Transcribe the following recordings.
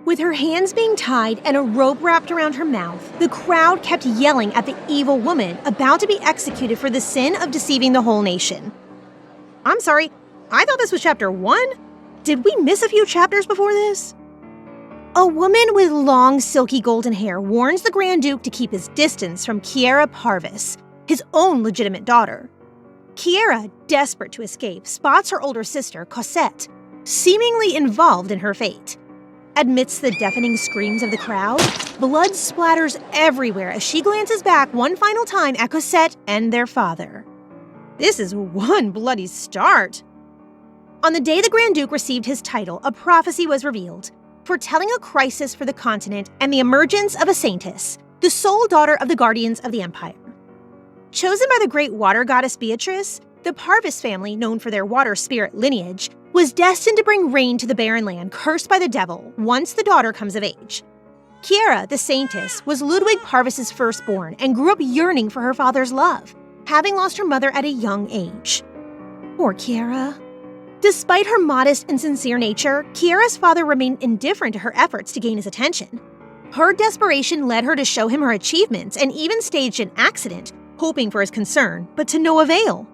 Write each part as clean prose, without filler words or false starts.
With her hands being tied and a rope wrapped around her mouth, the crowd kept yelling at the evil woman about to be executed for the sin of deceiving the whole nation. I'm sorry, I thought this was chapter 1? Did we miss a few chapters before this? A woman with long, silky golden hair warns the Grand Duke to keep his distance from Kiera Parvis, his own legitimate daughter. Kiera, desperate to escape, spots her older sister, Cosette, seemingly involved in her fate. Amidst the deafening screams of the crowd, blood splatters everywhere as she glances back one final time at Cosette and their father. This is one bloody start. On the day the Grand Duke received his title, a prophecy was revealed, foretelling a crisis for the continent and the emergence of a saintess, the sole daughter of the guardians of the empire. Chosen by the great water goddess Beatrice, the Parvis family, known for their water spirit lineage, was destined to bring rain to the barren land cursed by the devil once the daughter comes of age. Kiera, the saintess, was Ludwig Parvis's firstborn and grew up yearning for her father's love, having lost her mother at a young age. Poor Kiera. Despite her modest and sincere nature, Kiera's father remained indifferent to her efforts to gain his attention. Her desperation led her to show him her achievements and even staged an accident, hoping for his concern, but to no avail.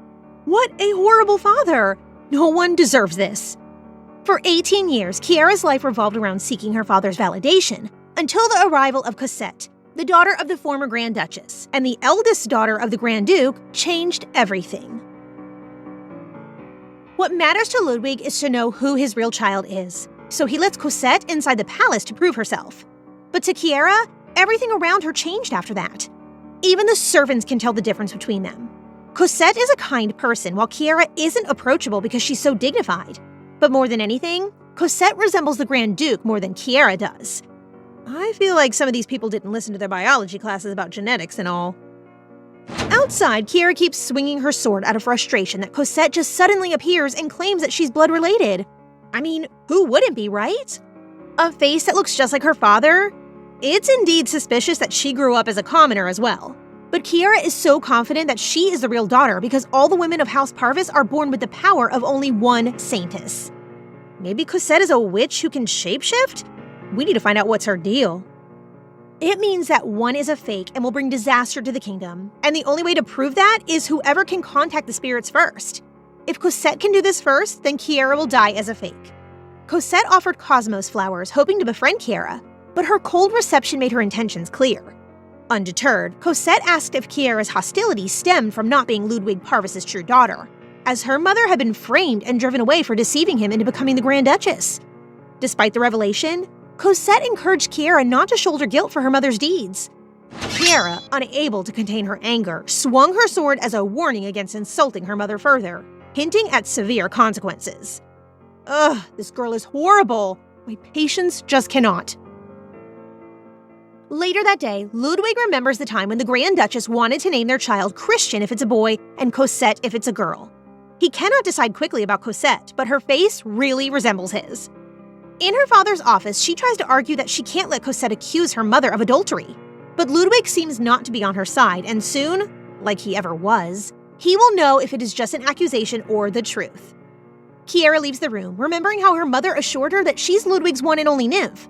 What a horrible father! No one deserves this. For 18 years, Kiera's life revolved around seeking her father's validation, until the arrival of Cosette, the daughter of the former Grand Duchess, and the eldest daughter of the Grand Duke, changed everything. What matters to Ludwig is to know who his real child is, so he lets Cosette inside the palace to prove herself. But to Kiera, everything around her changed after that. Even the servants can tell the difference between them. Cosette is a kind person, while Kiera isn't approachable because she's so dignified. But more than anything, Cosette resembles the Grand Duke more than Kiera does. I feel like some of these people didn't listen to their biology classes about genetics and all. Outside, Kiera keeps swinging her sword out of frustration that Cosette just suddenly appears and claims that she's blood-related. I mean, who wouldn't be, right? A face that looks just like her father? It's indeed suspicious that she grew up as a commoner as well. But Kiera is so confident that she is the real daughter because all the women of House Parvis are born with the power of only one saintess. Maybe Cosette is a witch who can shapeshift? We need to find out what's her deal. It means that one is a fake and will bring disaster to the kingdom, and the only way to prove that is whoever can contact the spirits first. If Cosette can do this first, then Kiera will die as a fake. Cosette offered Cosmos flowers, hoping to befriend Kiera, but her cold reception made her intentions clear. Undeterred, Cosette asked if Kiera's hostility stemmed from not being Ludwig Parvis's true daughter, as her mother had been framed and driven away for deceiving him into becoming the Grand Duchess. Despite the revelation, Cosette encouraged Kiera not to shoulder guilt for her mother's deeds. Kiera, unable to contain her anger, swung her sword as a warning against insulting her mother further, hinting at severe consequences. Ugh, this girl is horrible. My patience just cannot. Later that day, Ludwig remembers the time when the Grand Duchess wanted to name their child Christian if it's a boy and Cosette if it's a girl. He cannot decide quickly about Cosette, but her face really resembles his. In her father's office, she tries to argue that she can't let Cosette accuse her mother of adultery. But Ludwig seems not to be on her side, and soon, like he ever was, he will know if it is just an accusation or the truth. Kiera leaves the room, remembering how her mother assured her that she's Ludwig's one and only nymph.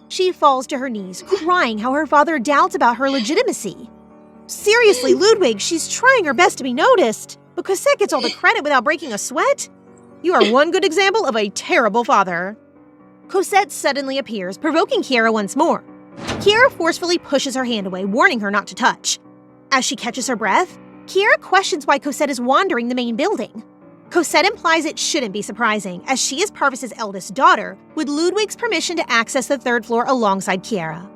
She falls to her knees, crying how her father doubts about her legitimacy. Seriously, Ludwig, she's trying her best to be noticed, but Cosette gets all the credit without breaking a sweat? You are one good example of a terrible father. Cosette suddenly appears, provoking Kiera once more. Kiera forcefully pushes her hand away, warning her not to touch. As she catches her breath, Kiera questions why Cosette is wandering the main building. Cosette implies it shouldn't be surprising, as she is Parvis's eldest daughter, with Ludwig's permission to access the third floor alongside Kiera.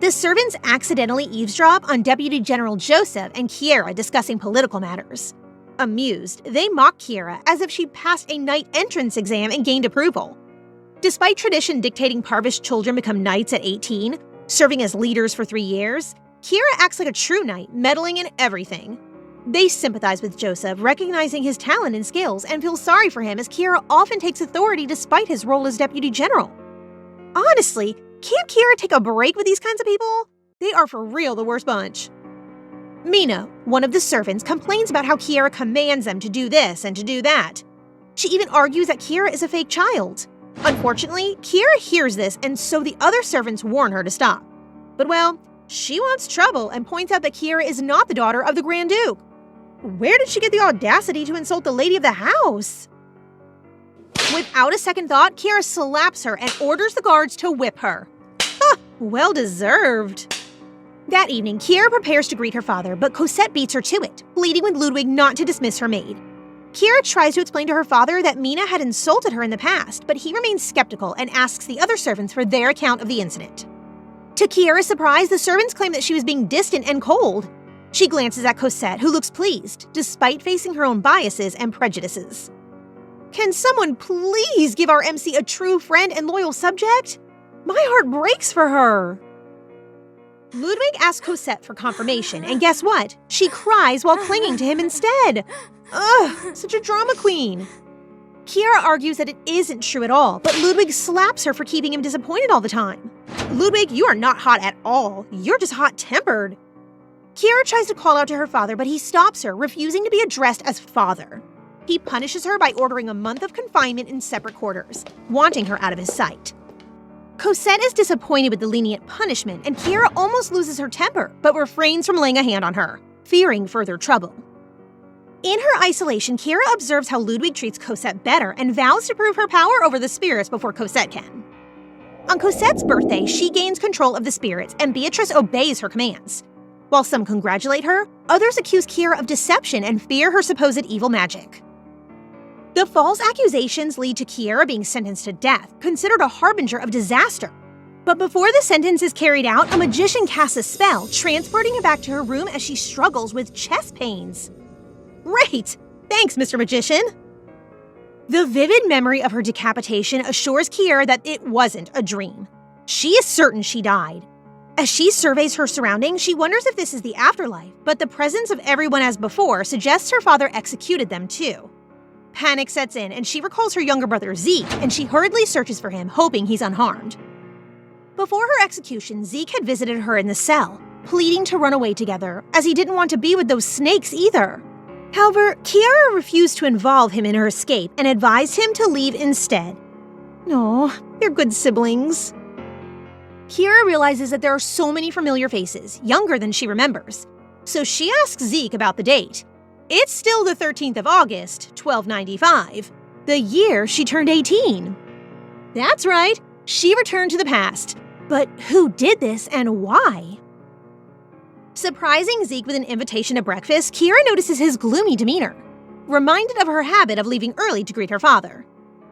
The servants accidentally eavesdrop on Deputy General Joseph and Kiera discussing political matters. Amused, they mock Kiera as if she passed a knight entrance exam and gained approval. Despite tradition dictating Parvis children become knights at 18, serving as leaders for 3 years, Kiera acts like a true knight, meddling in everything. They sympathize with Joseph, recognizing his talent and skills, and feel sorry for him as Kiera often takes authority despite his role as deputy general. Honestly, can't Kiera take a break with these kinds of people? They are for real the worst bunch. Mina, one of the servants, complains about how Kiera commands them to do this and to do that. She even argues that Kiera is a fake child. Unfortunately, Kiera hears this, and so the other servants warn her to stop. But well, she wants trouble and points out that Kiera is not the daughter of the Grand Duke. Where did she get the audacity to insult the lady of the house? Without a second thought, Kiera slaps her and orders the guards to whip her. Well deserved. That evening, Kiera prepares to greet her father, but Cosette beats her to it, pleading with Ludwig not to dismiss her maid. Kiera tries to explain to her father that Mina had insulted her in the past, but he remains skeptical and asks the other servants for their account of the incident. To Kiera's surprise, the servants claim that she was being distant and cold. She glances at Cosette, who looks pleased, despite facing her own biases and prejudices. Can someone please give our MC a true friend and loyal subject? My heart breaks for her. Ludwig asks Cosette for confirmation, and guess what? She cries while clinging to him instead. Ugh, such a drama queen. Kiera argues that it isn't true at all, but Ludwig slaps her for keeping him disappointed all the time. Ludwig, you are not hot at all. You're just hot-tempered. Kiera tries to call out to her father, but he stops her, refusing to be addressed as father. He punishes her by ordering a month of confinement in separate quarters, wanting her out of his sight. Cosette is disappointed with the lenient punishment, and Kiera almost loses her temper, but refrains from laying a hand on her, fearing further trouble. In her isolation, Kiera observes how Ludwig treats Cosette better and vows to prove her power over the spirits before Cosette can. On Cosette's birthday, she gains control of the spirits, and Beatrice obeys her commands. While some congratulate her, others accuse Kiera of deception and fear her supposed evil magic. The false accusations lead to Kiera being sentenced to death, considered a harbinger of disaster. But before the sentence is carried out, a magician casts a spell, transporting her back to her room as she struggles with chest pains. Great! Thanks, Mr. Magician! The vivid memory of her decapitation assures Kiera that it wasn't a dream. She is certain she died. As she surveys her surroundings, she wonders if this is the afterlife, but the presence of everyone as before suggests her father executed them too. Panic sets in, and she recalls her younger brother Zeke, and she hurriedly searches for him, hoping he's unharmed. Before her execution, Zeke had visited her in the cell, pleading to run away together, as he didn't want to be with those snakes either. However, Kiera refused to involve him in her escape and advised him to leave instead. No, they're good siblings. Kiera realizes that there are so many familiar faces, younger than she remembers. So she asks Zeke about the date. It's still the 13th of August, 1295, the year she turned 18. That's right, she returned to the past. But who did this and why? Surprising Zeke with an invitation to breakfast, Kiera notices his gloomy demeanor, reminded of her habit of leaving early to greet her father.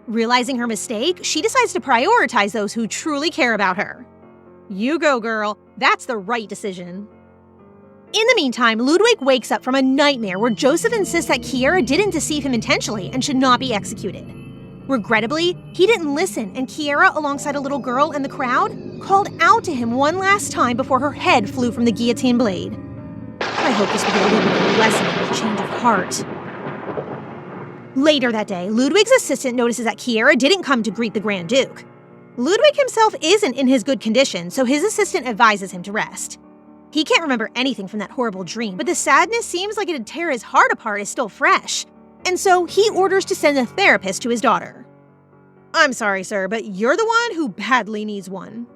Realizing her mistake, she decides to prioritize those who truly care about her. You go, girl. That's the right decision. In the meantime, Ludwig wakes up from a nightmare where Joseph insists that Kiera didn't deceive him intentionally and should not be executed. Regrettably, he didn't listen, and Kiera, alongside a little girl in the crowd, called out to him one last time before her head flew from the guillotine blade. I hope this will be a little bit of a lesson in a change of heart. Later that day, Ludwig's assistant notices that Kiera didn't come to greet the Grand Duke. Ludwig himself isn't in his good condition, so his assistant advises him to rest. He can't remember anything from that horrible dream, but the sadness seems like it'd tear his heart apart is still fresh. And so he orders to send a therapist to his daughter. I'm sorry, sir, but you're the one who badly needs one.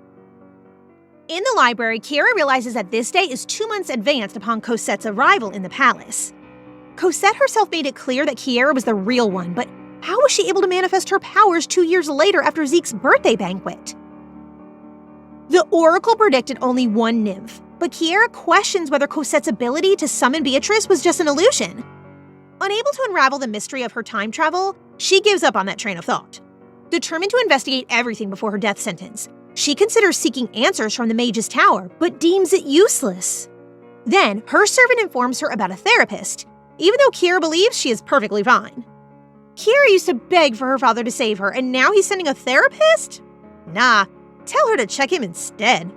In the library, Kiera realizes that this day is 2 months advanced upon Cosette's arrival in the palace. Cosette herself made it clear that Kiera was the real one, but how was she able to manifest her powers 2 years later after Zeke's birthday banquet? The oracle predicted only one nymph, but Kiera questions whether Cosette's ability to summon Beatrice was just an illusion. Unable to unravel the mystery of her time travel, she gives up on that train of thought. Determined to investigate everything before her death sentence, she considers seeking answers from the Mage's Tower, but deems it useless. Then, her servant informs her about a therapist, even though Kiera believes she is perfectly fine. Kiera used to beg for her father to save her, and now he's sending a therapist? Nah, tell her to check him instead.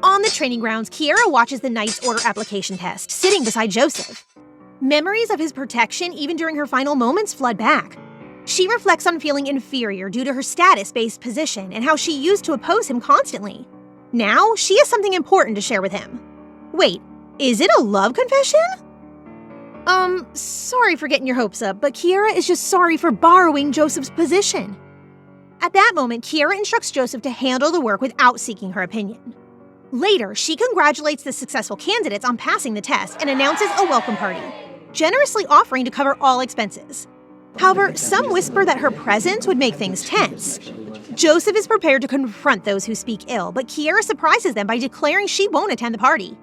On the training grounds, Kiera watches the Knight's Order application test, sitting beside Joseph. Memories of his protection, even during her final moments, flood back. She reflects on feeling inferior due to her status-based position and how she used to oppose him constantly. Now, she has something important to share with him. Wait, is it a love confession? Sorry for getting your hopes up, but Kiera is just sorry for borrowing Joseph's position. At that moment, Kiera instructs Joseph to handle the work without seeking her opinion. Later, she congratulates the successful candidates on passing the test and announces a welcome party, generously offering to cover all expenses. However, some whisper that her presence would make things tense. Joseph is prepared to confront those who speak ill, but Kiera surprises them by declaring she won't attend the party.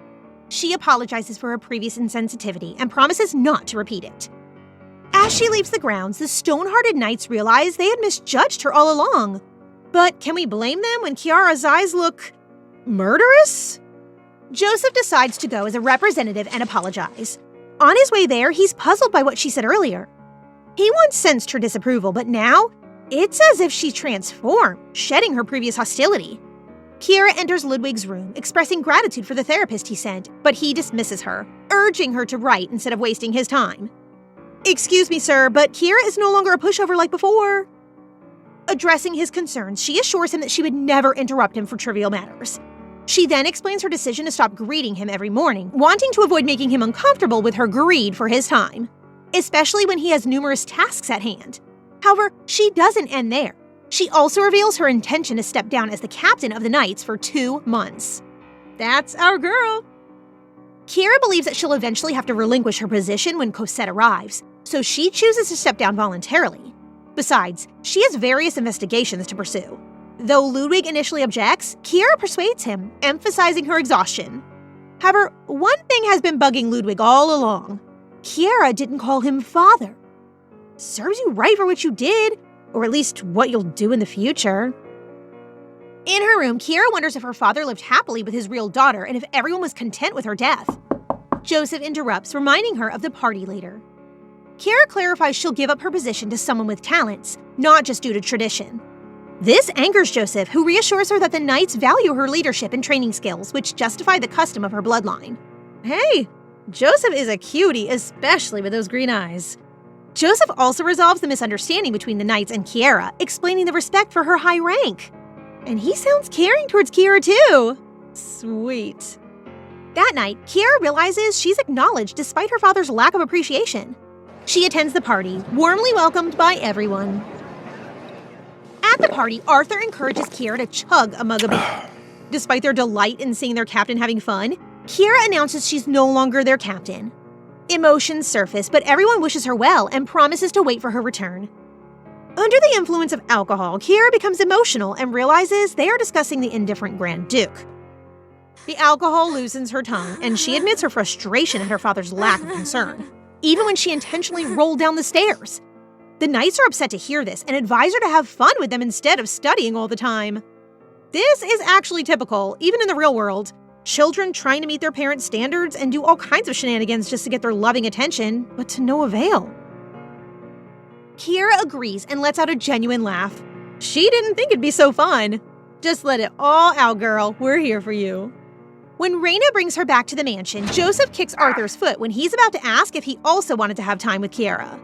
She apologizes for her previous insensitivity and promises not to repeat it. As she leaves the grounds, the stone-hearted knights realize they had misjudged her all along. But can we blame them when Kiara's eyes look murderous? Joseph decides to go as a representative and apologize. On his way there, he's puzzled by what she said earlier. He once sensed her disapproval, but now, it's as if she transformed, shedding her previous hostility. Kiera enters Ludwig's room, expressing gratitude for the therapist he sent, but he dismisses her, urging her to write instead of wasting his time. "Excuse me, sir, but Kiera is no longer a pushover like before." Addressing his concerns, she assures him that she would never interrupt him for trivial matters. She then explains her decision to stop greeting him every morning, wanting to avoid making him uncomfortable with her greed for his time, especially when he has numerous tasks at hand. However, she doesn't end there. She also reveals her intention to step down as the captain of the Knights for 2 months. That's our girl. Kiera believes that she'll eventually have to relinquish her position when Cosette arrives, so she chooses to step down voluntarily. Besides, she has various investigations to pursue. Though Ludwig initially objects, Kiera persuades him, emphasizing her exhaustion. However, one thing has been bugging Ludwig all along. Kiera didn't call him father. Serves you right for what you did, or at least what you'll do in the future. In her room, Kiera wonders if her father lived happily with his real daughter and if everyone was content with her death. Joseph interrupts, reminding her of the party later. Kiera clarifies she'll give up her position to someone with talents, not just due to tradition. This angers Joseph, who reassures her that the Knights value her leadership and training skills, which justify the custom of her bloodline. Hey, Joseph is a cutie, especially with those green eyes. Joseph also resolves the misunderstanding between the Knights and Kiera, explaining the respect for her high rank. And he sounds caring towards Kiera too. Sweet. That night, Kiera realizes she's acknowledged despite her father's lack of appreciation. She attends the party, warmly welcomed by everyone. At the party, Arthur encourages Kiera to chug a mug of beer. Despite their delight in seeing their captain having fun, Kiera announces she's no longer their captain. Emotions surface, but everyone wishes her well and promises to wait for her return. Under the influence of alcohol, Kiera becomes emotional and realizes they are discussing the indifferent Grand Duke. The alcohol loosens her tongue, and she admits her frustration at her father's lack of concern, even when she intentionally rolled down the stairs. The Knights are upset to hear this and advise her to have fun with them instead of studying all the time. This is actually typical, even in the real world. Children trying to meet their parents' standards and do all kinds of shenanigans just to get their loving attention, but to no avail. Kiera agrees and lets out a genuine laugh. She didn't think it'd be so fun. Just let it all out, girl. We're here for you. When Raina brings her back to the mansion, Joseph kicks Arthur's foot when he's about to ask if he also wanted to have time with Kiera.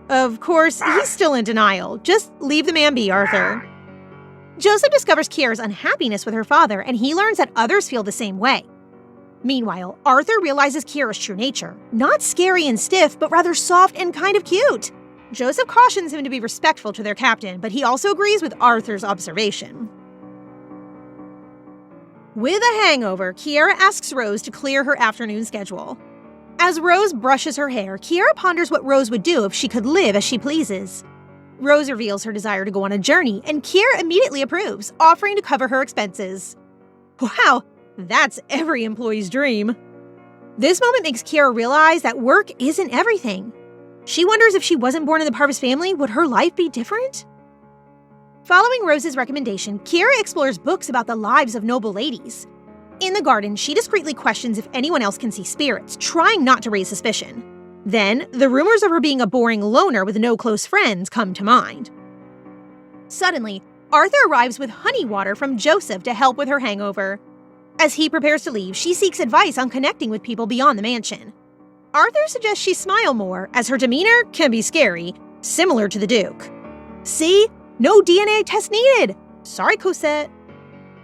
Of course, he's still in denial. Just leave the man be, Arthur. Joseph discovers Kiera's unhappiness with her father, and he learns that others feel the same way. Meanwhile, Arthur realizes Kiera's true nature. Not scary and stiff, but rather soft and kind of cute. Joseph cautions him to be respectful to their captain, but he also agrees with Arthur's observation. With a hangover, Kiera asks Rose to clear her afternoon schedule. As Rose brushes her hair, Kiera ponders what Rose would do if she could live as she pleases. Rose reveals her desire to go on a journey, and Kiera immediately approves, offering to cover her expenses. Wow, that's every employee's dream. This moment makes Kiera realize that work isn't everything. She wonders if she wasn't born in the Parvis family, would her life be different? Following Rose's recommendation, Kiera explores books about the lives of noble ladies. In the garden, she discreetly questions if anyone else can see spirits, trying not to raise suspicion. Then, the rumors of her being a boring loner with no close friends come to mind. Suddenly, Arthur arrives with honey water from Joseph to help with her hangover. As he prepares to leave, she seeks advice on connecting with people beyond the mansion. Arthur suggests she smile more, as her demeanor can be scary, similar to the Duke. See? No DNA test needed! Sorry, Cosette.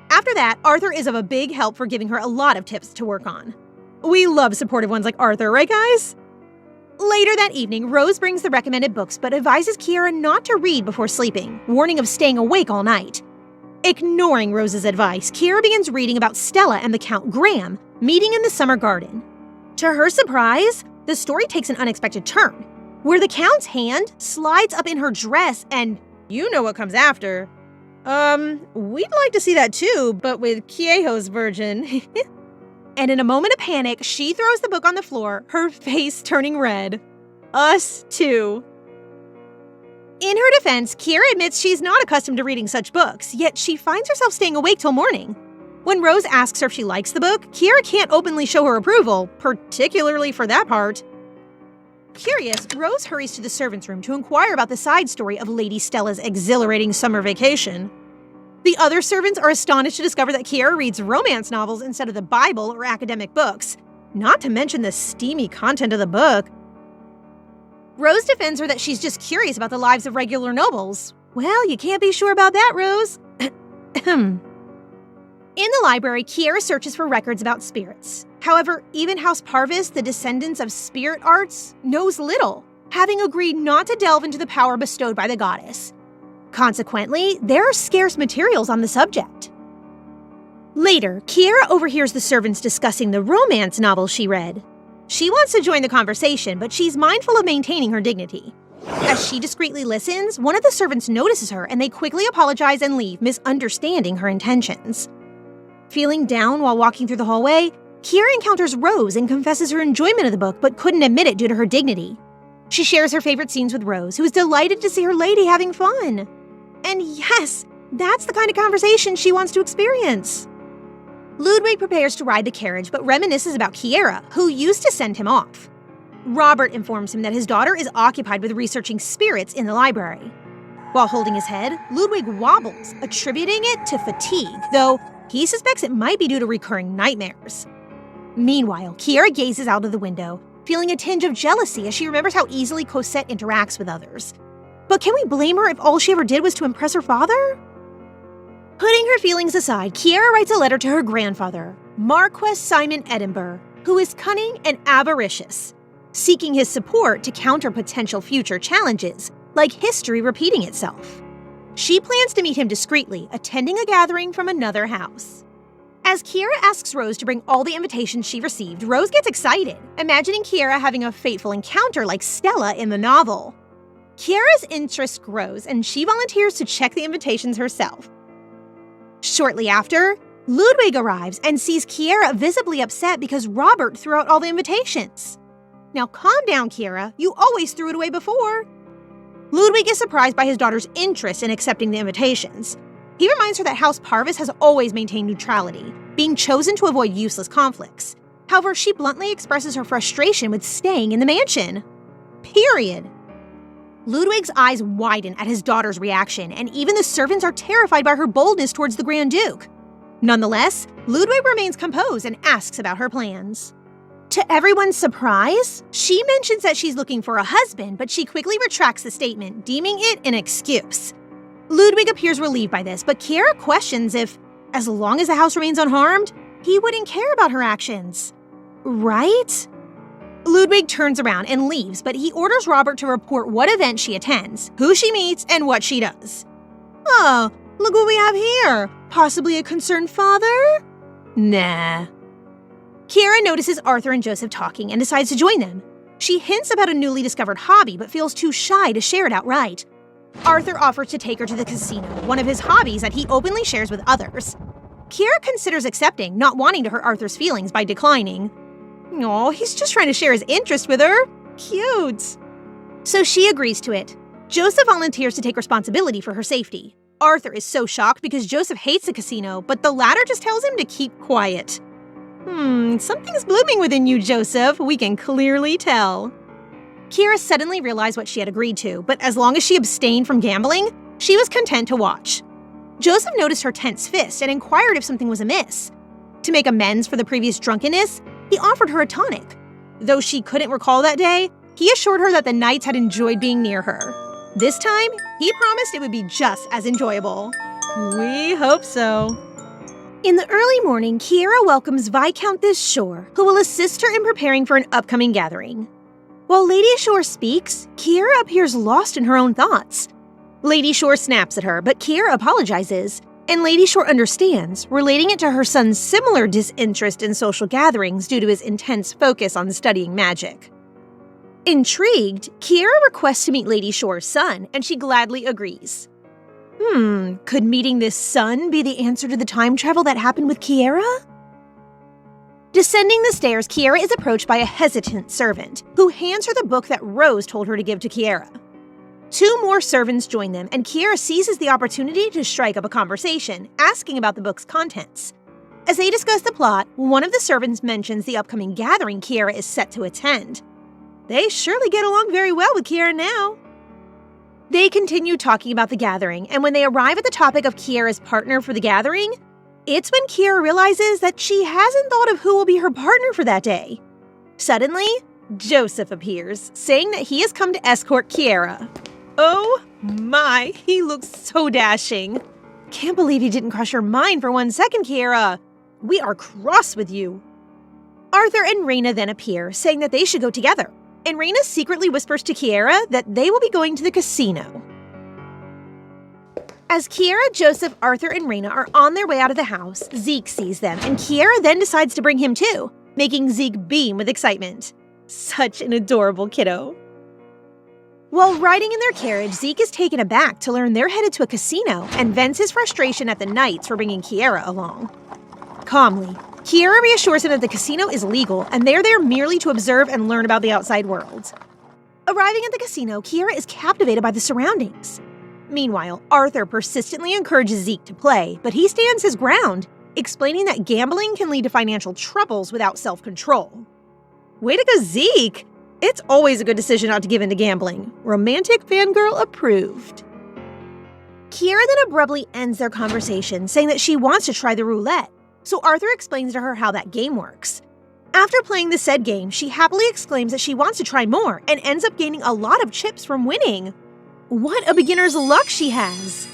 After that, Arthur is of a big help for giving her a lot of tips to work on. We love supportive ones like Arthur, right guys? Later that evening, Rose brings the recommended books but advises Kiera not to read before sleeping, warning of staying awake all night. Ignoring Rose's advice, Kiera begins reading about Stella and the Count Graham meeting in the summer garden. To her surprise, the story takes an unexpected turn, where the Count's hand slides up in her dress and you know what comes after. We'd like to see that too, but with Kiejo's version. And in a moment of panic, she throws the book on the floor, her face turning red. Us too. In her defense, Kiera admits she's not accustomed to reading such books, yet she finds herself staying awake till morning. When Rose asks her if she likes the book, Kiera can't openly show her approval, particularly for that part. Curious, Rose hurries to the servants' room to inquire about the side story of Lady Stella's exhilarating summer vacation. The other servants are astonished to discover that Kiera reads romance novels instead of the Bible or academic books, not to mention the steamy content of the book. Rose defends her that she's just curious about the lives of regular nobles. Well, you can't be sure about that, Rose. In the library, Kiera searches for records about spirits. However, even House Parvis, the descendants of spirit arts, knows little, having agreed not to delve into the power bestowed by the goddess. Consequently, there are scarce materials on the subject. Later, Kiera overhears the servants discussing the romance novel she read. She wants to join the conversation, but she's mindful of maintaining her dignity. As she discreetly listens, one of the servants notices her and they quickly apologize and leave, misunderstanding her intentions. Feeling down while walking through the hallway, Kiera encounters Rose and confesses her enjoyment of the book but couldn't admit it due to her dignity. She shares her favorite scenes with Rose, who is delighted to see her lady having fun. And yes, that's the kind of conversation she wants to experience. Ludwig prepares to ride the carriage but reminisces about Kiera, who used to send him off. Robert informs him that his daughter is occupied with researching spirits in the library. While holding his head, Ludwig wobbles, attributing it to fatigue, though he suspects it might be due to recurring nightmares. Meanwhile, Kiera gazes out of the window, feeling a tinge of jealousy as she remembers how easily Cosette interacts with others. But can we blame her if all she ever did was to impress her father? Putting her feelings aside, Kiera writes a letter to her grandfather, Marquess Simon Edinburgh, who is cunning and avaricious, seeking his support to counter potential future challenges, like history repeating itself. She plans to meet him discreetly, attending a gathering from another house. As Kiera asks Rose to bring all the invitations she received, Rose gets excited, imagining Kiera having a fateful encounter like Stella in the novel. Kiera's interest grows, and she volunteers to check the invitations herself. Shortly after, Ludwig arrives and sees Kiera visibly upset because Robert threw out all the invitations. Now calm down, Kiera. You always threw it away before. Ludwig is surprised by his daughter's interest in accepting the invitations. He reminds her that House Parvis has always maintained neutrality, being chosen to avoid useless conflicts. However, she bluntly expresses her frustration with staying in the mansion. Period. Ludwig's eyes widen at his daughter's reaction, and even the servants are terrified by her boldness towards the Grand Duke. Nonetheless, Ludwig remains composed and asks about her plans. To everyone's surprise, she mentions that she's looking for a husband, but she quickly retracts the statement, deeming it an excuse. Ludwig appears relieved by this, but Kiera questions if, as long as the house remains unharmed, he wouldn't care about her actions. Right? Ludwig turns around and leaves, but he orders Robert to report what event she attends, who she meets, and what she does. Oh, look what we have here. Possibly a concerned father? Nah. Kiera notices Arthur and Joseph talking and decides to join them. She hints about a newly discovered hobby, but feels too shy to share it outright. Arthur offers to take her to the casino, one of his hobbies that he openly shares with others. Kiera considers accepting, not wanting to hurt Arthur's feelings by declining. Aw, he's just trying to share his interest with her. Cute. So she agrees to it. Joseph volunteers to take responsibility for her safety. Arthur is so shocked because Joseph hates the casino, but the latter just tells him to keep quiet. Something's blooming within you, Joseph. We can clearly tell. Kiera suddenly realized what she had agreed to, but as long as she abstained from gambling, she was content to watch. Joseph noticed her tense fist and inquired if something was amiss. To make amends for the previous drunkenness, he offered her a tonic. Though she couldn't recall that day, he assured her that the knights had enjoyed being near her. This time, he promised it would be just as enjoyable. We hope so. In the early morning, Kiera welcomes Viscountess Shore, who will assist her in preparing for an upcoming gathering. While Lady Shore speaks, Kiera appears lost in her own thoughts. Lady Shore snaps at her, but Kiera apologizes, and Lady Shore understands, relating it to her son's similar disinterest in social gatherings due to his intense focus on studying magic. Intrigued, Kiera requests to meet Lady Shore's son, and she gladly agrees. Could meeting this son be the answer to the time travel that happened with Kiera? Descending the stairs, Kiera is approached by a hesitant servant, who hands her the book that Rose told her to give to Kiera. 2 more servants join them, and Kiera seizes the opportunity to strike up a conversation, asking about the book's contents. As they discuss the plot, one of the servants mentions the upcoming gathering Kiera is set to attend. They surely get along very well with Kiera now. They continue talking about the gathering, and when they arrive at the topic of Kiera's partner for the gathering, it's when Kiera realizes that she hasn't thought of who will be her partner for that day. Suddenly, Joseph appears, saying that he has come to escort Kiera. Oh my, he looks so dashing. Can't believe he didn't crush your mind for 1 second, Kiera. We are cross with you. Arthur and Raina then appear, saying that they should go together, and Raina secretly whispers to Kiera that they will be going to the casino. As Kiera, Joseph, Arthur, and Raina are on their way out of the house, Zeke sees them, and Kiera then decides to bring him too, making Zeke beam with excitement. Such an adorable kiddo. While riding in their carriage, Zeke is taken aback to learn they're headed to a casino and vents his frustration at the Knights for bringing Kiera along. Calmly, Kiera reassures him that the casino is legal and they're there merely to observe and learn about the outside world. Arriving at the casino, Kiera is captivated by the surroundings. Meanwhile, Arthur persistently encourages Zeke to play, but he stands his ground, explaining that gambling can lead to financial troubles without self-control. Way to go, Zeke! It's always a good decision not to give in to gambling. Romantic fangirl approved. Kiera then abruptly ends their conversation, saying that she wants to try the roulette, so Arthur explains to her how that game works. After playing the said game, she happily exclaims that she wants to try more and ends up gaining a lot of chips from winning. What a beginner's luck she has!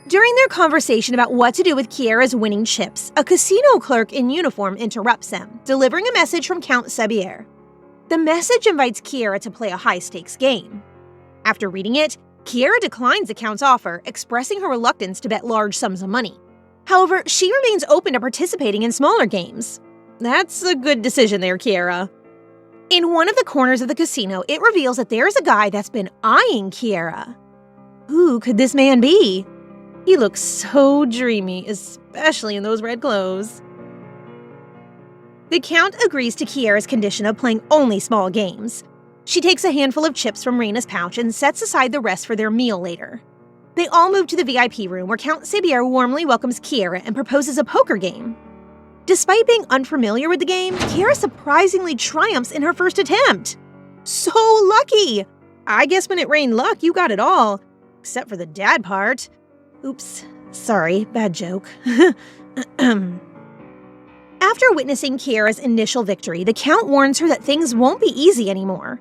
During their conversation about what to do with Kiera's winning chips, a casino clerk in uniform interrupts them, delivering a message from Count Sebier. The message invites Kiera to play a high-stakes game. After reading it, Kiera declines the Count's offer, expressing her reluctance to bet large sums of money. However, she remains open to participating in smaller games. That's a good decision there, Kiera. In one of the corners of the casino, it reveals that there is a guy that's been eyeing Kiera. Who could this man be? He looks so dreamy, especially in those red clothes. The Count agrees to Kiera's condition of playing only small games. She takes a handful of chips from Raina's pouch and sets aside the rest for their meal later. They all move to the VIP room where Count Sebier warmly welcomes Kiera and proposes a poker game. Despite being unfamiliar with the game, Kiera surprisingly triumphs in her first attempt. So lucky! I guess when it rained luck, you got it all. Except for the dad part. Oops, sorry, bad joke. After witnessing Kiera's initial victory, the Count warns her that things won't be easy anymore.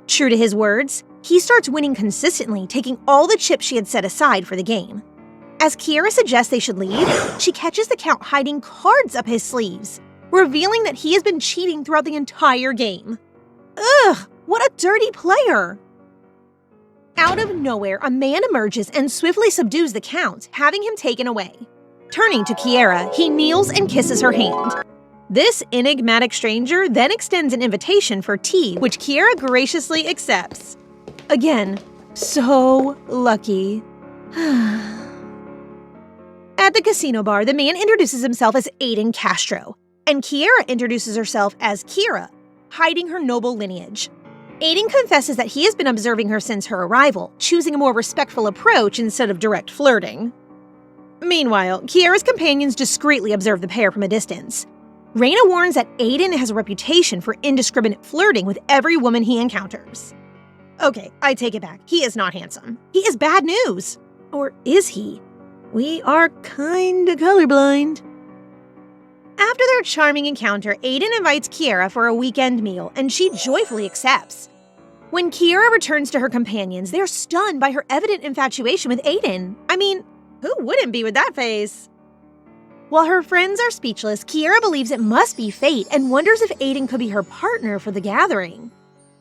True to his words, he starts winning consistently, taking all the chips she had set aside for the game. As Kiera suggests they should leave, she catches the Count hiding cards up his sleeves, revealing that he has been cheating throughout the entire game. Ugh, what a dirty player! Out of nowhere, a man emerges and swiftly subdues the Count, having him taken away. Turning to Kiera, he kneels and kisses her hand. This enigmatic stranger then extends an invitation for tea, which Kiera graciously accepts. Again, so lucky. At the casino bar, the man introduces himself as Aiden Castro, and Kiera introduces herself as Kira, hiding her noble lineage. Aiden confesses that he has been observing her since her arrival, choosing a more respectful approach instead of direct flirting. Meanwhile, Kiera's companions discreetly observe the pair from a distance. Raina warns that Aiden has a reputation for indiscriminate flirting with every woman he encounters. Okay, I take it back. He is not handsome. He is bad news. Or is he? We are kinda colorblind. After their charming encounter, Aiden invites Kiera for a weekend meal, and she joyfully accepts. When Kiera returns to her companions, they're stunned by her evident infatuation with Aiden. I mean, who wouldn't be with that face? While her friends are speechless, Kiera believes it must be fate and wonders if Aiden could be her partner for the gathering.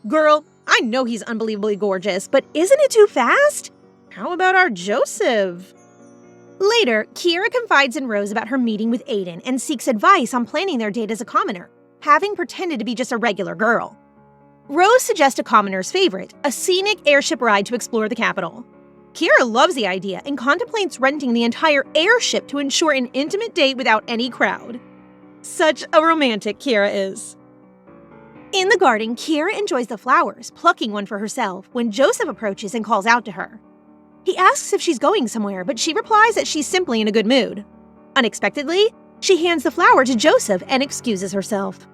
Girl, I know he's unbelievably gorgeous, but isn't it too fast? How about our Joseph? Later, Kiera confides in Rose about her meeting with Aiden and seeks advice on planning their date as a commoner, having pretended to be just a regular girl. Rose suggests a commoner's favorite, a scenic airship ride to explore the capital. Kiera loves the idea and contemplates renting the entire airship to ensure an intimate date without any crowd. Such a romantic Kiera is. In the garden, Kiera enjoys the flowers, plucking one for herself, when Joseph approaches and calls out to her. He asks if she's going somewhere, but she replies that she's simply in a good mood. Unexpectedly, she hands the flower to Joseph and excuses herself.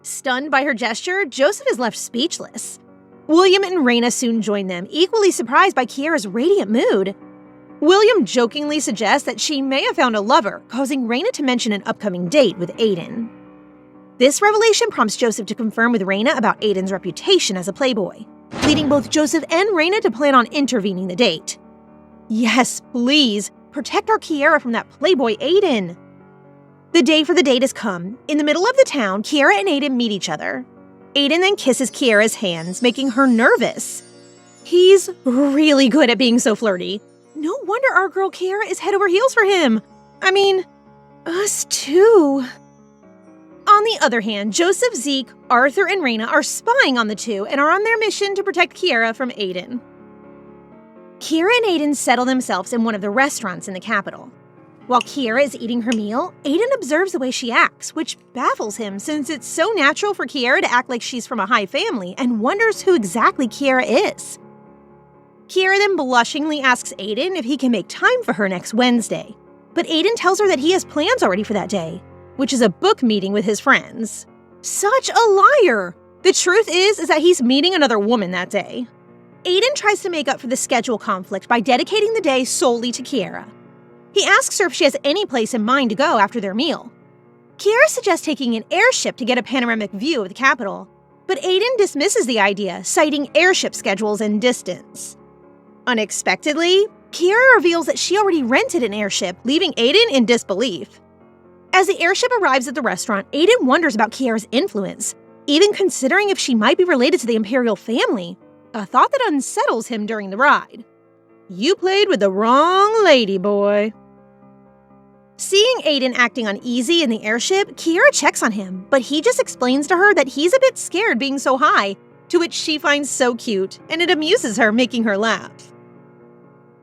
Stunned by her gesture, Joseph is left speechless. William and Raina soon join them, equally surprised by Kiera's radiant mood. William jokingly suggests that she may have found a lover, causing Raina to mention an upcoming date with Aiden. This revelation prompts Joseph to confirm with Raina about Aiden's reputation as a playboy, leading both Joseph and Raina to plan on intervening the date. Yes, please, protect our Kiera from that playboy Aiden. The day for the date has come. In the middle of the town, Kiera and Aiden meet each other. Aiden then kisses Kiera's hands, making her nervous. He's really good at being so flirty. No wonder our girl Kiera is head over heels for him. I mean, us too. On the other hand, Joseph, Zeke, Arthur, and Raina are spying on the two and are on their mission to protect Kiera from Aiden. Kiera and Aiden settle themselves in one of the restaurants in the capital. While Kiera is eating her meal, Aiden observes the way she acts, which baffles him since it's so natural for Kiera to act like she's from a high family and wonders who exactly Kiera is. Kiera then blushingly asks Aiden if he can make time for her next Wednesday, but Aiden tells her that he has plans already for that day, which is a book meeting with his friends. Such a liar! The truth is that he's meeting another woman that day. Aiden tries to make up for the schedule conflict by dedicating the day solely to Kiera. He asks her if she has any place in mind to go after their meal. Kiera suggests taking an airship to get a panoramic view of the capital, but Aiden dismisses the idea, citing airship schedules and distance. Unexpectedly, Kiera reveals that she already rented an airship, leaving Aiden in disbelief. As the airship arrives at the restaurant, Aiden wonders about Kiera's influence, even considering if she might be related to the Imperial family, a thought that unsettles him during the ride. You played with the wrong lady, boy. Seeing Aiden acting uneasy in the airship, Kiera checks on him, but he just explains to her that he's a bit scared being so high, to which she finds so cute, and it amuses her, making her laugh.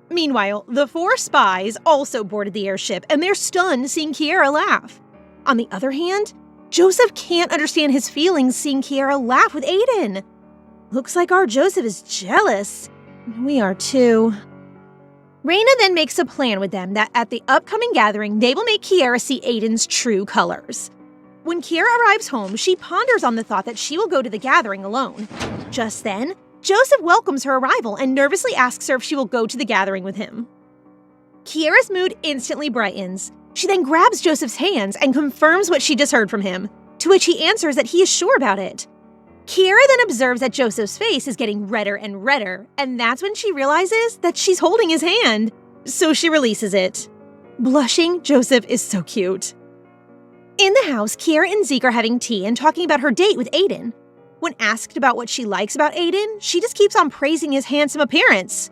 Meanwhile, the four spies also boarded the airship, and they're stunned seeing Kiera laugh. On the other hand, Joseph can't understand his feelings seeing Kiera laugh with Aiden. Looks like our Joseph is jealous. We are too. Raina then makes a plan with them that at the upcoming gathering, they will make Kiera see Aiden's true colors. When Kiera arrives home, she ponders on the thought that she will go to the gathering alone. Just then, Joseph welcomes her arrival and nervously asks her if she will go to the gathering with him. Kiera's mood instantly brightens. She then grabs Joseph's hands and confirms what she just heard from him, to which he answers that he is sure about it. Kiera then observes that Joseph's face is getting redder and redder, and that's when she realizes that she's holding his hand, so she releases it. Blushing, Joseph is so cute. In the house, Kiera and Zeke are having tea and talking about her date with Aiden. When asked about what she likes about Aiden, she just keeps on praising his handsome appearance.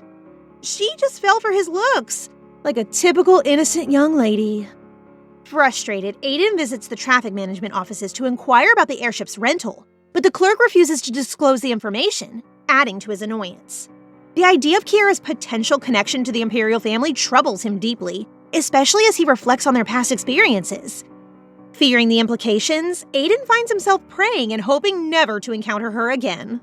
She just fell for his looks, like a typical innocent young lady. Frustrated, Aiden visits the traffic management offices to inquire about the airship's rental, but the clerk refuses to disclose the information, adding to his annoyance. The idea of Kiera's potential connection to the Imperial family troubles him deeply, especially as he reflects on their past experiences. Fearing the implications, Aiden finds himself praying and hoping never to encounter her again.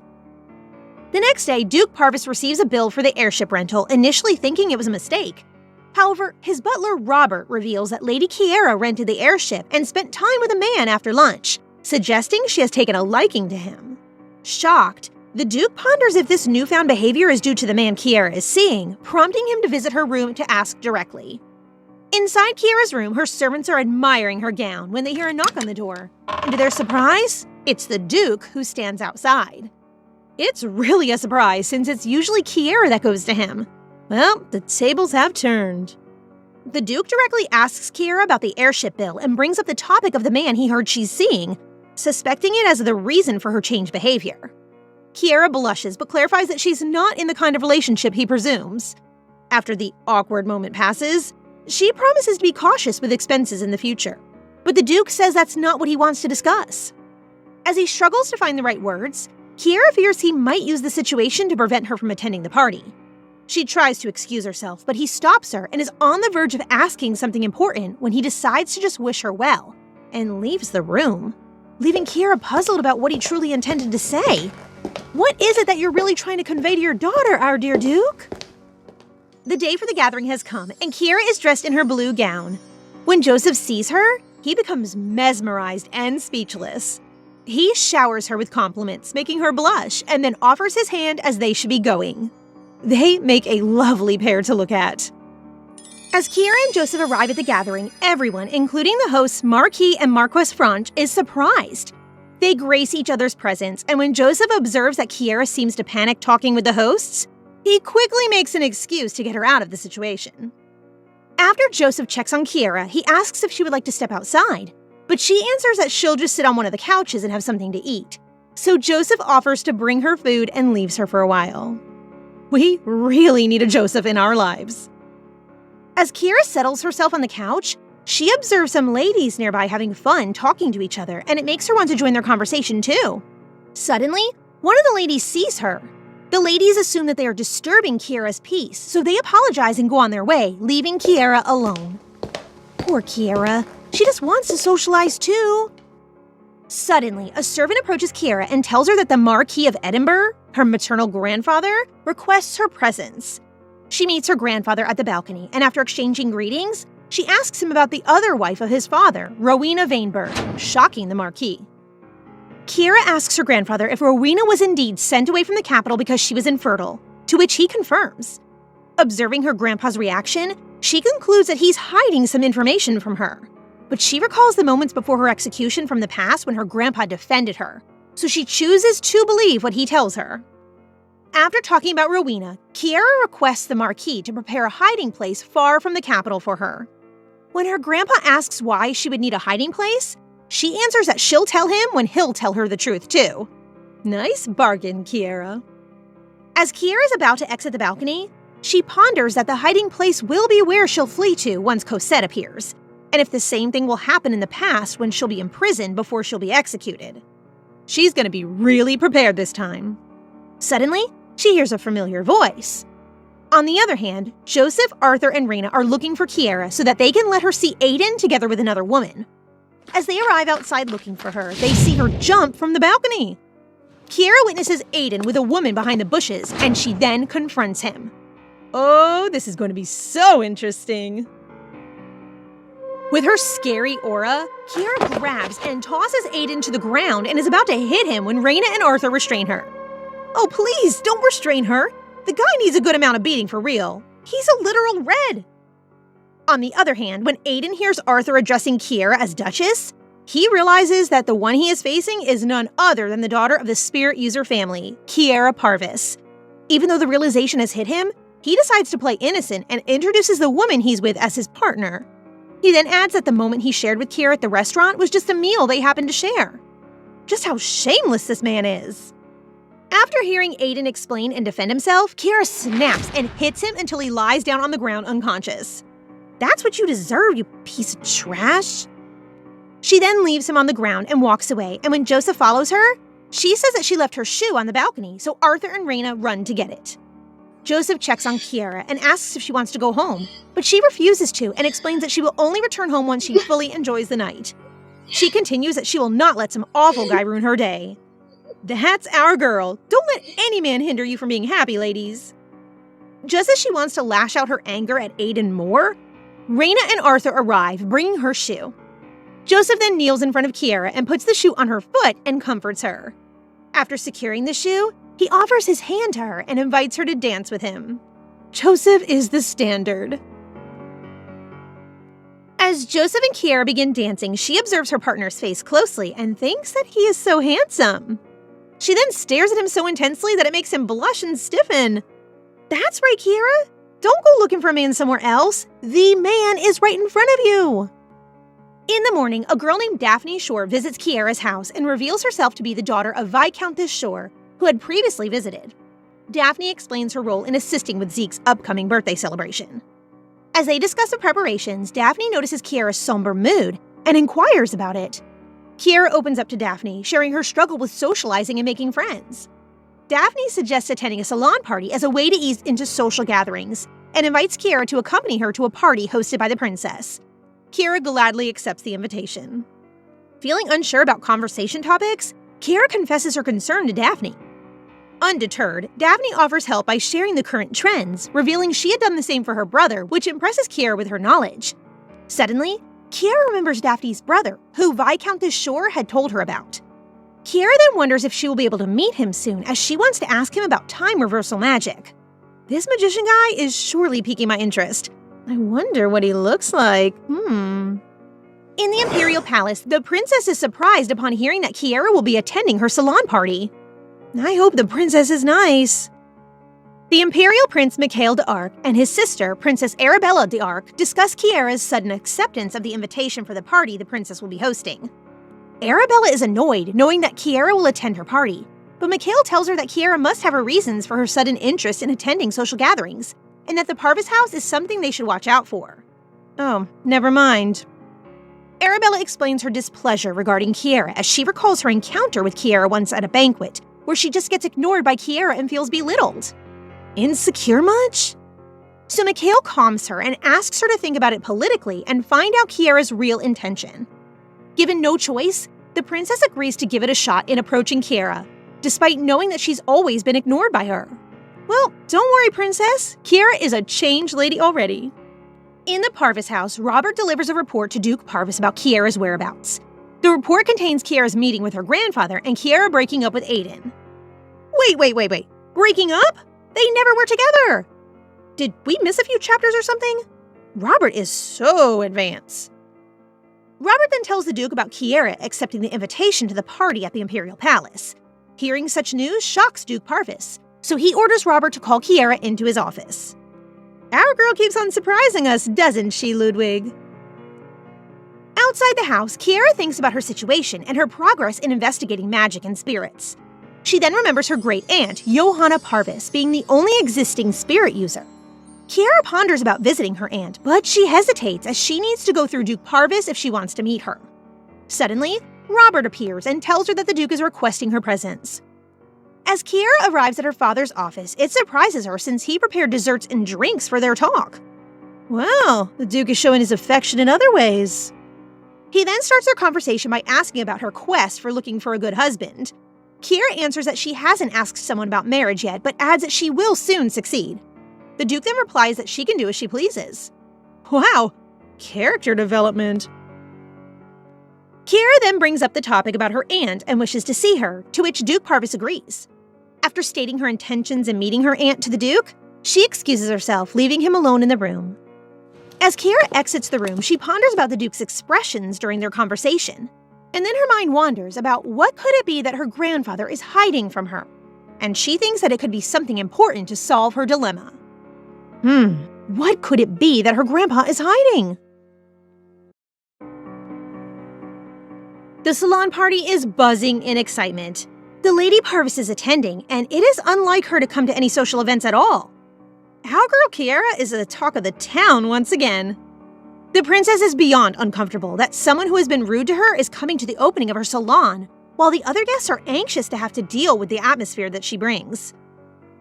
The next day, Duke Parvis receives a bill for the airship rental, initially thinking it was a mistake. However, his butler Robert reveals that Lady Kiera rented the airship and spent time with a man after lunch, suggesting she has taken a liking to him. Shocked, the Duke ponders if this newfound behavior is due to the man Kiera is seeing, prompting him to visit her room to ask directly. Inside Kiera's room, her servants are admiring her gown when they hear a knock on the door. And to their surprise, it's the Duke who stands outside. It's really a surprise since it's usually Kiera that goes to him. Well, the tables have turned. The Duke directly asks Kiera about the airship bill and brings up the topic of the man he heard she's seeing, suspecting it as the reason for her changed behavior. Kiera blushes but clarifies that she's not in the kind of relationship he presumes. After the awkward moment passes, she promises to be cautious with expenses in the future. But the Duke says that's not what he wants to discuss. As he struggles to find the right words, Kiera fears he might use the situation to prevent her from attending the party. She tries to excuse herself, but he stops her and is on the verge of asking something important when he decides to just wish her well and leaves the room, leaving Kiera puzzled about what he truly intended to say. What is it that you're really trying to convey to your daughter, our dear Duke? The day for the gathering has come, and Kiera is dressed in her blue gown. When Joseph sees her, he becomes mesmerized and speechless. He showers her with compliments, making her blush, and then offers his hand as they should be going. They make a lovely pair to look at. As Kiera and Joseph arrive at the gathering, everyone, including the hosts Marquis and Marquess Franche, is surprised. They grace each other's presence, and when Joseph observes that Kiera seems to panic talking with the hosts, he quickly makes an excuse to get her out of the situation. After Joseph checks on Kiera, he asks if she would like to step outside, but she answers that she'll just sit on one of the couches and have something to eat. So Joseph offers to bring her food and leaves her for a while. We really need a Joseph in our lives. As Kiera settles herself on the couch, she observes some ladies nearby having fun talking to each other, and it makes her want to join their conversation too. Suddenly, one of the ladies sees her. The ladies assume that they are disturbing Kiera's peace, so they apologize and go on their way, leaving Kiera alone. Poor Kiera. She just wants to socialize too. Suddenly, a servant approaches Kiera and tells her that the Marquis of Edinburgh, her maternal grandfather, requests her presence. She meets her grandfather at the balcony, and after exchanging greetings, she asks him about the other wife of his father, Rowena Vaneberg, shocking the Marquis. Kiera asks her grandfather if Rowena was indeed sent away from the capital because she was infertile, to which he confirms. Observing her grandpa's reaction, she concludes that he's hiding some information from her. But she recalls the moments before her execution from the past when her grandpa defended her, so she chooses to believe what he tells her. After talking about Rowena, Kiera requests the Marquis to prepare a hiding place far from the capital for her. When her grandpa asks why she would need a hiding place, she answers that she'll tell him when he'll tell her the truth too. Nice bargain, Kiera. As Kiera is about to exit the balcony, she ponders that the hiding place will be where she'll flee to once Cosette appears, and if the same thing will happen in the past when she'll be imprisoned before she'll be executed. She's going to be really prepared this time. Suddenly, she hears a familiar voice. On the other hand, Joseph, Arthur, and Reyna are looking for Kiera so that they can let her see Aiden together with another woman. As they arrive outside looking for her, they see her jump from the balcony. Kiera witnesses Aiden with a woman behind the bushes, and she then confronts him. Oh, this is going to be so interesting. With her scary aura, Kiera grabs and tosses Aiden to the ground and is about to hit him when Reyna and Arthur restrain her. Oh, please, don't restrain her. The guy needs a good amount of beating for real. He's a literal red. On the other hand, when Aiden hears Arthur addressing Kiera as Duchess, he realizes that the one he is facing is none other than the daughter of the spirit user family, Kiera Parvis. Even though the realization has hit him, he decides to play innocent and introduces the woman he's with as his partner. He then adds that the moment he shared with Kiera at the restaurant was just a meal they happened to share. Just how shameless this man is. After hearing Aiden explain and defend himself, Kiera snaps and hits him until he lies down on the ground unconscious. That's what you deserve, you piece of trash. She then leaves him on the ground and walks away, and when Joseph follows her, she says that she left her shoe on the balcony, so Arthur and Reyna run to get it. Joseph checks on Kiera and asks if she wants to go home, but she refuses to and explains that she will only return home once she fully enjoys the night. She continues that she will not let some awful guy ruin her day. That's our girl. Don't let any man hinder you from being happy, ladies. Just as she wants to lash out her anger at Aiden more, Reyna and Arthur arrive, bringing her shoe. Joseph then kneels in front of Kiera and puts the shoe on her foot and comforts her. After securing the shoe, he offers his hand to her and invites her to dance with him. Joseph is the standard. As Joseph and Kiera begin dancing, she observes her partner's face closely and thinks that he is so handsome. She then stares at him so intensely that it makes him blush and stiffen. That's right, Kiera. Don't go looking for a man somewhere else. The man is right in front of you. In the morning, a girl named Daphne Shore visits Kiera's house and reveals herself to be the daughter of Viscountess Shore, who had previously visited. Daphne explains her role in assisting with Zeke's upcoming birthday celebration. As they discuss the preparations, Daphne notices Kiera's somber mood and inquires about it. Kiera opens up to Daphne, sharing her struggle with socializing and making friends. Daphne suggests attending a salon party as a way to ease into social gatherings and invites Kiera to accompany her to a party hosted by the princess. Kiera gladly accepts the invitation. Feeling unsure about conversation topics, Kiera confesses her concern to Daphne. Undeterred, Daphne offers help by sharing the current trends, revealing she had done the same for her brother, which impresses Kiera with her knowledge. Suddenly, Kiera remembers Daphne's brother, who Viscount de Shore had told her about. Kiera then wonders if she will be able to meet him soon, as she wants to ask him about time reversal magic. This magician guy is surely piquing my interest. I wonder what he looks like. In the Imperial Palace, the princess is surprised upon hearing that Kiera will be attending her salon party. I hope the princess is nice. The Imperial Prince Mikhail d'Arc and his sister, Princess Arabella d'Arc, discuss Kiera's sudden acceptance of the invitation for the party the princess will be hosting. Arabella is annoyed knowing that Kiera will attend her party, but Mikhail tells her that Kiera must have her reasons for her sudden interest in attending social gatherings, and that the Parvis house is something they should watch out for. Oh, never mind. Arabella explains her displeasure regarding Kiera as she recalls her encounter with Kiera once at a banquet, where she just gets ignored by Kiera and feels belittled. Insecure much? So Mikhail calms her and asks her to think about it politically and find out Kiera's real intention. Given no choice, the princess agrees to give it a shot in approaching Kiera, despite knowing that she's always been ignored by her. Well, don't worry, princess. Kiera is a changed lady already. In the Parvis house, Robert delivers a report to Duke Parvis about Kiera's whereabouts. The report contains Kiera's meeting with her grandfather and Kiera breaking up with Aiden. Wait. Breaking up? They never were together! Did we miss a few chapters or something? Robert is so advanced. Robert then tells the Duke about Kiera accepting the invitation to the party at the Imperial Palace. Hearing such news shocks Duke Parvis, so he orders Robert to call Kiera into his office. Our girl keeps on surprising us, doesn't she, Ludwig? Outside the house, Kiera thinks about her situation and her progress in investigating magic and spirits. She then remembers her great-aunt, Johanna Parvis, being the only existing spirit user. Kiera ponders about visiting her aunt, but she hesitates as she needs to go through Duke Parvis if she wants to meet her. Suddenly, Robert appears and tells her that the Duke is requesting her presence. As Kiera arrives at her father's office, it surprises her since he prepared desserts and drinks for their talk. Wow, the Duke is showing his affection in other ways. He then starts their conversation by asking about her quest for looking for a good husband. Kiera answers that she hasn't asked someone about marriage yet, but adds that she will soon succeed. The Duke then replies that she can do as she pleases. Wow, character development. Kiera then brings up the topic about her aunt and wishes to see her, to which Duke Parvis agrees. After stating her intentions and meeting her aunt to the Duke, she excuses herself, leaving him alone in the room. As Kiera exits the room, she ponders about the Duke's expressions during their conversation, and then her mind wanders about what could it be that her grandfather is hiding from her, and she thinks that it could be something important to solve her dilemma. What could it be that her grandpa is hiding? The salon party is buzzing in excitement. The Lady Parvis is attending, and it is unlike her to come to any social events at all. Our girl Kiera is the talk of the town once again. The princess is beyond uncomfortable that someone who has been rude to her is coming to the opening of her salon, while the other guests are anxious to have to deal with the atmosphere that she brings.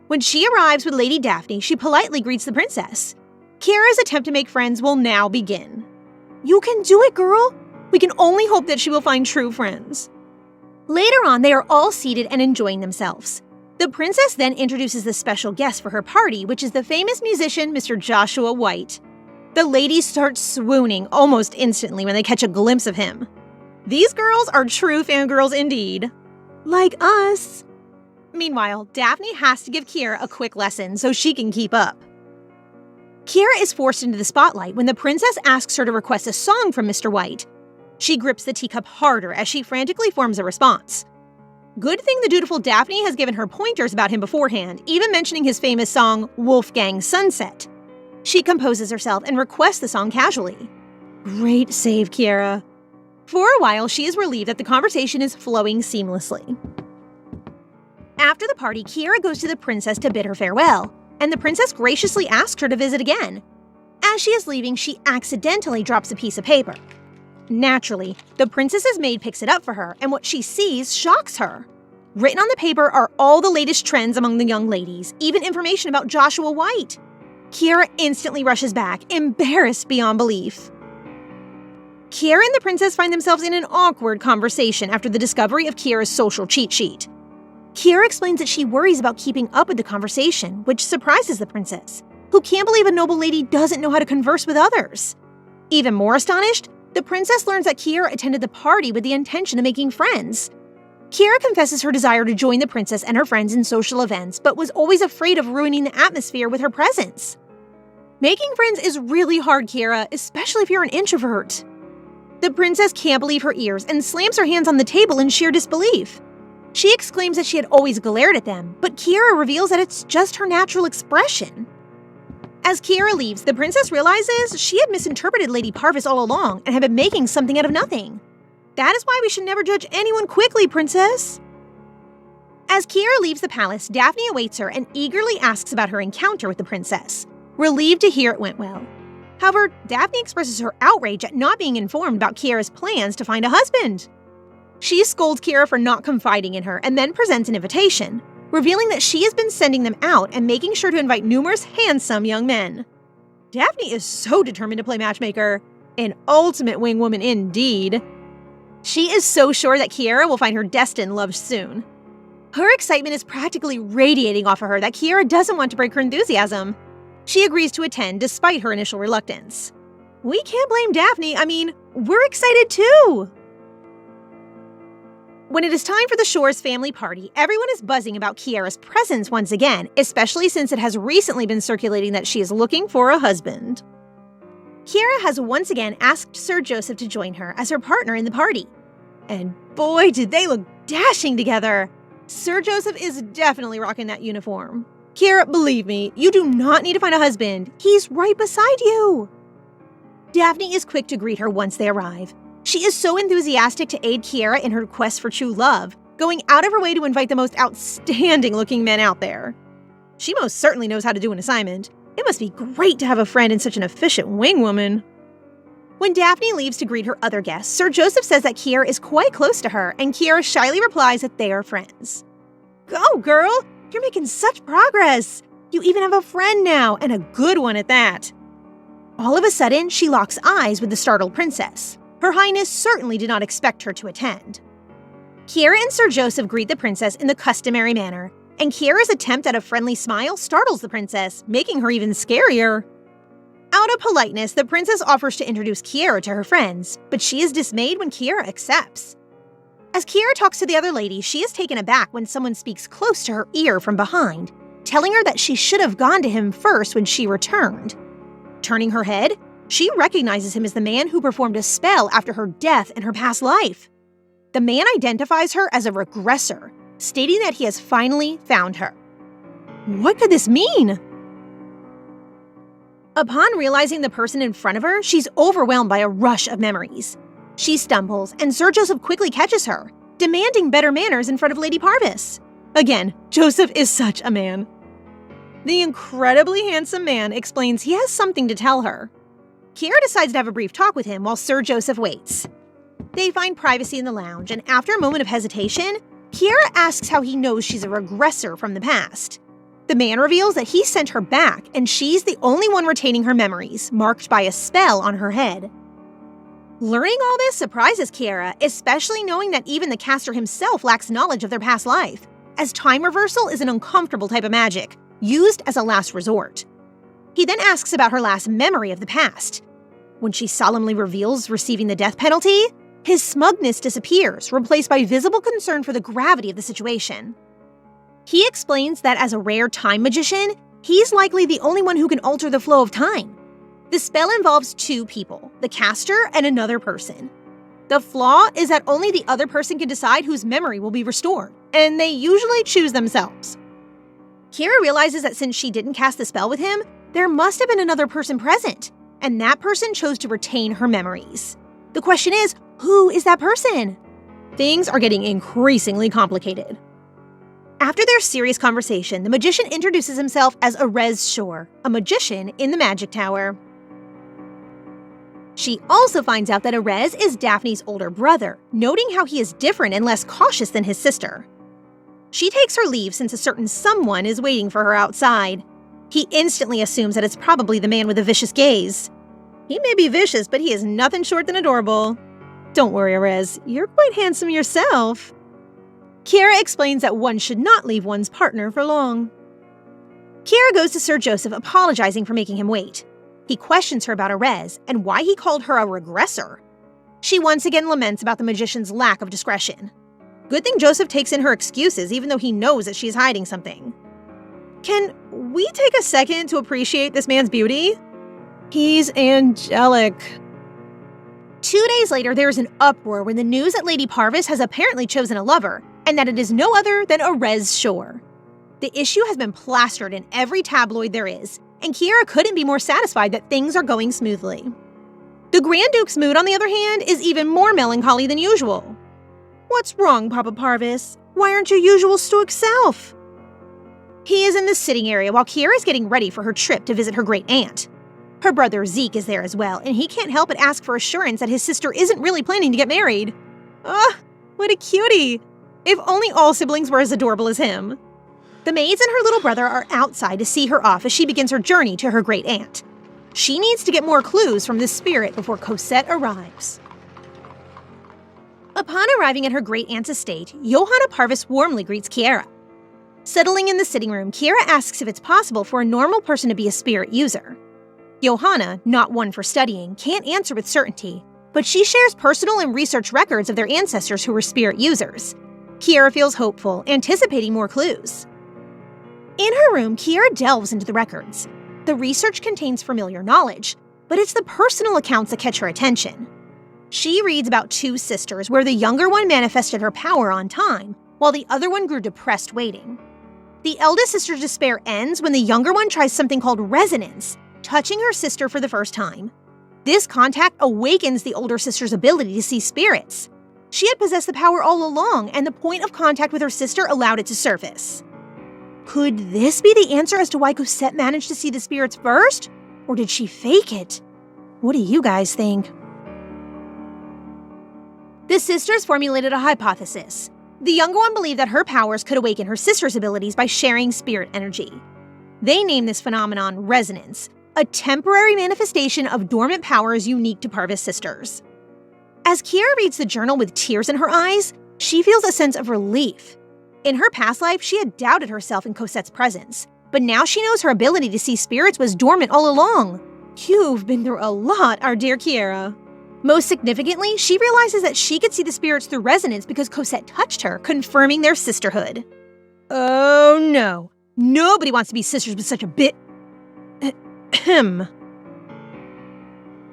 When she arrives with Lady Daphne, she politely greets the princess. Kiera's attempt to make friends will now begin. You can do it, girl! We can only hope that she will find true friends. Later on, they are all seated and enjoying themselves. The princess then introduces the special guest for her party, which is the famous musician, Mr. Joshua White. The ladies start swooning almost instantly when they catch a glimpse of him. These girls are true fangirls indeed. Like us. Meanwhile, Daphne has to give Kiera a quick lesson so she can keep up. Kiera is forced into the spotlight when the princess asks her to request a song from Mr. White. She grips the teacup harder as she frantically forms a response. Good thing the dutiful Daphne has given her pointers about him beforehand, even mentioning his famous song, Wolfgang Sunset. She composes herself and requests the song casually. Great save, Kiera. For a while, she is relieved that the conversation is flowing seamlessly. After the party, Kiera goes to the princess to bid her farewell, and the princess graciously asks her to visit again. As she is leaving, she accidentally drops a piece of paper. Naturally, the princess's maid picks it up for her, and what she sees shocks her. Written on the paper are all the latest trends among the young ladies, even information about Joshua White. Kiera instantly rushes back, embarrassed beyond belief. Kiera and the princess find themselves in an awkward conversation after the discovery of Kiera's social cheat sheet. Kiera explains that she worries about keeping up with the conversation, which surprises the princess, who can't believe a noble lady doesn't know how to converse with others. Even more astonished, the princess learns that Kiera attended the party with the intention of making friends. Kiera confesses her desire to join the princess and her friends in social events, but was always afraid of ruining the atmosphere with her presence. Making friends is really hard, Kiera, especially if you're an introvert. The princess can't believe her ears and slams her hands on the table in sheer disbelief. She exclaims that she had always glared at them, but Kiera reveals that it's just her natural expression. As Kiera leaves, the princess realizes she had misinterpreted Lady Parvis all along and had been making something out of nothing. That is why we should never judge anyone quickly, princess. As Kiera leaves the palace, Daphne awaits her and eagerly asks about her encounter with the princess, relieved to hear it went well. However, Daphne expresses her outrage at not being informed about Kiera's plans to find a husband. She scolds Kiera for not confiding in her and then presents an invitation, revealing that she has been sending them out and making sure to invite numerous handsome young men. Daphne is so determined to play matchmaker. An ultimate wingwoman indeed. She is so sure that Kiera will find her destined love soon. Her excitement is practically radiating off of her that Kiera doesn't want to break her enthusiasm. She agrees to attend despite her initial reluctance. We can't blame Daphne, we're excited too! When it is time for the Shores family party, everyone is buzzing about Kiera's presence once again, especially since it has recently been circulating that she is looking for a husband. Kiera has once again asked Sir Joseph to join her as her partner in the party. And boy, did they look dashing together! Sir Joseph is definitely rocking that uniform. Kiera, believe me, you do not need to find a husband. He's right beside you! Daphne is quick to greet her once they arrive. She is so enthusiastic to aid Kiera in her quest for true love, going out of her way to invite the most outstanding-looking men out there. She most certainly knows how to do an assignment. It must be great to have a friend and such an efficient wingwoman. When Daphne leaves to greet her other guests, Sir Joseph says that Kiera is quite close to her, and Kiera shyly replies that they are friends. Go, girl! You're making such progress! You even have a friend now, and a good one at that. All of a sudden, she locks eyes with the startled princess. Her Highness certainly did not expect her to attend. Kiera and Sir Joseph greet the princess in the customary manner, and Kiera's attempt at a friendly smile startles the princess, making her even scarier. Out of politeness, the princess offers to introduce Kiera to her friends, but she is dismayed when Kiera accepts. As Kiera talks to the other lady, she is taken aback when someone speaks close to her ear from behind, telling her that she should have gone to him first when she returned. Turning her head, she recognizes him as the man who performed a spell after her death in her past life. The man identifies her as a regressor, stating that he has finally found her. What could this mean? Upon realizing the person in front of her, she's overwhelmed by a rush of memories. She stumbles, and Sir Joseph quickly catches her, demanding better manners in front of Lady Parvis. Again, Joseph is such a man. The incredibly handsome man explains he has something to tell her. Kiera decides to have a brief talk with him while Sir Joseph waits. They find privacy in the lounge, and after a moment of hesitation, Kiera asks how he knows she's a regressor from the past. The man reveals that he sent her back, and she's the only one retaining her memories, marked by a spell on her head. Learning all this surprises Kiera, especially knowing that even the caster himself lacks knowledge of their past life, as time reversal is an uncomfortable type of magic, used as a last resort. He then asks about her last memory of the past. When she solemnly reveals receiving the death penalty, his smugness disappears, replaced by visible concern for the gravity of the situation. He explains that as a rare time magician, he's likely the only one who can alter the flow of time. The spell involves two people, the caster and another person. The flaw is that only the other person can decide whose memory will be restored, and they usually choose themselves. Kiera realizes that since she didn't cast the spell with him, there must have been another person present, and that person chose to retain her memories. The question is, who is that person? Things are getting increasingly complicated. After their serious conversation, the magician introduces himself as Erez Shore, a magician in the Magic Tower. She also finds out that Erez is Daphne's older brother, noting how he is different and less cautious than his sister. She takes her leave since a certain someone is waiting for her outside. He instantly assumes that it's probably the man with a vicious gaze. He may be vicious, but he is nothing short than adorable. Don't worry, Erez, you're quite handsome yourself. Kiera explains that one should not leave one's partner for long. Kiera goes to Sir Joseph apologizing for making him wait. He questions her about Erez and why he called her a regressor. She once again laments about the magician's lack of discretion. Good thing Joseph takes in her excuses even though he knows that she's hiding something. Can we take a second to appreciate this man's beauty? He's angelic. 2 days later, there is an uproar when the news that Lady Parvis has apparently chosen a lover, and that it is no other than Erez Shore. The issue has been plastered in every tabloid there is, and Kiera couldn't be more satisfied that things are going smoothly. The Grand Duke's mood, on the other hand, is even more melancholy than usual. What's wrong, Papa Parvis? Why aren't your usual stoic self? He is in the sitting area while Kiera is getting ready for her trip to visit her great-aunt. Her brother Zeke is there as well, and he can't help but ask for assurance that his sister isn't really planning to get married. Ah, what a cutie! If only all siblings were as adorable as him. The maids and her little brother are outside to see her off as she begins her journey to her great-aunt. She needs to get more clues from this spirit before Cosette arrives. Upon arriving at her great-aunt's estate, Johanna Parvis warmly greets Kiera. Settling in the sitting room, Kiera asks if it's possible for a normal person to be a spirit user. Johanna, not one for studying, can't answer with certainty, but she shares personal and research records of their ancestors who were spirit users. Kiera feels hopeful, anticipating more clues. In her room, Kiera delves into the records. The research contains familiar knowledge, but it's the personal accounts that catch her attention. She reads about 2 sisters where the younger one manifested her power on time, while the other one grew depressed waiting. The eldest sister's despair ends when the younger one tries something called resonance, touching her sister for the first time. This contact awakens the older sister's ability to see spirits. She had possessed the power all along, and the point of contact with her sister allowed it to surface. Could this be the answer as to why Cosette managed to see the spirits first? Or did she fake it? What do you guys think? The sisters formulated a hypothesis. The younger one believed that her powers could awaken her sister's abilities by sharing spirit energy. They named this phenomenon resonance, a temporary manifestation of dormant powers unique to Parvis sisters. As Kiera reads the journal with tears in her eyes, she feels a sense of relief. In her past life, she had doubted herself in Cosette's presence, but now she knows her ability to see spirits was dormant all along. You've been through a lot, our dear Kiera. Most significantly, she realizes that she could see the spirits through resonance because Cosette touched her, confirming their sisterhood. Oh no, nobody wants to be sisters with such a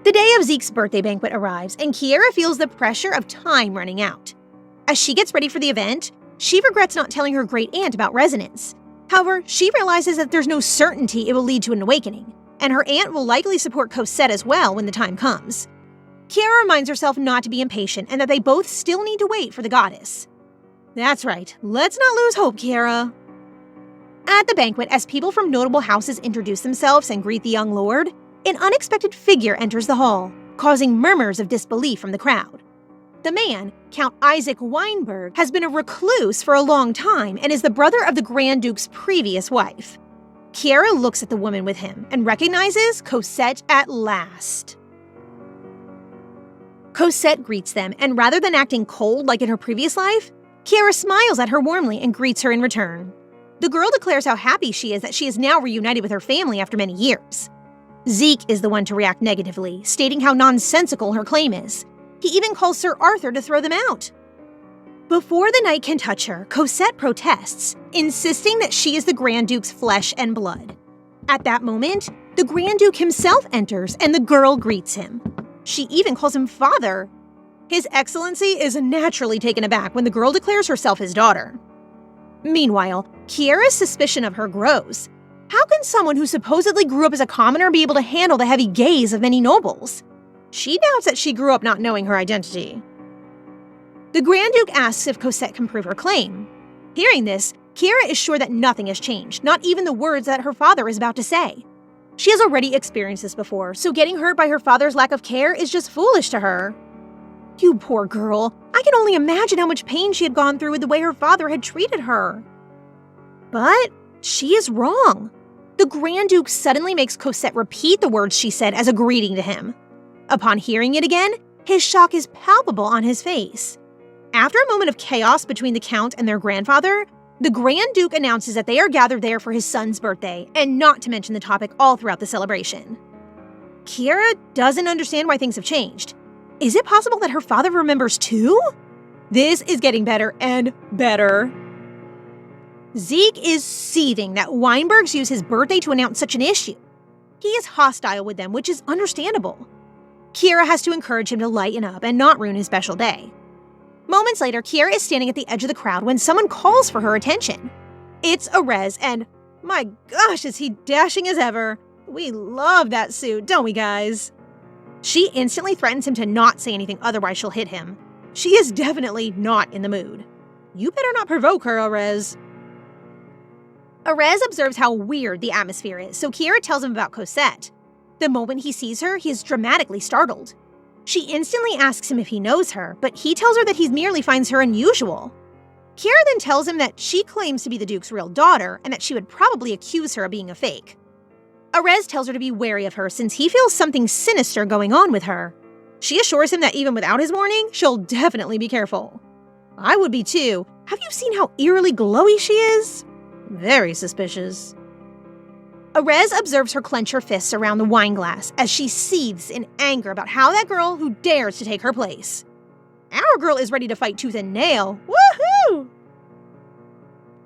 The day of Zeke's birthday banquet arrives, and Kiera feels the pressure of time running out. As she gets ready for the event, she regrets not telling her great-aunt about resonance. However, she realizes that there's no certainty it will lead to an awakening, and her aunt will likely support Cosette as well when the time comes. Kiera reminds herself not to be impatient and that they both still need to wait for the goddess. That's right, let's not lose hope, Kiera. At the banquet, as people from notable houses introduce themselves and greet the young lord, an unexpected figure enters the hall, causing murmurs of disbelief from the crowd. The man, Count Isaac Weinberg, has been a recluse for a long time and is the brother of the Grand Duke's previous wife. Kiera looks at the woman with him and recognizes Cosette at last. Cosette greets them, and rather than acting cold like in her previous life, Kiera smiles at her warmly and greets her in return. The girl declares how happy she is that she is now reunited with her family after many years. Zeke is the one to react negatively, stating how nonsensical her claim is. He even calls Sir Arthur to throw them out. Before the knight can touch her, Cosette protests, insisting that she is the Grand Duke's flesh and blood. At that moment, the Grand Duke himself enters and the girl greets him. She even calls him father. His Excellency is naturally taken aback when the girl declares herself his daughter. Meanwhile, Kiera's suspicion of her grows. How can someone who supposedly grew up as a commoner be able to handle the heavy gaze of many nobles? She doubts that she grew up not knowing her identity. The Grand Duke asks if Cosette can prove her claim. Hearing this, Kiera is sure that nothing has changed, not even the words that her father is about to say. She has already experienced this before, so getting hurt by her father's lack of care is just foolish to her. You poor girl. I can only imagine how much pain she had gone through with the way her father had treated her. But she is wrong. The Grand Duke suddenly makes Cosette repeat the words she said as a greeting to him. Upon hearing it again, his shock is palpable on his face. After a moment of chaos between the Count and their grandfather, the Grand Duke announces that they are gathered there for his son's birthday, and not to mention the topic all throughout the celebration. Kiera doesn't understand why things have changed. Is it possible that her father remembers too? This is getting better and better. Zeke is seething that Weinbergs use his birthday to announce such an issue. He is hostile with them, which is understandable. Kiera has to encourage him to lighten up and not ruin his special day. Moments later, Kiera is standing at the edge of the crowd when someone calls for her attention. It's Erez, and my gosh, is he dashing as ever. We love that suit, don't we, guys? She instantly threatens him to not say anything, otherwise she'll hit him. She is definitely not in the mood. You better not provoke her, Erez. Erez observes how weird the atmosphere is, so Kiera tells him about Cosette. The moment he sees her, he is dramatically startled. She instantly asks him if he knows her, but he tells her that he merely finds her unusual. Kiera then tells him that she claims to be the Duke's real daughter and that she would probably accuse her of being a fake. Erez tells her to be wary of her since he feels something sinister going on with her. She assures him that even without his warning, she'll definitely be careful. I would be too. Have you seen how eerily glowy she is? Very suspicious. Erez observes her clench her fists around the wine glass as she seethes in anger about how that girl who dares to take her place. Our girl is ready to fight tooth and nail. Woohoo!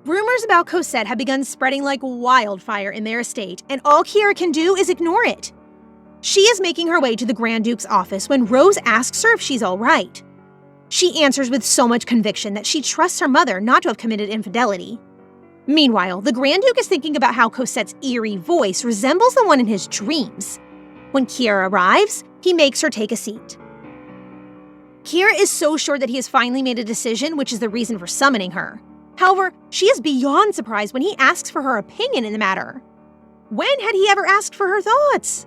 Rumors about Cosette have begun spreading like wildfire in their estate, and all Kiera can do is ignore it. She is making her way to the Grand Duke's office when Rose asks her if she's all right. She answers with so much conviction that she trusts her mother not to have committed infidelity. Meanwhile, the Grand Duke is thinking about how Cosette's eerie voice resembles the one in his dreams. When Kiera arrives, he makes her take a seat. Kiera is so sure that he has finally made a decision, which is the reason for summoning her. However, she is beyond surprised when he asks for her opinion in the matter. When had he ever asked for her thoughts?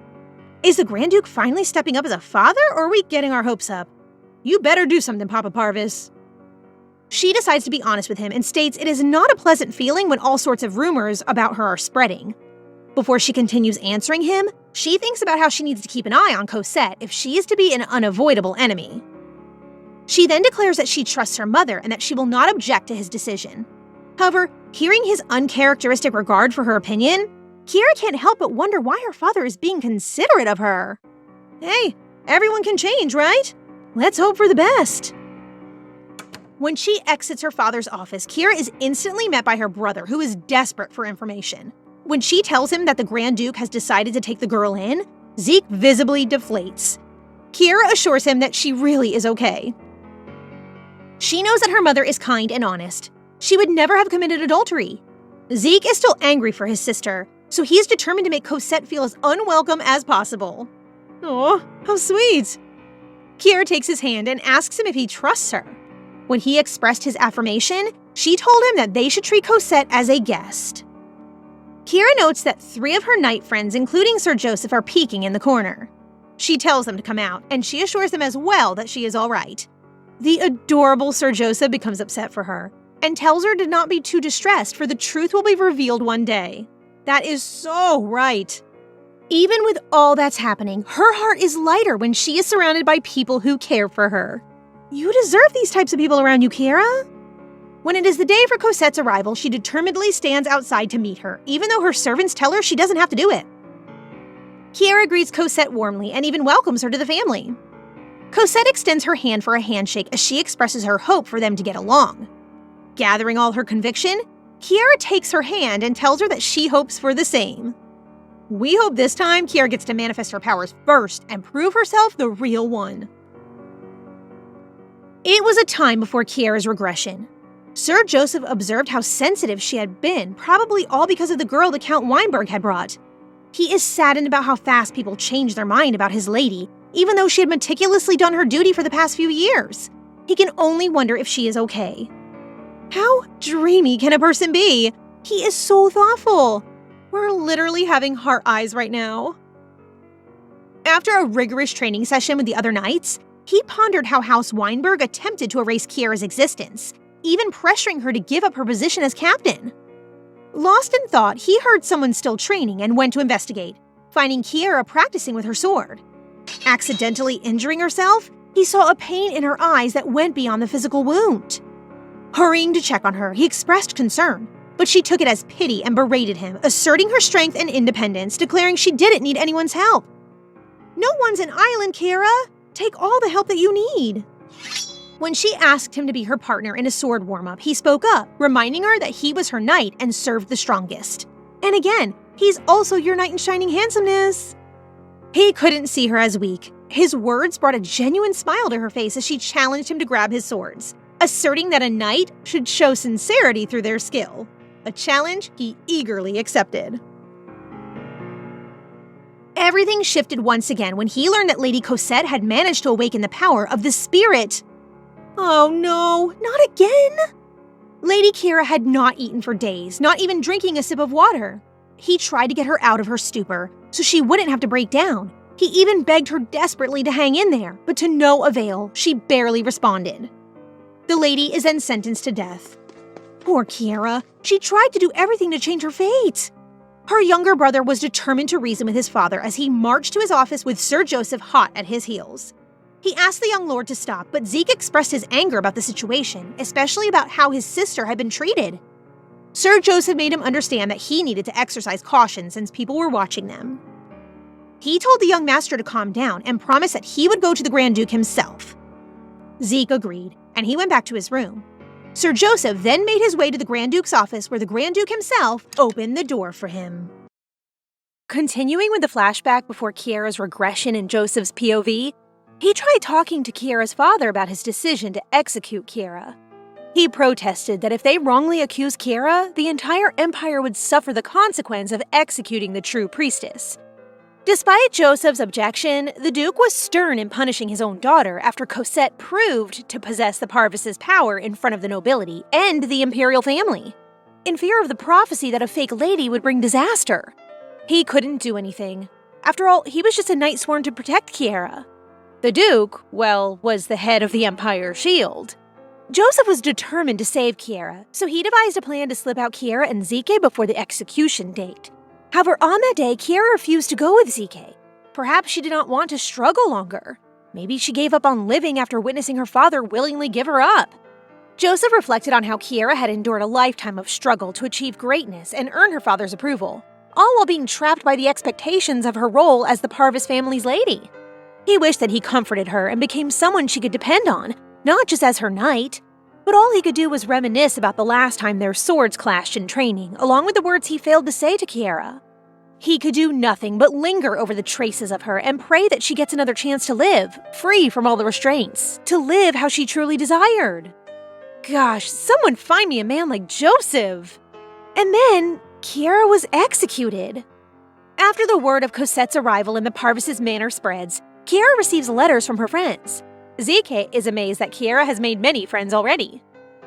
Is the Grand Duke finally stepping up as a father, or are we getting our hopes up? You better do something, Papa Parvis. She decides to be honest with him and states it is not a pleasant feeling when all sorts of rumors about her are spreading. Before she continues answering him, she thinks about how she needs to keep an eye on Cosette if she is to be an unavoidable enemy. She then declares that she trusts her mother and that she will not object to his decision. However, hearing his uncharacteristic regard for her opinion, Kiera can't help but wonder why her father is being considerate of her. Hey, everyone can change, right? Let's hope for the best. When she exits her father's office, Kiera is instantly met by her brother, who is desperate for information. When she tells him that the Grand Duke has decided to take the girl in, Zeke visibly deflates. Kiera assures him that she really is okay. She knows that her mother is kind and honest. She would never have committed adultery. Zeke is still angry for his sister, so he is determined to make Cosette feel as unwelcome as possible. Oh, how sweet. Kiera takes his hand and asks him if he trusts her. When he expressed his affirmation, she told him that they should treat Cosette as a guest. Kiera notes that 3 of her knight friends, including Sir Joseph, are peeking in the corner. She tells them to come out, and she assures them as well that she is all right. The adorable Sir Joseph becomes upset for her and tells her to not be too distressed, for the truth will be revealed one day. That is so right. Even with all that's happening, her heart is lighter when she is surrounded by people who care for her. You deserve these types of people around you, Kiera. When it is the day for Cosette's arrival, she determinedly stands outside to meet her, even though her servants tell her she doesn't have to do it. Kiera greets Cosette warmly and even welcomes her to the family. Cosette extends her hand for a handshake as she expresses her hope for them to get along. Gathering all her conviction, Kiera takes her hand and tells her that she hopes for the same. We hope this time Kiera gets to manifest her powers first and prove herself the real one. It was a time before Kiera's regression. Sir Joseph observed how sensitive she had been, probably all because of the girl the Count Weinberg had brought. He is saddened about how fast people change their mind about his lady, even though she had meticulously done her duty for the past few years. He can only wonder if she is okay. How dreamy can a person be? He is so thoughtful. We're literally having heart eyes right now. After a rigorous training session with the other knights, he pondered how House Weinberg attempted to erase Kiera's existence, even pressuring her to give up her position as captain. Lost in thought, he heard someone still training and went to investigate, finding Kiera practicing with her sword. Accidentally injuring herself, he saw a pain in her eyes that went beyond the physical wound. Hurrying to check on her, he expressed concern, but she took it as pity and berated him, asserting her strength and independence, declaring she didn't need anyone's help. "No one's an island, Kiera. Take all the help that you need." When she asked him to be her partner in a sword warm-up, he spoke up, reminding her that he was her knight and served the strongest. And again, he's also your knight in shining handsomeness. He couldn't see her as weak. His words brought a genuine smile to her face as she challenged him to grab his swords, asserting that a knight should show sincerity through their skill, a challenge he eagerly accepted. Everything shifted once again when he learned that Lady Cosette had managed to awaken the power of the spirit. Oh no, not again! Lady Kiera had not eaten for days, not even drinking a sip of water. He tried to get her out of her stupor, so she wouldn't have to break down. He even begged her desperately to hang in there, but to no avail, she barely responded. The lady is then sentenced to death. Poor Kiera, she tried to do everything to change her fate. Her younger brother was determined to reason with his father as he marched to his office with Sir Joseph hot at his heels. He asked the young lord to stop, but Zeke expressed his anger about the situation, especially about how his sister had been treated. Sir Joseph made him understand that he needed to exercise caution since people were watching them. He told the young master to calm down and promised that he would go to the Grand Duke himself. Zeke agreed, and he went back to his room. Sir Joseph then made his way to the Grand Duke's office where the Grand Duke himself opened the door for him. Continuing with the flashback before Kiera's regression in Joseph's POV, he tried talking to Kiera's father about his decision to execute Kiera. He protested that if they wrongly accused Kiera, the entire empire would suffer the consequence of executing the true priestess. Despite Joseph's objection, the Duke was stern in punishing his own daughter after Cosette proved to possess the Parvis's power in front of the nobility and the imperial family, in fear of the prophecy that a fake lady would bring disaster. He couldn't do anything. After all, he was just a knight sworn to protect Kiera. The Duke, well, was the head of the Empire's shield. Joseph was determined to save Kiera, so he devised a plan to slip out Kiera and Zeke before the execution date. However, on that day, Kiera refused to go with Zeke. Perhaps she did not want to struggle longer. Maybe she gave up on living after witnessing her father willingly give her up. Joseph reflected on how Kiera had endured a lifetime of struggle to achieve greatness and earn her father's approval, all while being trapped by the expectations of her role as the Parvis family's lady. He wished that he comforted her and became someone she could depend on, not just as her knight. But all he could do was reminisce about the last time their swords clashed in training, along with the words he failed to say to Kiera. He could do nothing but linger over the traces of her and pray that she gets another chance to live, free from all the restraints, to live how she truly desired. Gosh, someone find me a man like Joseph! And then, Kiera was executed. After the word of Cosette's arrival in the Parvis's manor spreads, Kiera receives letters from her friends. Zeke is amazed that Kiera has made many friends already.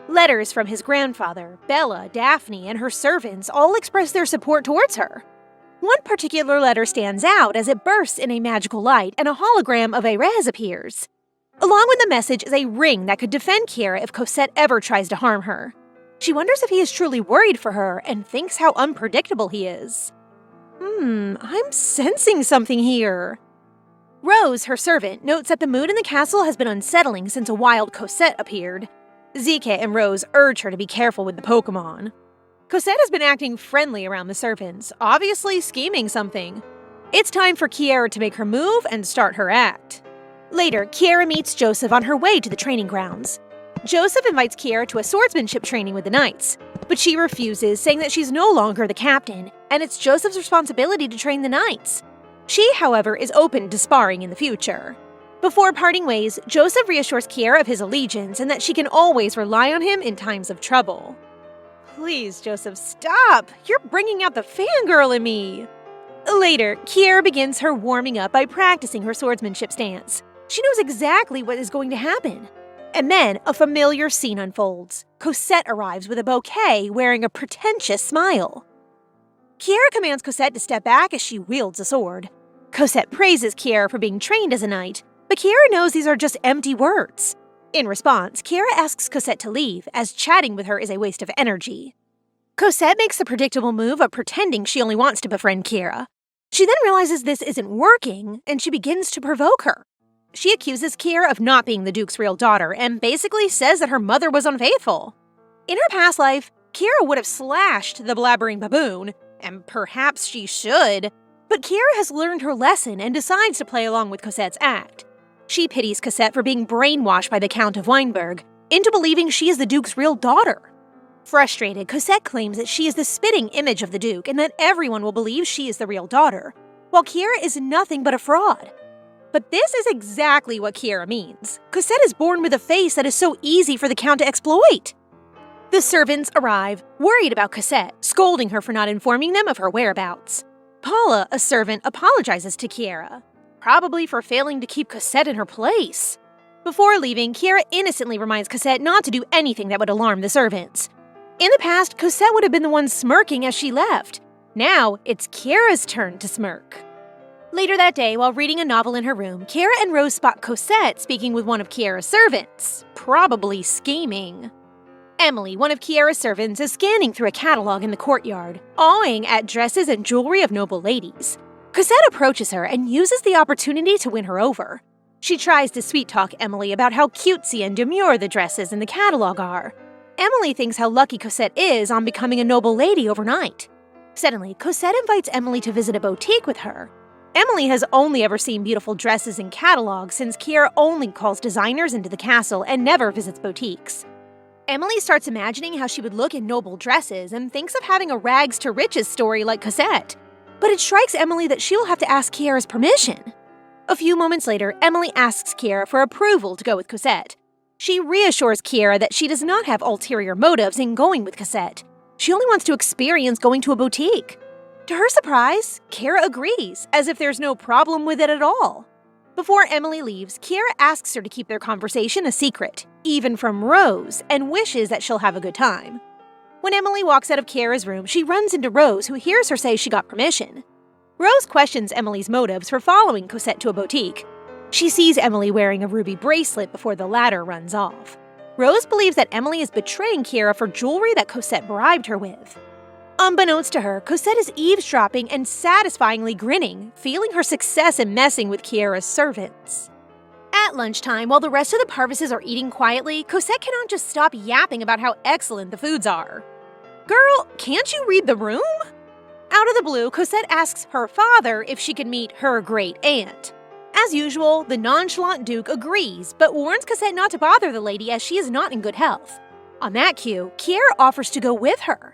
Letters from his grandfather, Bella, Daphne, and her servants all express their support towards her. One particular letter stands out as it bursts in a magical light and a hologram of Erez appears. Along with the message is a ring that could defend Kiera if Cosette ever tries to harm her. She wonders if he is truly worried for her and thinks how unpredictable he is. I'm sensing something here. Rose, her servant, notes that the mood in the castle has been unsettling since a wild Cosette appeared. Zeke and Rose urge her to be careful with the Pokémon. Cosette has been acting friendly around the servants, obviously scheming something. It's time for Kiera to make her move and start her act. Later, Kiera meets Joseph on her way to the training grounds. Joseph invites Kiera to a swordsmanship training with the knights, but she refuses, saying that she's no longer the captain, and it's Joseph's responsibility to train the knights. She, however, is open to sparring in the future. Before parting ways, Joseph reassures Kiera of his allegiance and that she can always rely on him in times of trouble. Please, Joseph, stop! You're bringing out the fangirl in me! Later, Kiera begins her warming up by practicing her swordsmanship stance. She knows exactly what is going to happen. And then a familiar scene unfolds. Cosette arrives with a bouquet, wearing a pretentious smile. Kiera commands Cosette to step back as she wields a sword. Cosette praises Kiera for being trained as a knight, but Kiera knows these are just empty words. In response, Kiera asks Cosette to leave, as chatting with her is a waste of energy. Cosette makes the predictable move of pretending she only wants to befriend Kiera. She then realizes this isn't working, and she begins to provoke her. She accuses Kiera of not being the Duke's real daughter and basically says that her mother was unfaithful. In her past life, Kiera would have slashed the blabbering baboon, and perhaps she should, but Kiera has learned her lesson and decides to play along with Cosette's act. She pities Cosette for being brainwashed by the Count of Weinberg into believing she is the Duke's real daughter. Frustrated, Cosette claims that she is the spitting image of the Duke and that everyone will believe she is the real daughter, while Kiera is nothing but a fraud. But this is exactly what Kiera means. Cosette is born with a face that is so easy for the Count to exploit. The servants arrive, worried about Cosette, scolding her for not informing them of her whereabouts. Paula, a servant, apologizes to Kiera, probably for failing to keep Cosette in her place. Before leaving, Kiera innocently reminds Cosette not to do anything that would alarm the servants. In the past, Cosette would have been the one smirking as she left. Now, it's Kiera's turn to smirk. Later that day, while reading a novel in her room, Kiera and Rose spot Cosette speaking with one of Kiera's servants, probably scheming. Emily, one of Kiera's servants, is scanning through a catalog in the courtyard, awing at dresses and jewelry of noble ladies. Cosette approaches her and uses the opportunity to win her over. She tries to sweet-talk Emily about how cutesy and demure the dresses in the catalog are. Emily thinks how lucky Cosette is on becoming a noble lady overnight. Suddenly, Cosette invites Emily to visit a boutique with her. Emily has only ever seen beautiful dresses in catalogs since Kiera only calls designers into the castle and never visits boutiques. Emily starts imagining how she would look in noble dresses and thinks of having a rags to riches story like Cosette. But it strikes Emily that she'll have to ask Kiera's permission. A few moments later, Emily asks Kiera for approval to go with Cosette. She reassures Kiera that she does not have ulterior motives in going with Cosette. She only wants to experience going to a boutique. To her surprise, Kiera agrees, as if there's no problem with it at all. Before Emily leaves, Kiera asks her to keep their conversation a secret, even from Rose, and wishes that she'll have a good time. When Emily walks out of Kiera's room, she runs into Rose, who hears her say she got permission. Rose questions Emily's motives for following Cosette to a boutique. She sees Emily wearing a ruby bracelet before the latter runs off. Rose believes that Emily is betraying Kiera for jewelry that Cosette bribed her with. Unbeknownst to her, Cosette is eavesdropping and satisfyingly grinning, feeling her success in messing with Kiera's servants. At lunchtime, while the rest of the Parvises are eating quietly, Cosette cannot just stop yapping about how excellent the foods are. Girl, can't you read the room? Out of the blue, Cosette asks her father if she could meet her great-aunt. As usual, the nonchalant Duke agrees, but warns Cosette not to bother the lady as she is not in good health. On that cue, Kiera offers to go with her.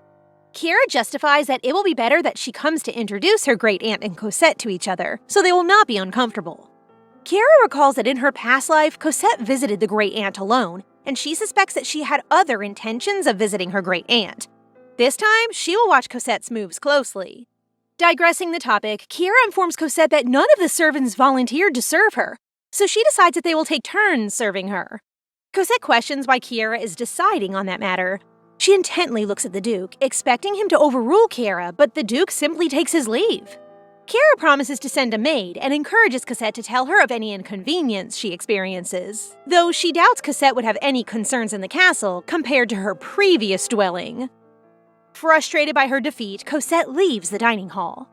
Kiera justifies that it will be better that she comes to introduce her great-aunt and Cosette to each other, so they will not be uncomfortable. Kiera recalls that in her past life, Cosette visited the great-aunt alone, and she suspects that she had other intentions of visiting her great-aunt. This time, she will watch Cosette's moves closely. Digressing the topic, Kiera informs Cosette that none of the servants volunteered to serve her, so she decides that they will take turns serving her. Cosette questions why Kiera is deciding on that matter. She intently looks at the Duke, expecting him to overrule Kiera, but the Duke simply takes his leave. Kiera promises to send a maid and encourages Cosette to tell her of any inconvenience she experiences, though she doubts Cosette would have any concerns in the castle compared to her previous dwelling. Frustrated by her defeat, Cosette leaves the dining hall.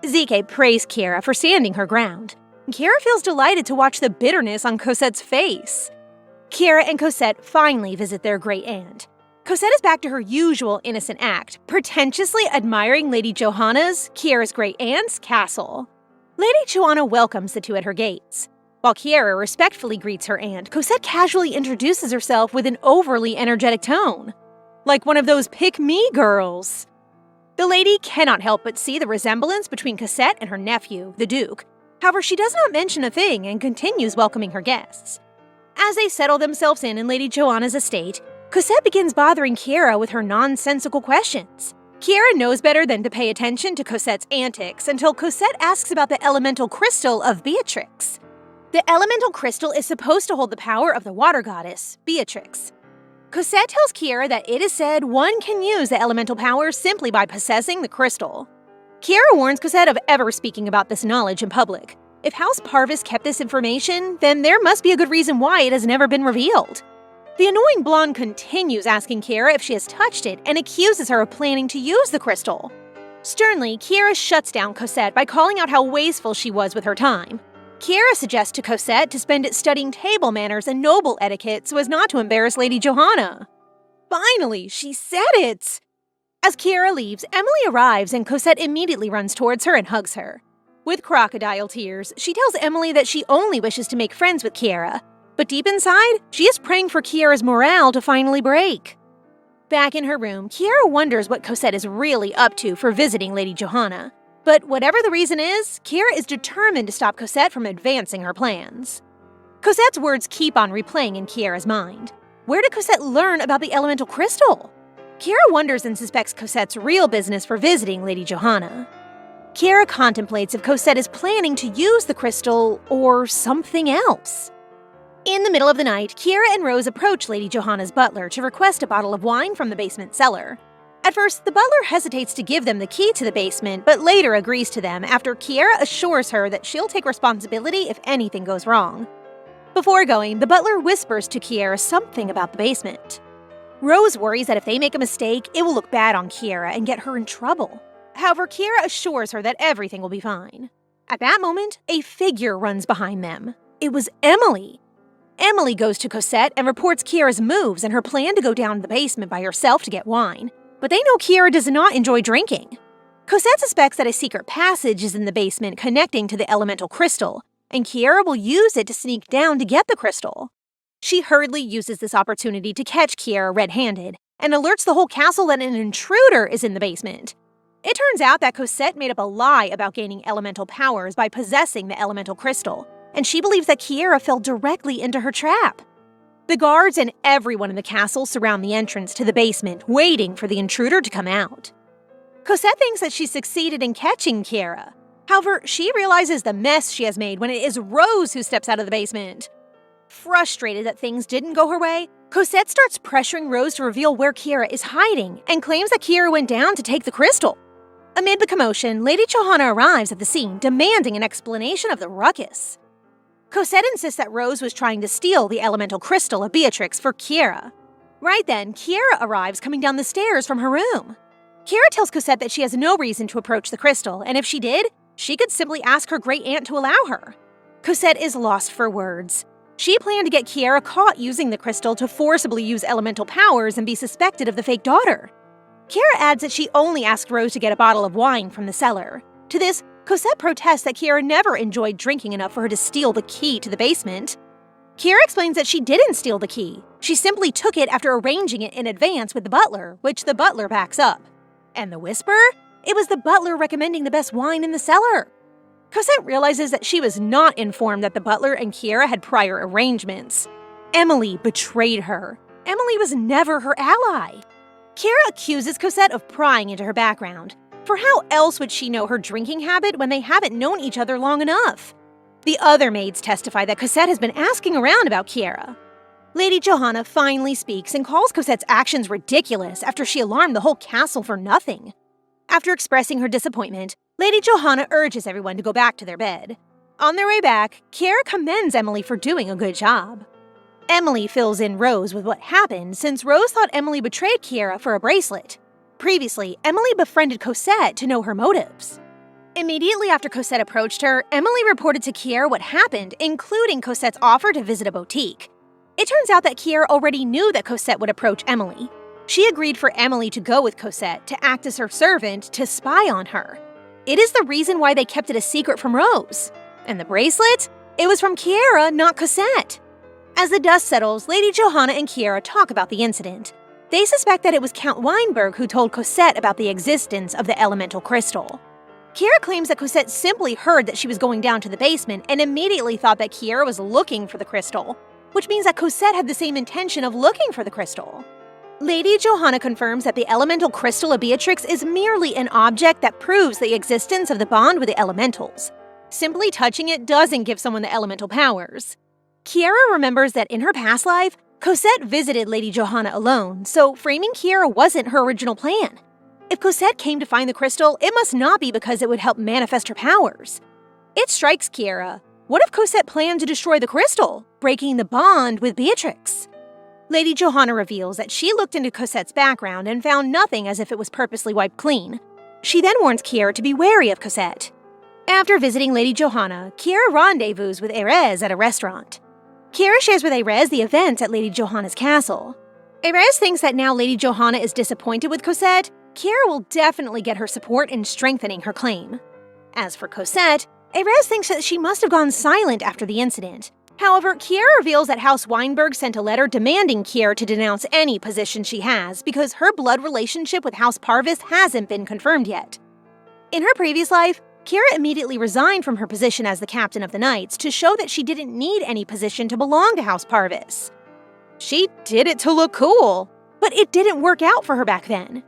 Zike praised Kiera for standing her ground. Kiera feels delighted to watch the bitterness on Cosette's face. Kiera and Cosette finally visit their great-aunt. Cosette is back to her usual innocent act, pretentiously admiring Lady Johanna's, Kiera's great-aunt's, castle. Lady Johanna welcomes the two at her gates. While Kiera respectfully greets her aunt, Cosette casually introduces herself with an overly energetic tone. Like one of those pick-me girls. The lady cannot help but see the resemblance between Cosette and her nephew, the Duke. However, she does not mention a thing and continues welcoming her guests. As they settle themselves in Lady Johanna's estate, Cosette begins bothering Kiera with her nonsensical questions. Kiera knows better than to pay attention to Cosette's antics until Cosette asks about the elemental crystal of Beatrix. The elemental crystal is supposed to hold the power of the water goddess, Beatrix. Cosette tells Kiera that it is said one can use the elemental power simply by possessing the crystal. Kiera warns Cosette of ever speaking about this knowledge in public. If House Parvis kept this information, then there must be a good reason why it has never been revealed. The annoying blonde continues asking Kiera if she has touched it and accuses her of planning to use the crystal. Sternly, Kiera shuts down Cosette by calling out how wasteful she was with her time. Kiera suggests to Cosette to spend it studying table manners and noble etiquette so as not to embarrass Lady Johanna. Finally, she said it! As Kiera leaves, Emily arrives and Cosette immediately runs towards her and hugs her. With crocodile tears, she tells Emily that she only wishes to make friends with Kiera, but deep inside, she is praying for Kiera's morale to finally break. Back in her room, Kiera wonders what Cosette is really up to for visiting Lady Johanna. But whatever the reason is, Kiera is determined to stop Cosette from advancing her plans. Cosette's words keep on replaying in Kiera's mind. Where did Cosette learn about the elemental crystal? Kiera wonders and suspects Cosette's real business for visiting Lady Johanna. Kiera contemplates if Cosette is planning to use the crystal or something else. In the middle of the night, Kiera and Rose approach Lady Johanna's butler to request a bottle of wine from the basement cellar. At first, the butler hesitates to give them the key to the basement, but later agrees to them after Kiera assures her that she'll take responsibility if anything goes wrong. Before going, the butler whispers to Kiera something about the basement. Rose worries that if they make a mistake, it will look bad on Kiera and get her in trouble. However, Kiera assures her that everything will be fine. At that moment, a figure runs behind them. It was Emily. Emily goes to Cosette and reports Kiera's moves and her plan to go down to the basement by herself to get wine. But they know Kiera does not enjoy drinking. Cosette suspects that a secret passage is in the basement connecting to the elemental crystal, and Kiera will use it to sneak down to get the crystal. She hurriedly uses this opportunity to catch Kiera red-handed and alerts the whole castle that an intruder is in the basement. It turns out that Cosette made up a lie about gaining elemental powers by possessing the elemental crystal, and she believes that Kiera fell directly into her trap. The guards and everyone in the castle surround the entrance to the basement, waiting for the intruder to come out. Cosette thinks that she succeeded in catching Kiera. However, she realizes the mess she has made when it is Rose who steps out of the basement. Frustrated that things didn't go her way, Cosette starts pressuring Rose to reveal where Kiera is hiding and claims that Kiera went down to take the crystal. Amid the commotion, Lady Johanna arrives at the scene, demanding an explanation of the ruckus. Cosette insists that Rose was trying to steal the elemental crystal of Beatrix for Kiera. Right then, Kiera arrives coming down the stairs from her room. Kiera tells Cosette that she has no reason to approach the crystal, and if she did, she could simply ask her great aunt to allow her. Cosette is lost for words. She planned to get Kiera caught using the crystal to forcibly use elemental powers and be suspected of the fake daughter. Kiera adds that she only asked Rose to get a bottle of wine from the cellar. To this, Cosette protests that Kiera never enjoyed drinking enough for her to steal the key to the basement. Kiera explains that she didn't steal the key. She simply took it after arranging it in advance with the butler, which the butler backs up. And the whisper? It was the butler recommending the best wine in the cellar. Cosette realizes that she was not informed that the butler and Kiera had prior arrangements. Emily betrayed her. Emily was never her ally. Kiera accuses Cosette of prying into her background. For how else would she know her drinking habit when they haven't known each other long enough? The other maids testify that Cosette has been asking around about Kiera. Lady Johanna finally speaks and calls Cosette's actions ridiculous after she alarmed the whole castle for nothing. After expressing her disappointment, Lady Johanna urges everyone to go back to their bed. On their way back, Kiera commends Emily for doing a good job. Emily fills in Rose with what happened since Rose thought Emily betrayed Kiera for a bracelet. Previously, Emily befriended Cosette to know her motives. Immediately after Cosette approached her, Emily reported to Kiera what happened, including Cosette's offer to visit a boutique. It turns out that Kiera already knew that Cosette would approach Emily. She agreed for Emily to go with Cosette to act as her servant to spy on her. It is the reason why they kept it a secret from Rose. And the bracelet? It was from Kiera, not Cosette. As the dust settles, Lady Johanna and Kiera talk about the incident. They suspect that it was Count Weinberg who told Cosette about the existence of the elemental crystal. Kiera claims that Cosette simply heard that she was going down to the basement and immediately thought that Kiera was looking for the crystal, which means that Cosette had the same intention of looking for the crystal. Lady Johanna confirms that the elemental crystal of Beatrix is merely an object that proves the existence of the bond with the elementals. Simply touching it doesn't give someone the elemental powers. Kiera remembers that in her past life, Cosette visited Lady Johanna alone, so framing Kiera wasn't her original plan. If Cosette came to find the crystal, it must not be because it would help manifest her powers. It strikes Kiera. What if Cosette planned to destroy the crystal, breaking the bond with Beatrix? Lady Johanna reveals that she looked into Cosette's background and found nothing as if it was purposely wiped clean. She then warns Kiera to be wary of Cosette. After visiting Lady Johanna, Kiera rendezvous with Erez at a restaurant. Kiera shares with Erez the events at Lady Johanna's castle. Erez thinks that now Lady Johanna is disappointed with Cosette, Kiera will definitely get her support in strengthening her claim. As for Cosette, Erez thinks that she must have gone silent after the incident. However, Kiera reveals that House Weinberg sent a letter demanding Kiera to denounce any position she has because her blood relationship with House Parvis hasn't been confirmed yet. In her previous life, Kiera immediately resigned from her position as the captain of the Knights to show that she didn't need any position to belong to House Parvis. She did it to look cool, but it didn't work out for her back then.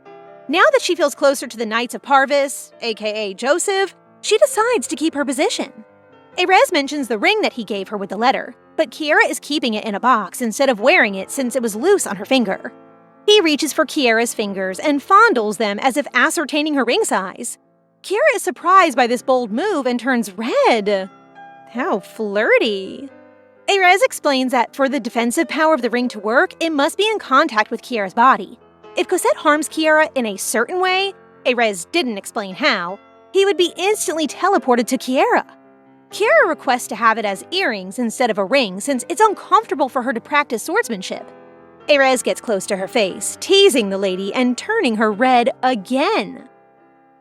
Now that she feels closer to the Knights of Parvis, aka Joseph, she decides to keep her position. Erez mentions the ring that he gave her with the letter, but Kiera is keeping it in a box instead of wearing it since it was loose on her finger. He reaches for Kiera's fingers and fondles them as if ascertaining her ring size. Kiera is surprised by this bold move and turns red. How flirty. Erez explains that for the defensive power of the ring to work, it must be in contact with Kiera's body. If Cosette harms Kiera in a certain way, Erez didn't explain how, he would be instantly teleported to Kiera. Kiera requests to have it as earrings instead of a ring since it's uncomfortable for her to practice swordsmanship. Erez gets close to her face, teasing the lady and turning her red again.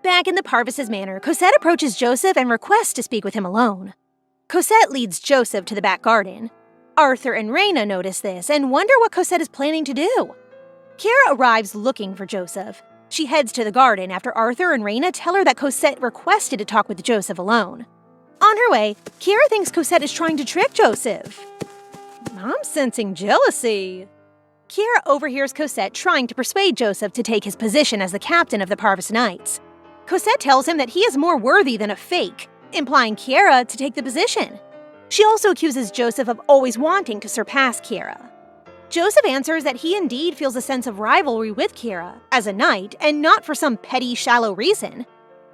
Back in the Parvis' manor, Cosette approaches Joseph and requests to speak with him alone. Cosette leads Joseph to the back garden. Arthur and Reyna notice this and wonder what Cosette is planning to do. Kiera arrives looking for Joseph. She heads to the garden after Arthur and Reyna tell her that Cosette requested to talk with Joseph alone. On her way, Kiera thinks Cosette is trying to trick Joseph. I'm sensing jealousy. Kiera overhears Cosette trying to persuade Joseph to take his position as the captain of the Parvis Knights. Cosette tells him that he is more worthy than a fake, implying Kiera to take the position. She also accuses Joseph of always wanting to surpass Kiera. Joseph answers that he indeed feels a sense of rivalry with Kiera, as a knight, and not for some petty, shallow reason.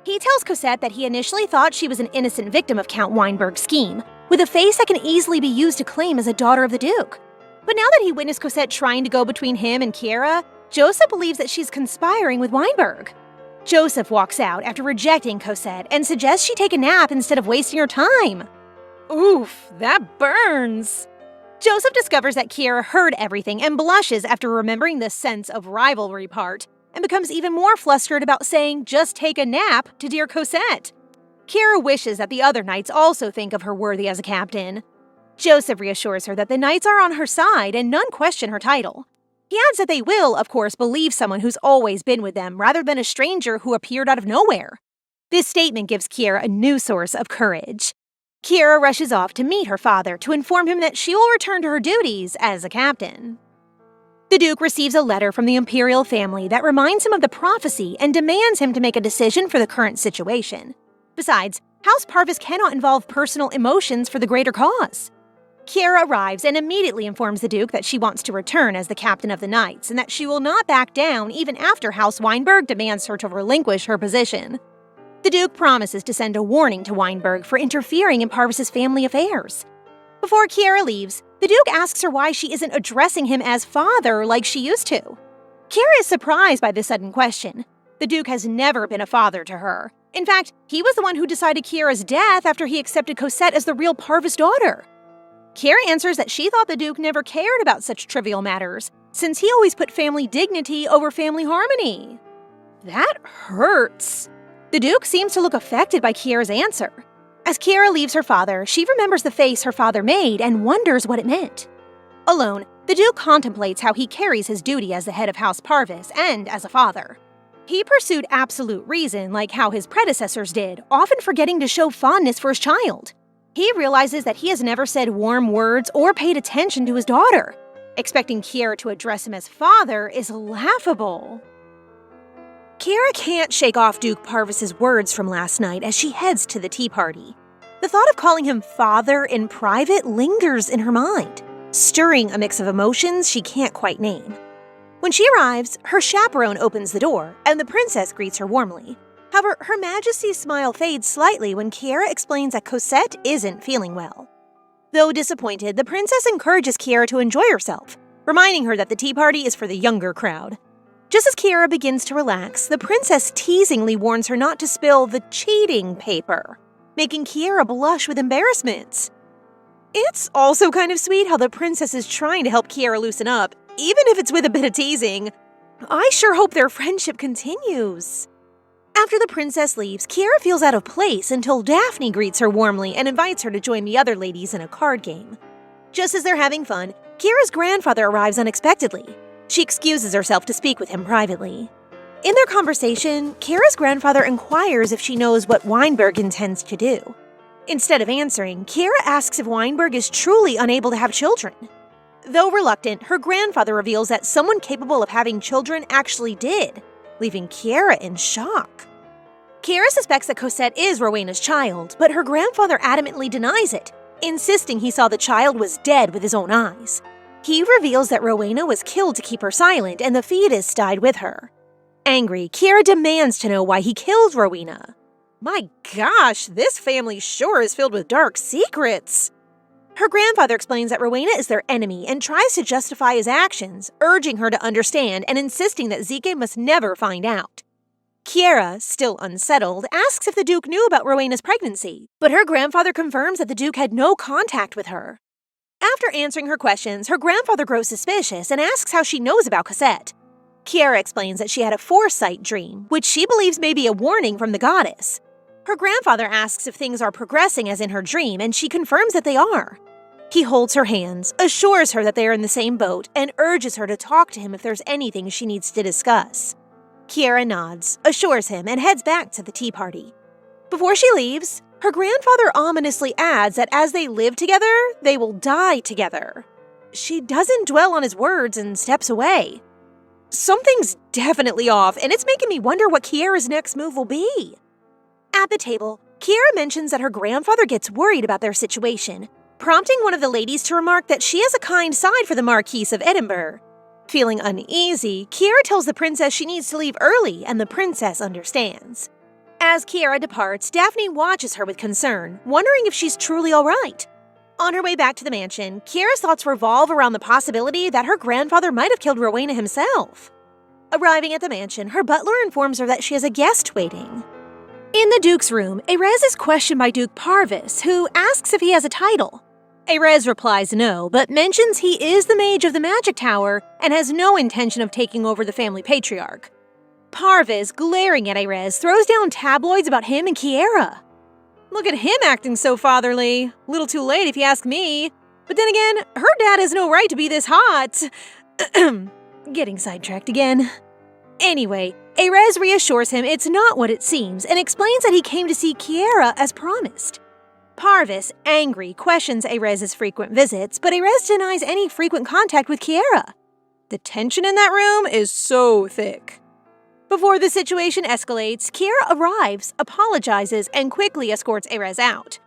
He tells Cosette that he initially thought she was an innocent victim of Count Weinberg's scheme, with a face that can easily be used to claim as a daughter of the Duke. But now that he witnessed Cosette trying to go between him and Kiera, Joseph believes that she's conspiring with Weinberg. Joseph walks out after rejecting Cosette and suggests she take a nap instead of wasting her time. Oof, that burns! Joseph discovers that Kiera heard everything and blushes after remembering the sense of rivalry part, and becomes even more flustered about saying just take a nap to dear Cosette. Kiera wishes that the other knights also think of her worthy as a captain. Joseph reassures her that the knights are on her side and none question her title. He adds that they will, of course, believe someone who's always been with them rather than a stranger who appeared out of nowhere. This statement gives Kiera a new source of courage. Kiera rushes off to meet her father to inform him that she will return to her duties as a captain. The Duke receives a letter from the imperial family that reminds him of the prophecy and demands him to make a decision for the current situation. Besides, House Parvis cannot involve personal emotions for the greater cause. Kiera arrives and immediately informs the Duke that she wants to return as the captain of the Knights and that she will not back down even after House Weinberg demands her to relinquish her position. The Duke promises to send a warning to Weinberg for interfering in Parvis' family affairs. Before Kiera leaves, the Duke asks her why she isn't addressing him as father like she used to. Kiera is surprised by this sudden question. The Duke has never been a father to her. In fact, he was the one who decided Kiera's death after he accepted Cosette as the real Parvis daughter. Kiera answers that she thought the Duke never cared about such trivial matters, since he always put family dignity over family harmony. That hurts. The Duke seems to look affected by Kiera's answer. As Kiera leaves her father, she remembers the face her father made and wonders what it meant. Alone, the Duke contemplates how he carries his duty as the head of House Parvis and as a father. He pursued absolute reason like how his predecessors did, often forgetting to show fondness for his child. He realizes that he has never said warm words or paid attention to his daughter. Expecting Kiera to address him as father is laughable. Kiera can't shake off Duke Parvis's words from last night as she heads to the tea party. The thought of calling him father in private lingers in her mind, stirring a mix of emotions she can't quite name. When she arrives, her chaperone opens the door, and the princess greets her warmly. However, Her Majesty's smile fades slightly when Kiera explains that Cosette isn't feeling well. Though disappointed, the princess encourages Kiera to enjoy herself, reminding her that the tea party is for the younger crowd. Just as Kiera begins to relax, the princess teasingly warns her not to spill the cheating paper, making Kiera blush with embarrassment. It's also kind of sweet how the princess is trying to help Kiera loosen up, even if it's with a bit of teasing. I sure hope their friendship continues. After the princess leaves, Kiera feels out of place until Daphne greets her warmly and invites her to join the other ladies in a card game. Just as they're having fun, Kiera's grandfather arrives unexpectedly. She excuses herself to speak with him privately. In their conversation, Kiera's grandfather inquires if she knows what Weinberg intends to do. Instead of answering, Kiera asks if Weinberg is truly unable to have children. Though reluctant, her grandfather reveals that someone capable of having children actually did, leaving Kiera in shock. Kiera suspects that Cosette is Rowena's child, but her grandfather adamantly denies it, insisting he saw the child was dead with his own eyes. He reveals that Rowena was killed to keep her silent and the fetus died with her. Angry, Kiera demands to know why he killed Rowena. My gosh, this family sure is filled with dark secrets. Her grandfather explains that Rowena is their enemy and tries to justify his actions, urging her to understand and insisting that Zeke must never find out. Kiera, still unsettled, asks if the Duke knew about Rowena's pregnancy, but her grandfather confirms that the Duke had no contact with her. After answering her questions, her grandfather grows suspicious and asks how she knows about Cosette. Kiera explains that she had a foresight dream, which she believes may be a warning from the goddess. Her grandfather asks if things are progressing as in her dream, and she confirms that they are. He holds her hands, assures her that they are in the same boat, and urges her to talk to him if there's anything she needs to discuss. Kiera nods, assures him, and heads back to the tea party. Before she leaves, her grandfather ominously adds that as they live together, they will die together. She doesn't dwell on his words and steps away. Something's definitely off, and it's making me wonder what Kiera's next move will be. At the table, Kiera mentions that her grandfather gets worried about their situation, prompting one of the ladies to remark that she has a kind side for the Marquise of Edinburgh. Feeling uneasy, Kiera tells the princess she needs to leave early, and the princess understands. As Kiera departs, Daphne watches her with concern, wondering if she's truly all right. On her way back to the mansion, Kiera's thoughts revolve around the possibility that her grandfather might have killed Rowena himself. Arriving at the mansion, her butler informs her that she has a guest waiting. In the Duke's room, Erez is questioned by Duke Parvis, who asks if he has a title. Erez replies no, but mentions he is the mage of the Magic Tower and has no intention of taking over the family patriarch. Parvis, glaring at Erez, throws down tabloids about him and Kiera. Look at him acting so fatherly. Little too late if you ask me. But then again, her dad has no right to be this hot. Getting sidetracked again. Anyway, Erez reassures him it's not what it seems and explains that he came to see Kiera as promised. Parvis, angry, questions Erez's frequent visits, but Erez denies any frequent contact with Kiera. The tension in that room is so thick. Before the situation escalates, Kiera arrives, apologizes, and quickly escorts Erez out.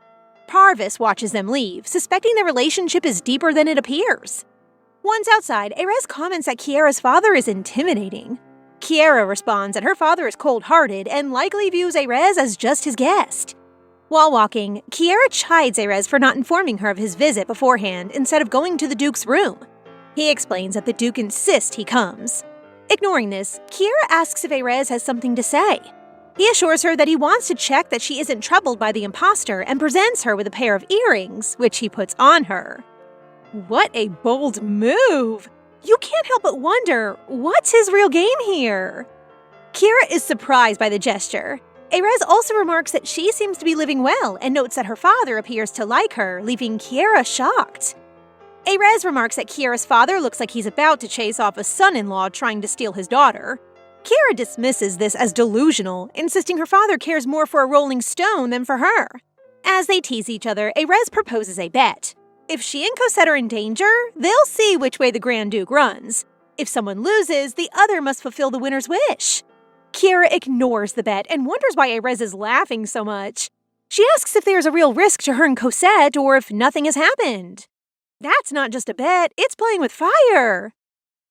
Parvis watches them leave, suspecting their relationship is deeper than it appears. Once outside, Erez comments that Kiera's father is intimidating. Kiera responds that her father is cold-hearted and likely views Erez as just his guest. While walking, Kiera chides Erez for not informing her of his visit beforehand instead of going to the Duke's room. He explains that the Duke insists he comes. Ignoring this, Kiera asks if Erez has something to say. He assures her that he wants to check that she isn't troubled by the imposter and presents her with a pair of earrings, which he puts on her. What a bold move! You can't help but wonder, what's his real game here? Kiera is surprised by the gesture. Erez also remarks that she seems to be living well and notes that her father appears to like her, leaving Kiera shocked. Erez remarks that Kiera's father looks like he's about to chase off a son-in-law trying to steal his daughter. Kiera dismisses this as delusional, insisting her father cares more for a rolling stone than for her. As they tease each other, Erez proposes a bet. If she and Cosette are in danger, they'll see which way the Grand Duke runs. If someone loses, the other must fulfill the winner's wish. Kiera ignores the bet and wonders why Erez is laughing so much. She asks if there's a real risk to her and Cosette or if nothing has happened. That's not just a bet, it's playing with fire.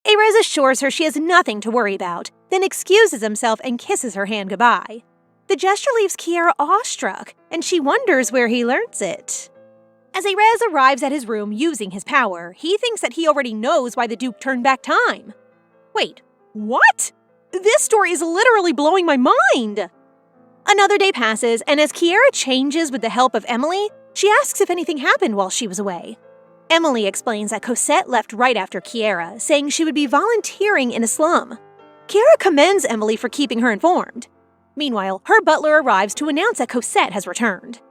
Erez assures her she has nothing to worry about, then excuses himself and kisses her hand goodbye. The gesture leaves Kiera awestruck, and she wonders where he learns it. As Erez arrives at his room using his power, he thinks that he already knows why the Duke turned back time. Wait, what? This story is literally blowing my mind! Another day passes, and as Kiera changes with the help of Emily, she asks if anything happened while she was away. Emily explains that Cosette left right after Kiera, saying she would be volunteering in a slum. Kiera commends Emily for keeping her informed. Meanwhile, her butler arrives to announce that Cosette has returned.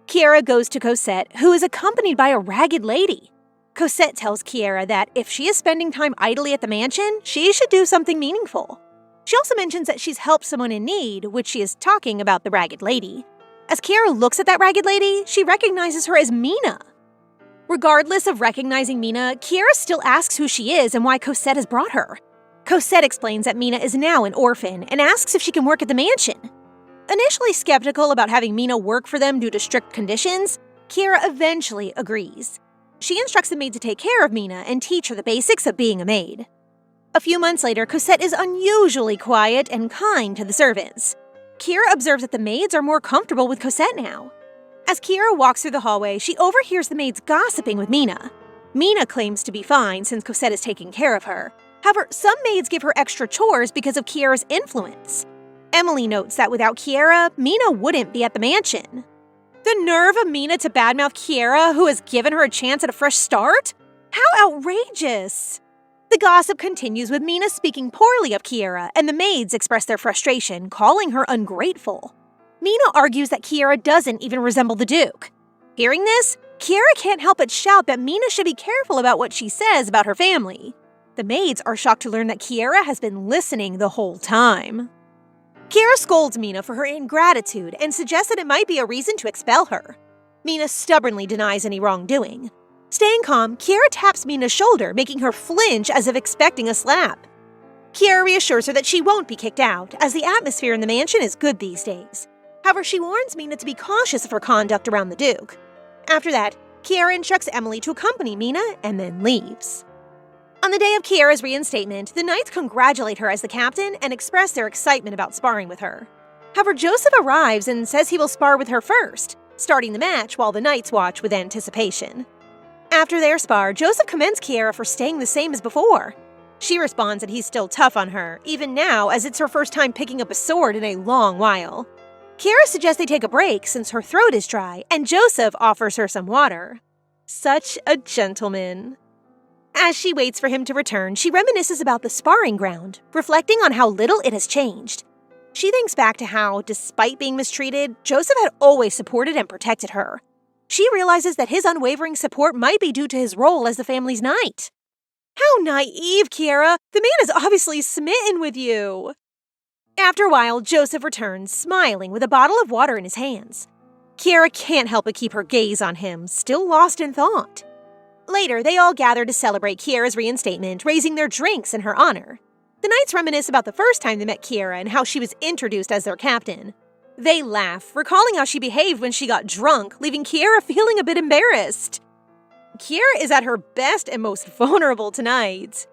Kiera goes to Cosette, who is accompanied by a ragged lady. Cosette tells Kiera that if she is spending time idly at the mansion, she should do something meaningful. She also mentions that she's helped someone in need, which she is talking about the ragged lady. As Kiera looks at that ragged lady, she recognizes her as Mina. Regardless of recognizing Mina, Kiera still asks who she is and why Cosette has brought her. Cosette explains that Mina is now an orphan and asks if she can work at the mansion. Initially skeptical about having Mina work for them due to strict conditions, Kiera eventually agrees. She instructs the maid to take care of Mina and teach her the basics of being a maid. A few months later, Cosette is unusually quiet and kind to the servants. Kiera observes that the maids are more comfortable with Cosette now. As Kiera walks through the hallway, she overhears the maids gossiping with Mina. Mina claims to be fine since Cosette is taking care of her. However, some maids give her extra chores because of Kiera's influence. Emily notes that without Kiera, Mina wouldn't be at the mansion. The nerve of Mina to badmouth Kiera, who has given her a chance at a fresh start? How outrageous! The gossip continues with Mina speaking poorly of Kiera, and the maids express their frustration, calling her ungrateful. Mina argues that Kiera doesn't even resemble the Duke. Hearing this, Kiera can't help but shout that Mina should be careful about what she says about her family. The maids are shocked to learn that Kiera has been listening the whole time. Kiera scolds Mina for her ingratitude and suggests that it might be a reason to expel her. Mina stubbornly denies any wrongdoing. Staying calm, Kiera taps Mina's shoulder, making her flinch as if expecting a slap. Kiera reassures her that she won't be kicked out, as the atmosphere in the mansion is good these days. However, she warns Mina to be cautious of her conduct around the Duke. After that, Kiera instructs Emily to accompany Mina and then leaves. On the day of Kiera's reinstatement, the Knights congratulate her as the captain and express their excitement about sparring with her. However, Joseph arrives and says he will spar with her first, starting the match while the Knights watch with anticipation. After their spar, Joseph commends Kiera for staying the same as before. She responds that he's still tough on her, even now as it's her first time picking up a sword in a long while. Kiera suggests they take a break since her throat is dry, and Joseph offers her some water. Such a gentleman. As she waits for him to return, she reminisces about the sparring ground, reflecting on how little it has changed. She thinks back to how, despite being mistreated, Joseph had always supported and protected her. She realizes that his unwavering support might be due to his role as the family's knight. How naive, Kiera! The man is obviously smitten with you! After a while, Joseph returns, smiling with a bottle of water in his hands. Kiera can't help but keep her gaze on him, still lost in thought. Later, they all gather to celebrate Kiera's reinstatement, raising their drinks in her honor. The Knights reminisce about the first time they met Kiera and how she was introduced as their captain. They laugh, recalling how she behaved when she got drunk, leaving Kiera feeling a bit embarrassed. Kiera is at her best and most vulnerable tonight.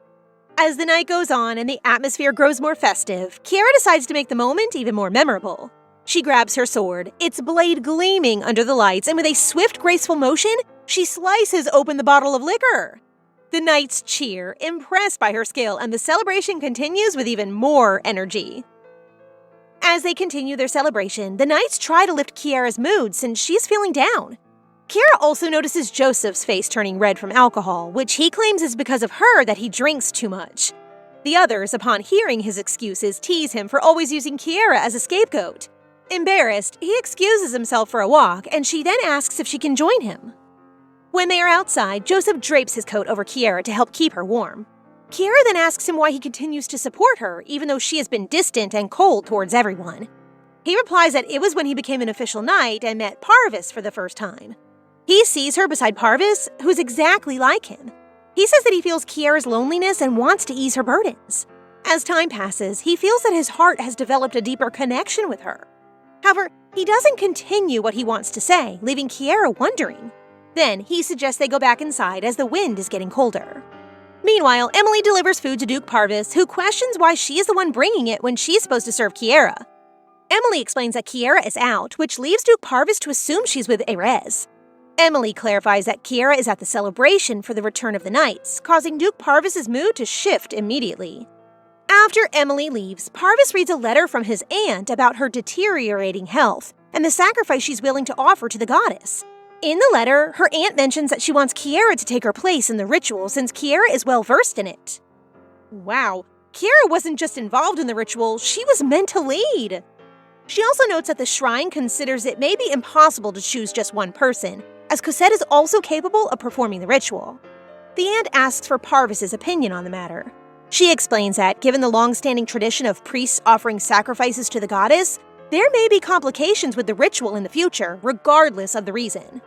As the night goes on and the atmosphere grows more festive, Kiera decides to make the moment even more memorable. She grabs her sword, its blade gleaming under the lights, and with a swift, graceful motion, she slices open the bottle of liquor. The Knights cheer, impressed by her skill, and the celebration continues with even more energy. As they continue their celebration, the Knights try to lift Kiera's mood since she's feeling down. Kiera also notices Joseph's face turning red from alcohol, which he claims is because of her that he drinks too much. The others, upon hearing his excuses, tease him for always using Kiera as a scapegoat. Embarrassed, he excuses himself for a walk, and she then asks if she can join him. When they are outside, Joseph drapes his coat over Kiera to help keep her warm. Kiera then asks him why he continues to support her, even though she has been distant and cold towards everyone. He replies that it was when he became an official knight and met Parvis for the first time. He sees her beside Parvis, who's exactly like him. He says that he feels Kiera's loneliness and wants to ease her burdens. As time passes, he feels that his heart has developed a deeper connection with her. However, He doesn't continue what he wants to say, leaving Kiera wondering. Then he suggests they go back inside as the wind is getting colder. Meanwhile, Emily delivers food to Duke Parvis, who questions why she is the one bringing it when she's supposed to serve Kiera. Emily explains that Kiera is out, which leaves Duke Parvis to assume she's with Erez. Emily clarifies that Kiera is at the celebration for the return of the Knights, causing Duke Parvis's mood to shift immediately. After Emily leaves, Parvis reads a letter from his aunt about her deteriorating health and the sacrifice she's willing to offer to the goddess. In the letter, her aunt mentions that she wants Kiera to take her place in the ritual since Kiera is well versed in it. Wow, Kiera wasn't just involved in the ritual, she was meant to lead. She also notes that the shrine considers it may be impossible to choose just one person, as Cosette is also capable of performing the ritual. The aunt asks for Parvis's opinion on the matter. She explains that, given the long-standing tradition of priests offering sacrifices to the goddess, there may be complications with the ritual in the future, regardless of the reason.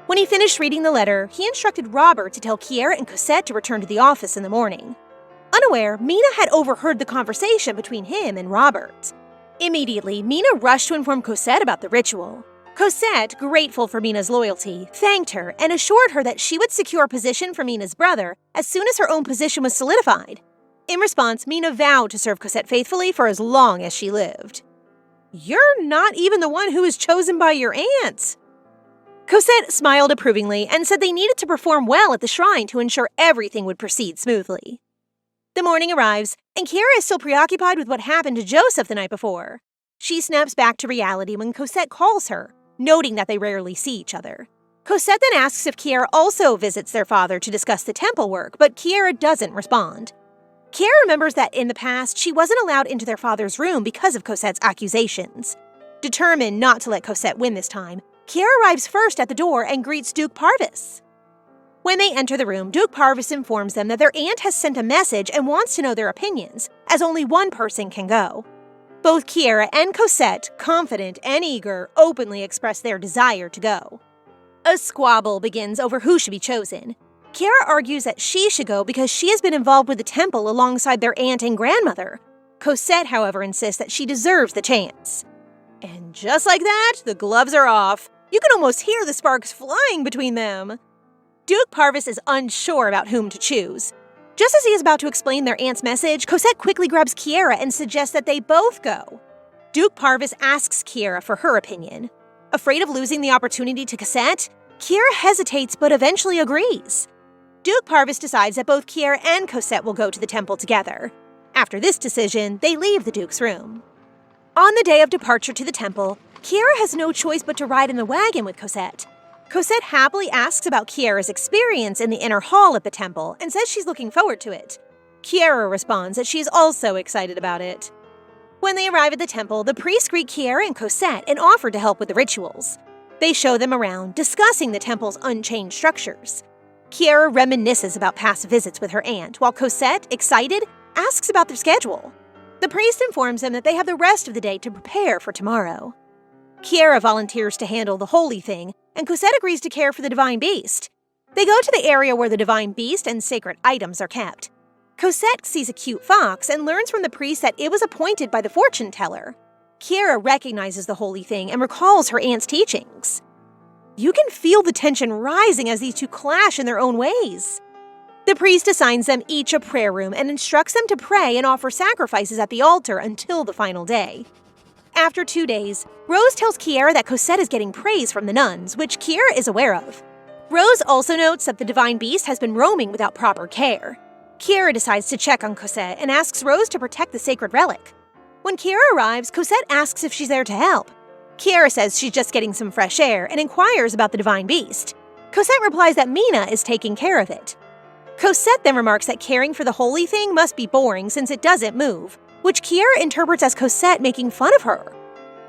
When he finished reading the letter, he instructed Robert to tell Kiera and Cosette to return to the office in the morning. Unaware, Mina had overheard the conversation between him and Robert. Immediately, Mina rushed to inform Cosette about the ritual. Cosette, grateful for Mina's loyalty, thanked her and assured her that she would secure a position for Mina's brother as soon as her own position was solidified. In response, Mina vowed to serve Cosette faithfully for as long as she lived. "You're not even the one who was chosen by your aunt." Cosette smiled approvingly and said they needed to perform well at the shrine to ensure everything would proceed smoothly. The morning arrives, and Kiera is still preoccupied with what happened to Joseph the night before. She snaps back to reality when Cosette calls her, noting that they rarely see each other. Cosette then asks if Kiera also visits their father to discuss the temple work, but Kiera doesn't respond. Kiera remembers that in the past, she wasn't allowed into their father's room because of Cosette's accusations. Determined not to let Cosette win this time, Kiera arrives first at the door and greets Duke Parvis. When they enter the room, Duke Parvis informs them that their aunt has sent a message and wants to know their opinions, as only one person can go. Both Kiera and Cosette, confident and eager, openly express their desire to go. A squabble begins over who should be chosen. Kiera argues that she should go because she has been involved with the temple alongside their aunt and grandmother. Cosette, however, insists that she deserves the chance. And just like that, the gloves are off. You can almost hear the sparks flying between them. Duke Parvis is unsure about whom to choose. Just as he is about to explain their aunt's message, Cosette quickly grabs Kiera and suggests that they both go. Duke Parvis asks Kiera for her opinion. Afraid of losing the opportunity to Cosette, Kiera hesitates but eventually agrees. Duke Parvis decides that both Kiera and Cosette will go to the temple together. After this decision, they leave the Duke's room. On the day of departure to the temple, Kiera has no choice but to ride in the wagon with Cosette. Cosette happily asks about Kiera's experience in the inner hall at the temple and says she's looking forward to it. Kiera responds that she is also excited about it. When they arrive at the temple, the priests greet Kiera and Cosette and offer to help with the rituals. They show them around, discussing the temple's unchanged structures. Kiera reminisces about past visits with her aunt, while Cosette, excited, asks about their schedule. The priest informs them that they have the rest of the day to prepare for tomorrow. Kiera volunteers to handle the holy thing, and Cosette agrees to care for the divine beast. They go to the area where the divine beast and sacred items are kept. Cosette sees a cute fox and learns from the priest that it was appointed by the fortune teller. Kiera recognizes the holy thing and recalls her aunt's teachings. You can feel the tension rising as these two clash in their own ways. The priest assigns them each a prayer room and instructs them to pray and offer sacrifices at the altar until the final day. After 2 days, Rose tells Kiera that Cosette is getting praise from the nuns, which Kiera is aware of. Rose also notes that the divine beast has been roaming without proper care. Kiera decides to check on Cosette and asks Rose to protect the sacred relic. When Kiera arrives, Cosette asks if she's there to help. Kiera says she's just getting some fresh air and inquires about the divine beast. Cosette replies that Mina is taking care of it. Cosette then remarks that caring for the holy thing must be boring since it doesn't move, which Kiera interprets as Cosette making fun of her.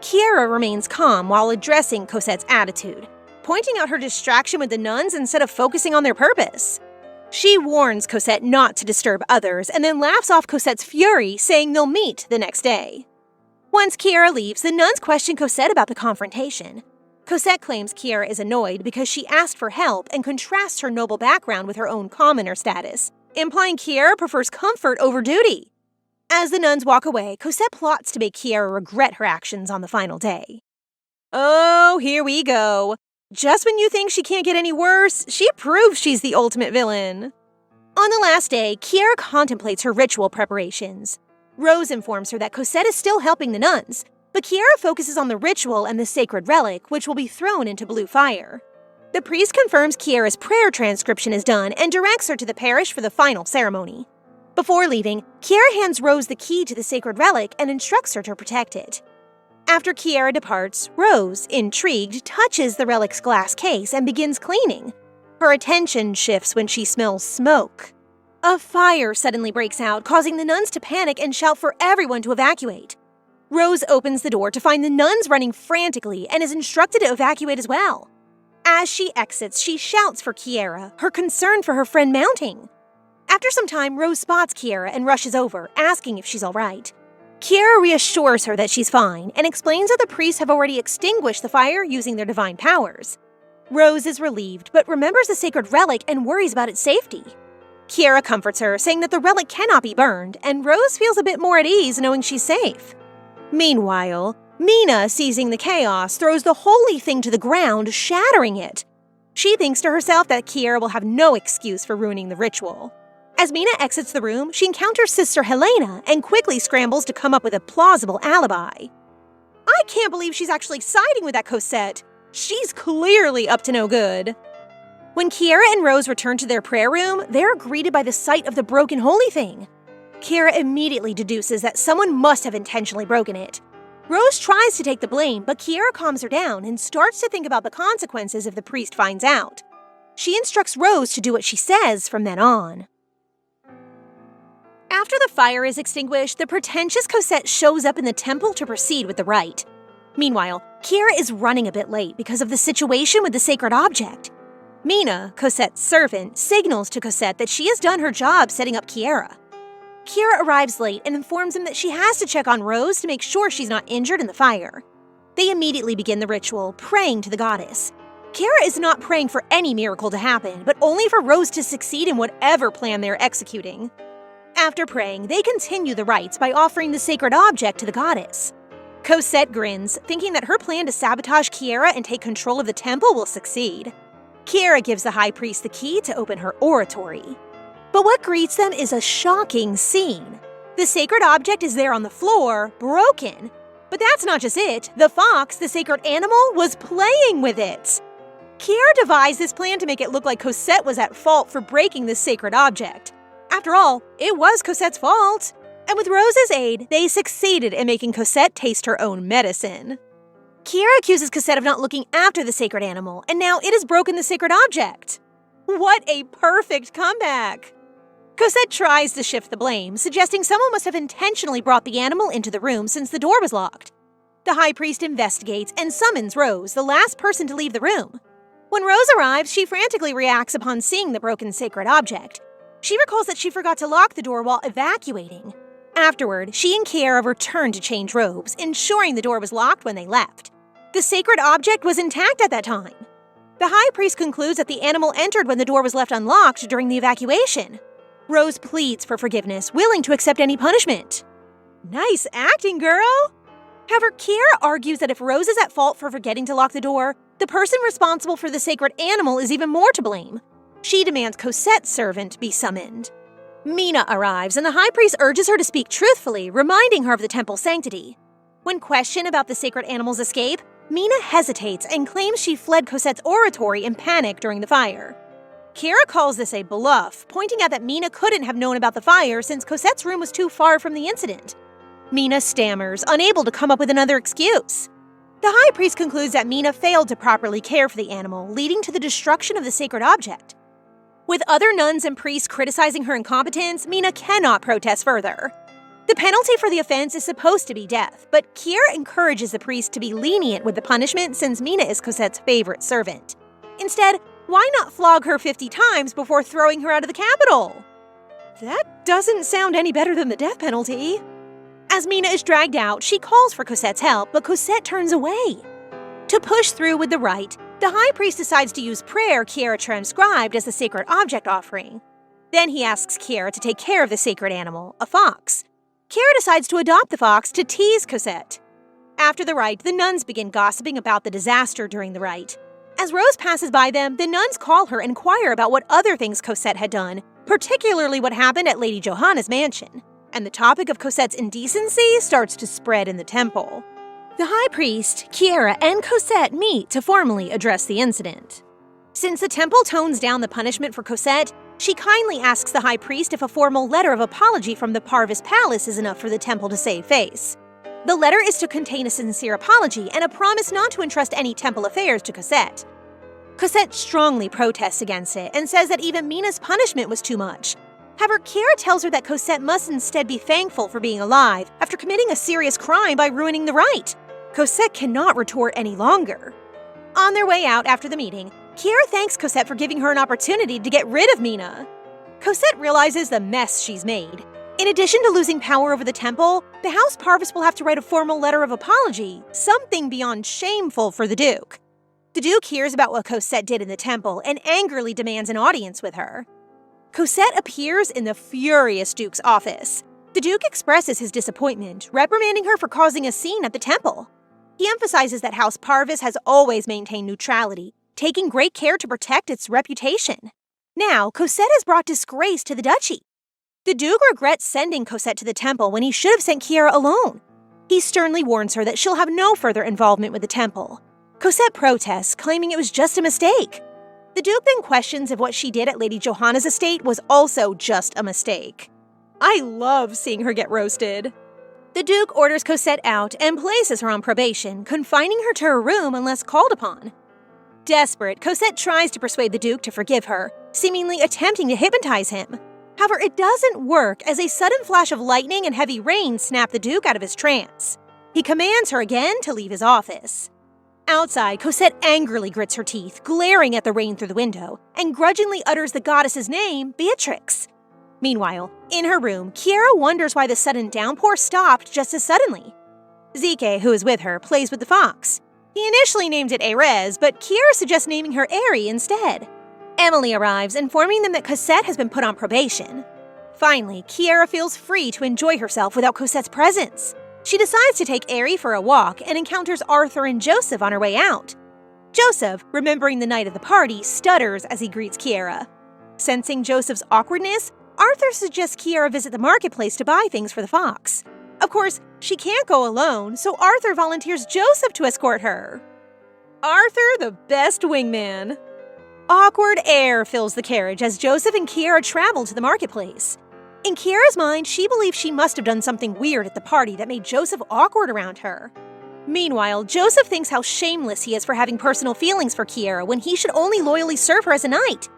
Kiera remains calm while addressing Cosette's attitude, pointing out her distraction with the nuns instead of focusing on their purpose. She warns Cosette not to disturb others and then laughs off Cosette's fury, saying they'll meet the next day. Once Kiera leaves, the nuns question Cosette about the confrontation. Cosette claims Kiera is annoyed because she asked for help and contrasts her noble background with her own commoner status, implying Kiera prefers comfort over duty. As the nuns walk away, Cosette plots to make Kiera regret her actions on the final day. Oh, here we go. Just when you think she can't get any worse, she proves she's the ultimate villain. On the last day, Kiera contemplates her ritual preparations. Rose informs her that Cosette is still helping the nuns, but Kiera focuses on the ritual and the sacred relic, which will be thrown into blue fire. The priest confirms Kiera's prayer transcription is done and directs her to the parish for the final ceremony. Before leaving, Kiera hands Rose the key to the sacred relic and instructs her to protect it. After Kiera departs, Rose, intrigued, touches the relic's glass case and begins cleaning. Her attention shifts when she smells smoke. A fire suddenly breaks out, causing the nuns to panic and shout for everyone to evacuate. Rose opens the door to find the nuns running frantically and is instructed to evacuate as well. As she exits, she shouts for Kiera, her concern for her friend mounting. After some time, Rose spots Kiera and rushes over, asking if she's all right. Kiera reassures her that she's fine and explains that the priests have already extinguished the fire using their divine powers. Rose is relieved, but remembers the sacred relic and worries about its safety. Kiera comforts her, saying that the relic cannot be burned, and Rose feels a bit more at ease knowing she's safe. Meanwhile, Mina, seizing the chaos, throws the holy thing to the ground, shattering it. She thinks to herself that Kiera will have no excuse for ruining the ritual. As Mina exits the room, she encounters Sister Helena and quickly scrambles to come up with a plausible alibi. I can't believe she's actually siding with that Cosette. She's clearly up to no good. When Kiera and Rose return to their prayer room, they're greeted by the sight of the broken holy thing. Kiera immediately deduces that someone must have intentionally broken it. Rose tries to take the blame, but Kiera calms her down and starts to think about the consequences if the priest finds out. She instructs Rose to do what she says from then on. After the fire is extinguished, the pretentious Cosette shows up in the temple to proceed with the rite. Meanwhile, Kiera is running a bit late because of the situation with the sacred object. Mina, Cosette's servant, signals to Cosette that she has done her job setting up Kiera. Kiera arrives late and informs him that she has to check on Rose to make sure she's not injured in the fire. They immediately begin the ritual, praying to the goddess. Kiera is not praying for any miracle to happen, but only for Rose to succeed in whatever plan they're executing. After praying, they continue the rites by offering the sacred object to the goddess. Cosette grins, thinking that her plan to sabotage Kiera and take control of the temple will succeed. Kiera gives the high priest the key to open her oratory. But what greets them is a shocking scene. The sacred object is there on the floor, broken. But that's not just it. The fox, the sacred animal, was playing with it. Kiera devised this plan to make it look like Cosette was at fault for breaking this sacred object. After all, it was Cosette's fault. And with Rose's aid, they succeeded in making Cosette taste her own medicine. Kiera accuses Cosette of not looking after the sacred animal, and now it has broken the sacred object. What a perfect comeback! Cosette tries to shift the blame, suggesting someone must have intentionally brought the animal into the room since the door was locked. The high priest investigates and summons Rose, the last person to leave the room. When Rose arrives, she frantically reacts upon seeing the broken sacred object. She recalls that she forgot to lock the door while evacuating. Afterward, she and Kiera return to change robes, ensuring the door was locked when they left. The sacred object was intact at that time. The high priest concludes that the animal entered when the door was left unlocked during the evacuation. Rose pleads for forgiveness, willing to accept any punishment. Nice acting, girl! However, Kiera argues that if Rose is at fault for forgetting to lock the door, the person responsible for the sacred animal is even more to blame. She demands Cosette's servant be summoned. Mina arrives, and the high priest urges her to speak truthfully, reminding her of the temple's sanctity. When questioned about the sacred animal's escape, Mina hesitates and claims she fled Cosette's oratory in panic during the fire. Kiera calls this a bluff, pointing out that Mina couldn't have known about the fire since Cosette's room was too far from the incident. Mina stammers, unable to come up with another excuse. The high priest concludes that Mina failed to properly care for the animal, leading to the destruction of the sacred object. With other nuns and priests criticizing her incompetence, Mina cannot protest further. The penalty for the offense is supposed to be death, but Kiera encourages the priest to be lenient with the punishment since Mina is Cosette's favorite servant. Instead, why not flog her 50 times before throwing her out of the capital? That doesn't sound any better than the death penalty. As Mina is dragged out, she calls for Cosette's help, but Cosette turns away. To push through with the rite, the high priest decides to use prayer Kiera transcribed as the sacred object offering. Then he asks Kiera to take care of the sacred animal, a fox. Kiera decides to adopt the fox to tease Cosette. After the rite, the nuns begin gossiping about the disaster during the rite. As Rose passes by them, the nuns call her and inquire about what other things Cosette had done, particularly what happened at Lady Johanna's mansion. And the topic of Cosette's indecency starts to spread in the temple. The high priest, Kiera, and Cosette meet to formally address the incident. Since the temple tones down the punishment for Cosette, she kindly asks the high priest if a formal letter of apology from the Parvis Palace is enough for the temple to save face. The letter is to contain a sincere apology and a promise not to entrust any temple affairs to Cosette. Cosette strongly protests against it and says that even Mina's punishment was too much. However, Kiera tells her that Cosette must instead be thankful for being alive after committing a serious crime by ruining the rite. Cosette cannot retort any longer. On their way out after the meeting, Kiera thanks Cosette for giving her an opportunity to get rid of Mina. Cosette realizes the mess she's made. In addition to losing power over the temple, the House Parvis will have to write a formal letter of apology, something beyond shameful for the Duke. The Duke hears about what Cosette did in the temple and angrily demands an audience with her. Cosette appears in the furious Duke's office. The Duke expresses his disappointment, reprimanding her for causing a scene at the temple. He emphasizes that House Parvis has always maintained neutrality, taking great care to protect its reputation. Now, Cosette has brought disgrace to the duchy. The Duke regrets sending Cosette to the temple when he should have sent Kiera alone. He sternly warns her that she'll have no further involvement with the temple. Cosette protests, claiming it was just a mistake. The Duke then questions if what she did at Lady Johanna's estate was also just a mistake. I love seeing her get roasted. The Duke orders Cosette out and places her on probation, confining her to her room unless called upon. Desperate, Cosette tries to persuade the Duke to forgive her, seemingly attempting to hypnotize him. However, it doesn't work as a sudden flash of lightning and heavy rain snap the Duke out of his trance. He commands her again to leave his office. Outside, Cosette angrily grits her teeth, glaring at the rain through the window, and grudgingly utters the goddess's name, Beatrix. Meanwhile, in her room, Kiera wonders why the sudden downpour stopped just as suddenly. Zeke, who is with her, plays with the fox. He initially named it Erez, but Kiera suggests naming her Eri instead. Emily arrives, informing them that Cosette has been put on probation. Finally, Kiera feels free to enjoy herself without Cosette's presence. She decides to take Eri for a walk and encounters Arthur and Joseph on her way out. Joseph, remembering the night of the party, stutters as he greets Kiera. Sensing Joseph's awkwardness, Arthur suggests Kiera visit the marketplace to buy things for the fox. Of course, she can't go alone, so Arthur volunteers Joseph to escort her. Arthur, the best wingman. Awkward air fills the carriage as Joseph and Kiera travel to the marketplace. In Kiera's mind, she believes she must have done something weird at the party that made Joseph awkward around her. Meanwhile, Joseph thinks how shameless he is for having personal feelings for Kiera when he should only loyally serve her as a knight.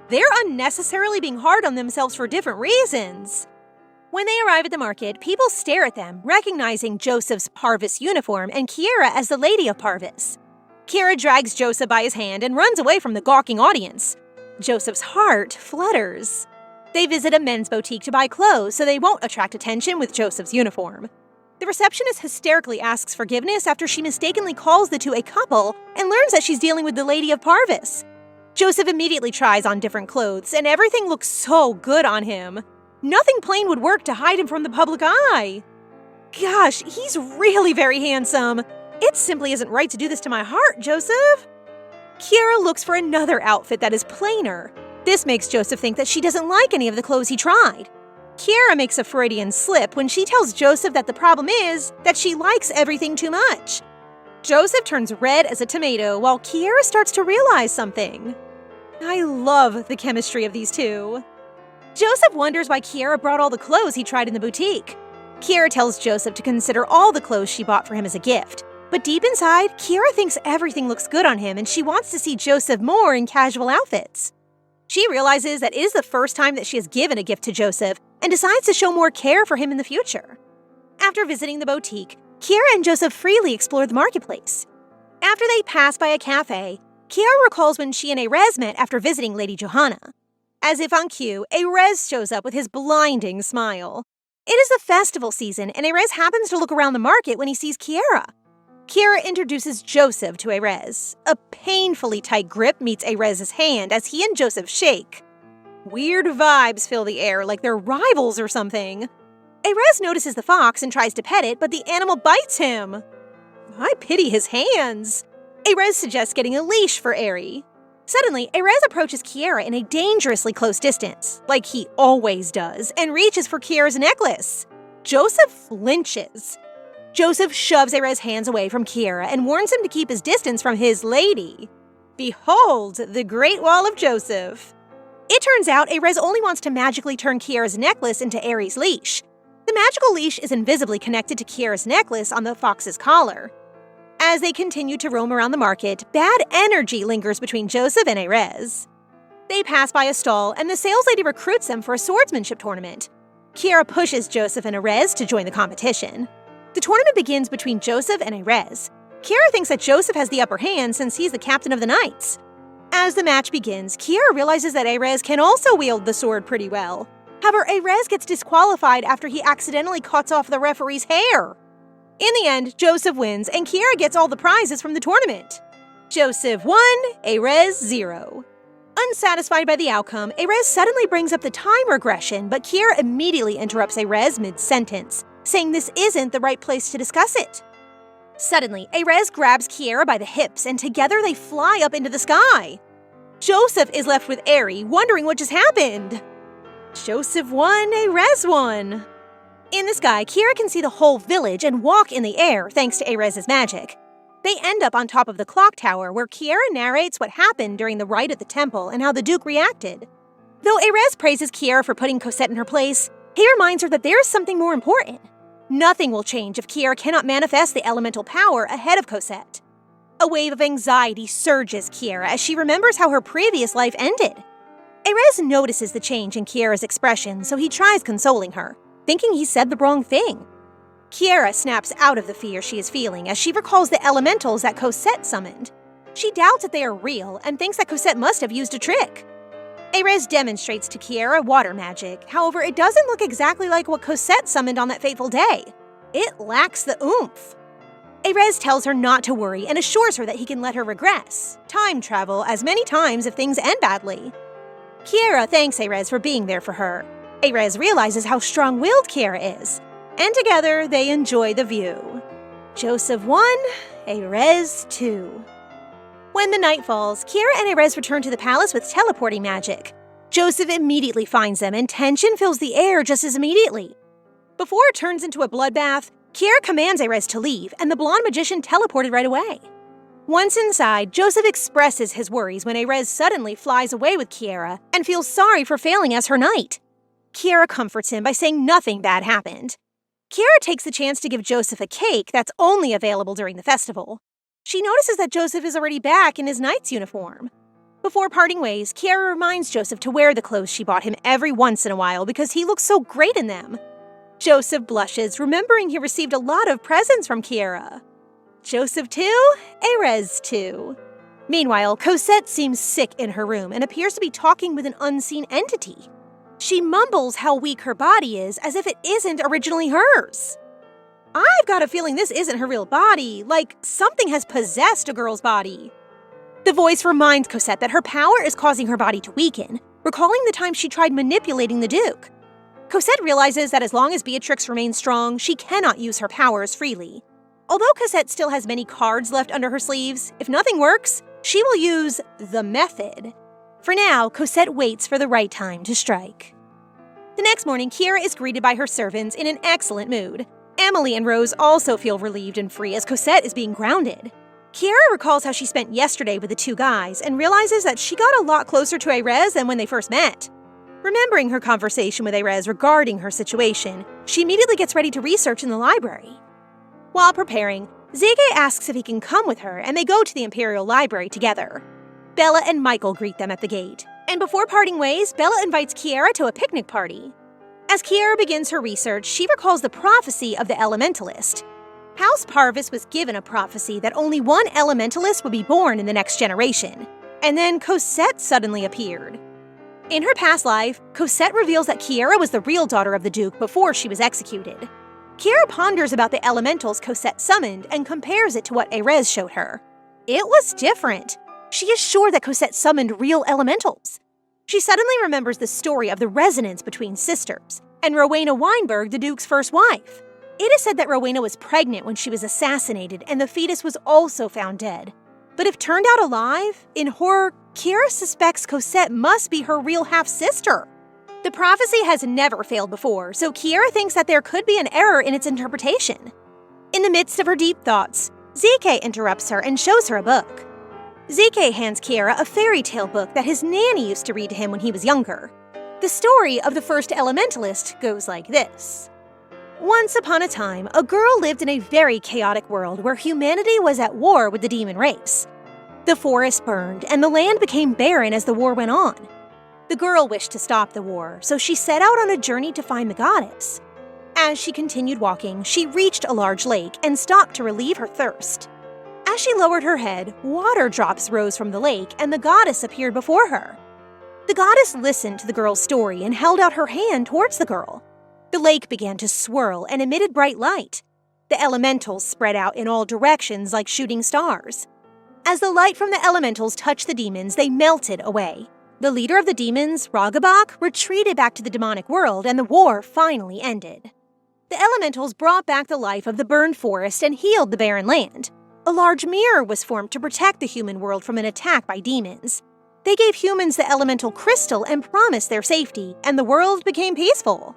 They're unnecessarily being hard on themselves for different reasons. When they arrive at the market, people stare at them, recognizing Joseph's Parvis uniform and Kiera as the Lady of Parvis. Kiera drags Joseph by his hand and runs away from the gawking audience. Joseph's heart flutters. They visit a men's boutique to buy clothes so they won't attract attention with Joseph's uniform. The receptionist hysterically asks forgiveness after she mistakenly calls the two a couple and learns that she's dealing with the Lady of Parvis. Joseph immediately tries on different clothes, and everything looks so good on him. Nothing plain would work to hide him from the public eye. Gosh, he's really very handsome. It simply isn't right to do this to my heart, Joseph. Kiera looks for another outfit that is plainer. This makes Joseph think that she doesn't like any of the clothes he tried. Kiera makes a Freudian slip when she tells Joseph that the problem is that she likes everything too much. Joseph turns red as a tomato while Kiera starts to realize something. I love the chemistry of these two. Joseph wonders why Kiera brought all the clothes he tried in the boutique. Kiera tells Joseph to consider all the clothes she bought for him as a gift. But deep inside, Kiera thinks everything looks good on him and she wants to see Joseph more in casual outfits. She realizes that it is the first time that she has given a gift to Joseph and decides to show more care for him in the future. After visiting the boutique, Kiera and Joseph freely explore the marketplace. After they pass by a cafe, Kiera recalls when she and Erez met after visiting Lady Johanna. As if on cue, Erez shows up with his blinding smile. It is the festival season, and Erez happens to look around the market when he sees Kiera. Kiera introduces Joseph to Erez. A painfully tight grip meets Erez's hand as he and Joseph shake. Weird vibes fill the air like they're rivals or something. Erez notices the fox and tries to pet it, but the animal bites him. I pity his hands. Erez suggests getting a leash for Eri. Suddenly, Erez approaches Kiera in a dangerously close distance, like he always does, and reaches for Kiera's necklace. Joseph flinches. Joseph shoves Erez's hands away from Kiera and warns him to keep his distance from his lady. Behold, the Great Wall of Joseph. It turns out Erez only wants to magically turn Kiera's necklace into Eri's leash. The magical leash is invisibly connected to Kiera's necklace on the fox's collar. As they continue to roam around the market, bad energy lingers between Joseph and Erez. They pass by a stall, and the sales lady recruits them for a swordsmanship tournament. Kiera pushes Joseph and Erez to join the competition. The tournament begins between Joseph and Erez. Kiera thinks that Joseph has the upper hand since he's the captain of the knights. As the match begins, Kiera realizes that Erez can also wield the sword pretty well. However, Erez gets disqualified after he accidentally cuts off the referee's hair. In the end, Joseph wins, and Kiera gets all the prizes from the tournament. Joseph 1, Erez 0. Unsatisfied by the outcome, Erez suddenly brings up the time regression, but Kiera immediately interrupts Erez mid-sentence, saying this isn't the right place to discuss it. Suddenly, Erez grabs Kiera by the hips, and together they fly up into the sky. Joseph is left with Eri, wondering what just happened. Joseph 1, Erez 1. In the sky, Kiera can see the whole village and walk in the air thanks to Erez's magic. They end up on top of the clock tower where Kiera narrates what happened during the rite at the temple and how the Duke reacted. Though Erez praises Kiera for putting Cosette in her place, he reminds her that there is something more important. Nothing will change if Kiera cannot manifest the elemental power ahead of Cosette. A wave of anxiety surges Kiera as she remembers how her previous life ended. Erez notices the change in Kiera's expression, so he tries consoling her, thinking he said the wrong thing. Kiera snaps out of the fear she is feeling as she recalls the elementals that Cosette summoned. She doubts that they are real and thinks that Cosette must have used a trick. Erez demonstrates to Kiera water magic, however, it doesn't look exactly like what Cosette summoned on that fateful day. It lacks the oomph. Erez tells her not to worry and assures her that he can let her regress, time travel as many times if things end badly. Kiera thanks Erez for being there for her. Erez realizes how strong-willed Kiera is, and together they enjoy the view. Joseph 1, Erez 2. When the night falls, Kiera and Erez return to the palace with teleporting magic. Joseph immediately finds them, and tension fills the air just as immediately. Before it turns into a bloodbath, Kiera commands Erez to leave, and the blonde magician teleported right away. Once inside, Joseph expresses his worries when Erez suddenly flies away with Kiera and feels sorry for failing as her knight. Kiera comforts him by saying nothing bad happened. Kiera takes the chance to give Joseph a cake that's only available during the festival. She notices that Joseph is already back in his knight's uniform. Before parting ways, Kiera reminds Joseph to wear the clothes she bought him every once in a while because he looks so great in them. Joseph blushes, remembering he received a lot of presents from Kiera. Joseph 2, Erez 2. Meanwhile, Cosette seems sick in her room and appears to be talking with an unseen entity. She mumbles how weak her body is, as if it isn't originally hers. I've got a feeling this isn't her real body, like something has possessed a girl's body. The voice reminds Cosette that her power is causing her body to weaken, recalling the time she tried manipulating the Duke. Cosette realizes that as long as Beatrix remains strong, she cannot use her powers freely. Although Cosette still has many cards left under her sleeves, if nothing works, she will use the method. For now, Cosette waits for the right time to strike. The next morning, Kiera is greeted by her servants in an excellent mood. Emily and Rose also feel relieved and free as Cosette is being grounded. Kiera recalls how she spent yesterday with the two guys and realizes that she got a lot closer to Erez than when they first met. Remembering her conversation with Erez regarding her situation, she immediately gets ready to research in the library. While preparing, Zege asks if he can come with her, and they go to the Imperial Library together. Bella and Michael greet them at the gate, and before parting ways, Bella invites Kiera to a picnic party. As Kiera begins her research, she recalls the prophecy of the Elementalist. House Parvis was given a prophecy that only one Elementalist would be born in the next generation, and then Cosette suddenly appeared. In her past life, Cosette reveals that Kiera was the real daughter of the Duke before she was executed. Kiera ponders about the elementals Cosette summoned and compares it to what Erez showed her. It was different. She is sure that Cosette summoned real elementals. She suddenly remembers the story of the resonance between sisters, and Rowena Weinberg, the Duke's first wife. It is said that Rowena was pregnant when she was assassinated, and the fetus was also found dead. But if turned out alive, in horror, Kiera suspects Cosette must be her real half-sister. The prophecy has never failed before, so Kiera thinks that there could be an error in its interpretation. In the midst of her deep thoughts, ZK interrupts her and shows her a book. ZK hands Kiera a fairy tale book that his nanny used to read to him when he was younger. The story of the first elementalist goes like this. Once upon a time, a girl lived in a very chaotic world where humanity was at war with the demon race. The forest burned, and the land became barren as the war went on. The girl wished to stop the war, so she set out on a journey to find the goddess. As she continued walking, she reached a large lake and stopped to relieve her thirst. As she lowered her head, water drops rose from the lake, and the goddess appeared before her. The goddess listened to the girl's story and held out her hand towards the girl. The lake began to swirl and emitted bright light. The elementals spread out in all directions like shooting stars. As the light from the elementals touched the demons, they melted away. The leader of the demons, Ragabak, retreated back to the demonic world, and the war finally ended. The elementals brought back the life of the burned forest and healed the barren land. A large mirror was formed to protect the human world from an attack by demons. They gave humans the elemental crystal and promised their safety, and the world became peaceful.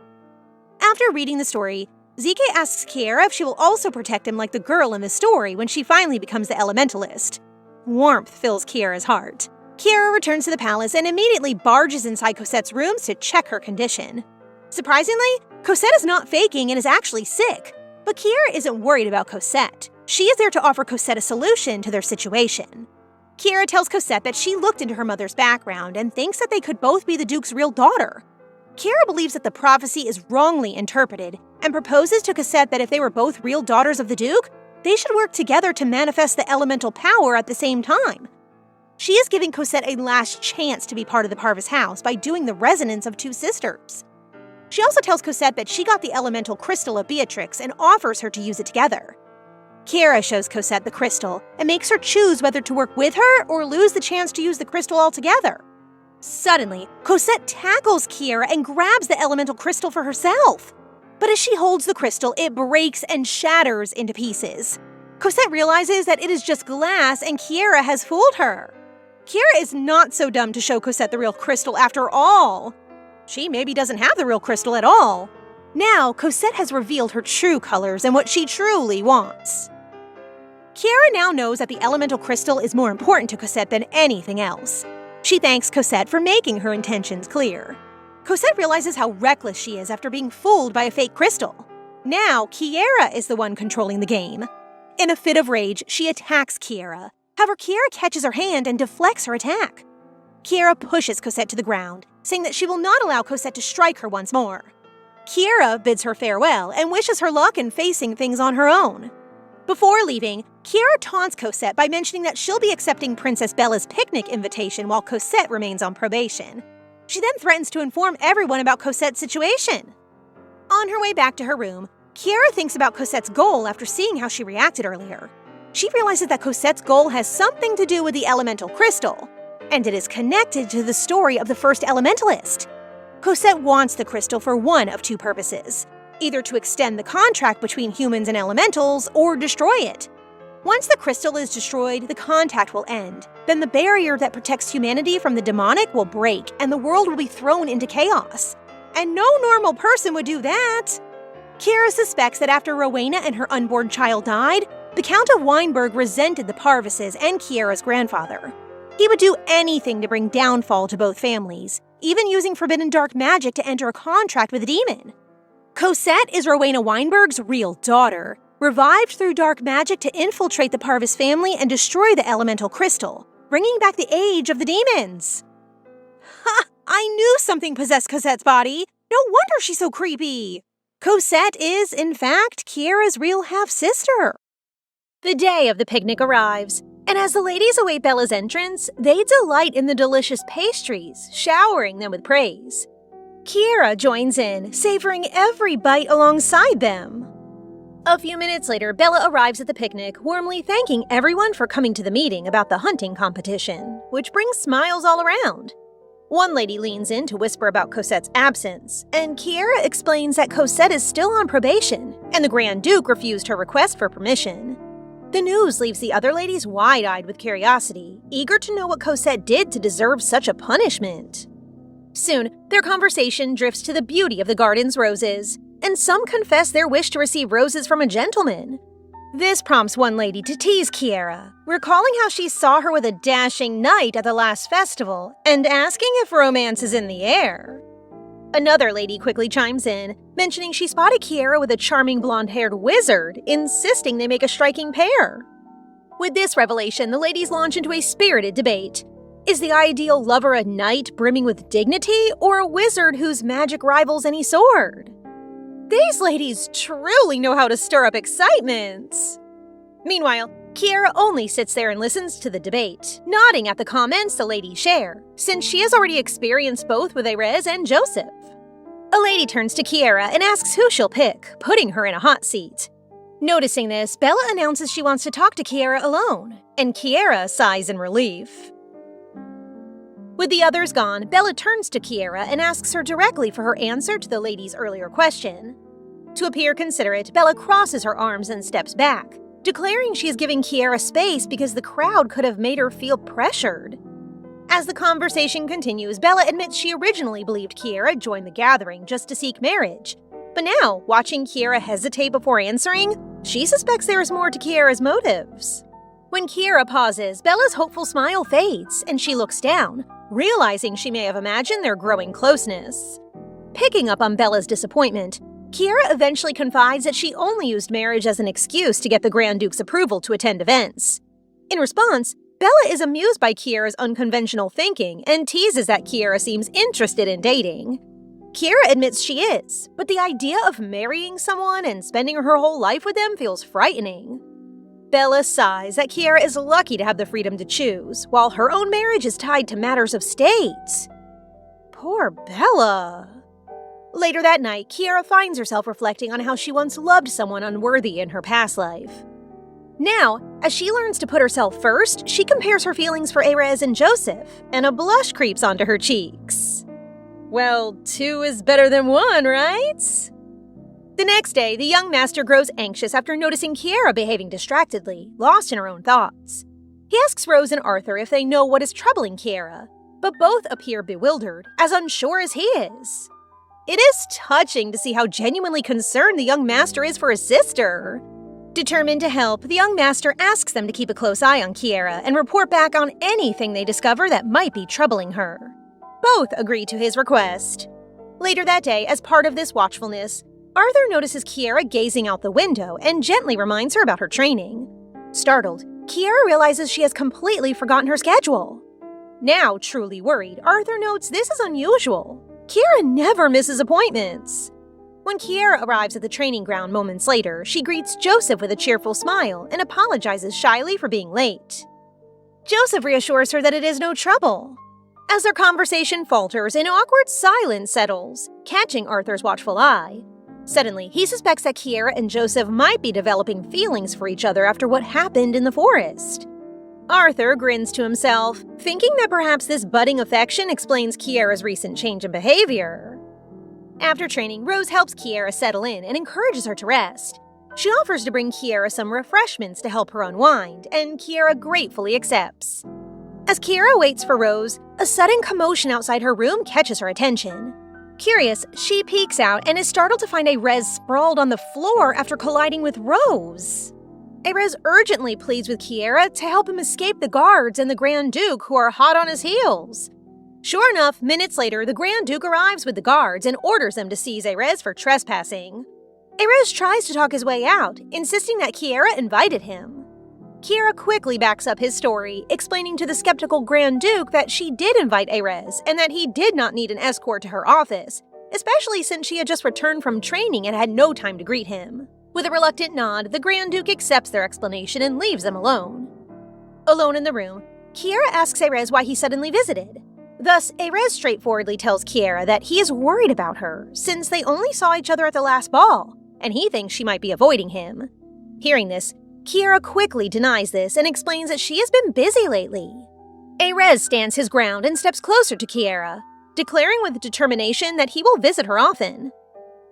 After reading the story, ZK asks Kiera if she will also protect him like the girl in the story when she finally becomes the elementalist. Warmth fills Kiera's heart. Kiera returns to the palace and immediately barges inside Cosette's rooms to check her condition. Surprisingly, Cosette is not faking and is actually sick. But Kiera isn't worried about Cosette. She is there to offer Cosette a solution to their situation. Kiera tells Cosette that she looked into her mother's background and thinks that they could both be the Duke's real daughter. Kiera believes that the prophecy is wrongly interpreted and proposes to Cosette that if they were both real daughters of the Duke, they should work together to manifest the elemental power at the same time. She is giving Cosette a last chance to be part of the Parvis house by doing the resonance of two sisters. She also tells Cosette that she got the elemental crystal of Beatrix and offers her to use it together. Kiera shows Cosette the crystal and makes her choose whether to work with her or lose the chance to use the crystal altogether. Suddenly, Cosette tackles Kiera and grabs the elemental crystal for herself. But as she holds the crystal, it breaks and shatters into pieces. Cosette realizes that it is just glass and Kiera has fooled her. Kiera is not so dumb to show Cosette the real crystal after all. She maybe doesn't have the real crystal at all. Now, Cosette has revealed her true colors and what she truly wants. Kiera now knows that the elemental crystal is more important to Cosette than anything else. She thanks Cosette for making her intentions clear. Cosette realizes how reckless she is after being fooled by a fake crystal. Now, Kiera is the one controlling the game. In a fit of rage, she attacks Kiera. However, Kiera catches her hand and deflects her attack. Kiera pushes Cosette to the ground, saying that she will not allow Cosette to strike her once more. Kiera bids her farewell and wishes her luck in facing things on her own. Before leaving, Kiera taunts Cosette by mentioning that she'll be accepting Princess Bella's picnic invitation while Cosette remains on probation. She then threatens to inform everyone about Cosette's situation. On her way back to her room, Kiera thinks about Cosette's goal after seeing how she reacted earlier. She realizes that Cosette's goal has something to do with the elemental crystal, and it is connected to the story of the first elementalist. Cosette wants the crystal for one of two purposes, either to extend the contract between humans and elementals or destroy it. Once the crystal is destroyed, the contact will end. Then the barrier that protects humanity from the demonic will break and the world will be thrown into chaos. And no normal person would do that. Kiera suspects that after Rowena and her unborn child died, the Count of Weinberg resented the Parvises and Kiera's grandfather. He would do anything to bring downfall to both families, even using forbidden dark magic to enter a contract with a demon. Cosette is Rowena Weinberg's real daughter, revived through dark magic to infiltrate the Parvis family and destroy the elemental crystal, bringing back the age of the demons. Ha! I knew something possessed Cosette's body. No wonder she's so creepy. Cosette is, in fact, Kiera's real half-sister. The day of the picnic arrives, and as the ladies await Bella's entrance, they delight in the delicious pastries, showering them with praise. Kiera joins in, savoring every bite alongside them. A few minutes later, Bella arrives at the picnic, warmly thanking everyone for coming to the meeting about the hunting competition, which brings smiles all around. One lady leans in to whisper about Cosette's absence, and Kiera explains that Cosette is still on probation, and the Grand Duke refused her request for permission. The news leaves the other ladies wide-eyed with curiosity, eager to know what Cosette did to deserve such a punishment. Soon, their conversation drifts to the beauty of the garden's roses, and some confess their wish to receive roses from a gentleman. This prompts one lady to tease Kiera, recalling how she saw her with a dashing knight at the last festival and asking if romance is in the air. Another lady quickly chimes in, mentioning she spotted Kiera with a charming blonde-haired wizard, insisting they make a striking pair. With this revelation, the ladies launch into a spirited debate. Is the ideal lover a knight brimming with dignity, or a wizard whose magic rivals any sword? These ladies truly know how to stir up excitement. Meanwhile, Kiera only sits there and listens to the debate, nodding at the comments the ladies share, since she has already experienced both with Erez and Joseph. A lady turns to Kiera and asks who she'll pick, putting her in a hot seat. Noticing this, Bella announces she wants to talk to Kiera alone, and Kiera sighs in relief. With the others gone, Bella turns to Kiera and asks her directly for her answer to the lady's earlier question. To appear considerate, Bella crosses her arms and steps back, declaring she is giving Kiera space because the crowd could have made her feel pressured. As the conversation continues, Bella admits she originally believed Kiera joined the gathering just to seek marriage. But now, watching Kiera hesitate before answering, she suspects there is more to Kiera's motives. When Kiera pauses, Bella's hopeful smile fades, and she looks down, realizing she may have imagined their growing closeness. Picking up on Bella's disappointment, Kiera eventually confides that she only used marriage as an excuse to get the Grand Duke's approval to attend events. In response, Bella is amused by Kiera's unconventional thinking and teases that Kiera seems interested in dating. Kiera admits she is, but the idea of marrying someone and spending her whole life with them feels frightening. Bella sighs that Kiera is lucky to have the freedom to choose, while her own marriage is tied to matters of state. Poor Bella. Later that night, Kiera finds herself reflecting on how she once loved someone unworthy in her past life. Now, as she learns to put herself first, she compares her feelings for Erez and Joseph, and a blush creeps onto her cheeks. Well, 2 is better than 1, right? The next day, the young master grows anxious after noticing Kiera behaving distractedly, lost in her own thoughts. He asks Rose and Arthur if they know what is troubling Kiera, but both appear bewildered, as unsure as he is. It is touching to see how genuinely concerned the young master is for his sister. Determined to help, the young master asks them to keep a close eye on Kiera and report back on anything they discover that might be troubling her. Both agree to his request. Later that day, as part of this watchfulness, Arthur notices Kiera gazing out the window and gently reminds her about her training. Startled, Kiera realizes she has completely forgotten her schedule. Now truly worried, Arthur notes this is unusual. Kiera never misses appointments. When Kiera arrives at the training ground moments later, she greets Joseph with a cheerful smile and apologizes shyly for being late. Joseph reassures her that it is no trouble. As their conversation falters, an awkward silence settles, catching Arthur's watchful eye. Suddenly, he suspects that Kiera and Joseph might be developing feelings for each other after what happened in the forest. Arthur grins to himself, thinking that perhaps this budding affection explains Kiera's recent change in behavior. After training, Rose helps Kiera settle in and encourages her to rest. She offers to bring Kiera some refreshments to help her unwind, and Kiera gratefully accepts. As Kiera waits for Rose, a sudden commotion outside her room catches her attention. Curious, she peeks out and is startled to find Erez sprawled on the floor after colliding with Rose. Erez urgently pleads with Kiera to help him escape the guards and the Grand Duke, who are hot on his heels. Sure enough, minutes later, the Grand Duke arrives with the guards and orders them to seize Erez for trespassing. Erez tries to talk his way out, insisting that Kiera invited him. Kiera quickly backs up his story, explaining to the skeptical Grand Duke that she did invite Erez and that he did not need an escort to her office, especially since she had just returned from training and had no time to greet him. With a reluctant nod, the Grand Duke accepts their explanation and leaves them alone. Alone in the room, Kiera asks Erez why he suddenly visited. Thus, Erez straightforwardly tells Kiera that he is worried about her, since they only saw each other at the last ball, and he thinks she might be avoiding him. Hearing this, Kiera quickly denies this and explains that she has been busy lately. Erez stands his ground and steps closer to Kiera, declaring with determination that he will visit her often.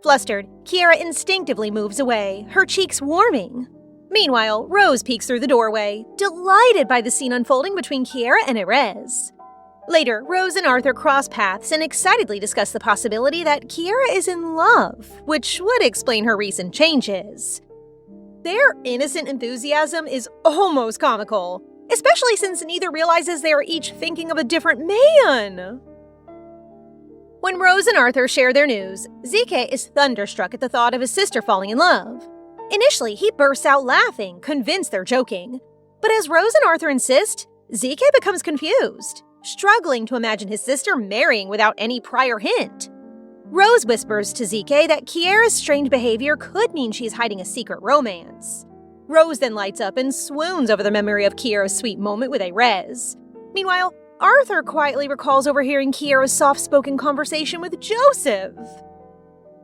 Flustered, Kiera instinctively moves away, her cheeks warming. Meanwhile, Rose peeks through the doorway, delighted by the scene unfolding between Kiera and Erez. Later, Rose and Arthur cross paths and excitedly discuss the possibility that Kiera is in love, which would explain her recent changes. Their innocent enthusiasm is almost comical, especially since neither realizes they are each thinking of a different man. When Rose and Arthur share their news, Zeke is thunderstruck at the thought of his sister falling in love. Initially, he bursts out laughing, convinced they're joking. But as Rose and Arthur insist, Zeke becomes confused, struggling to imagine his sister marrying without any prior hint. Rose whispers to Zeke that Kiera's strange behavior could mean she's hiding a secret romance. Rose then lights up and swoons over the memory of Kiera's sweet moment with Erez. Meanwhile, Arthur quietly recalls overhearing Kiera's soft-spoken conversation with Joseph.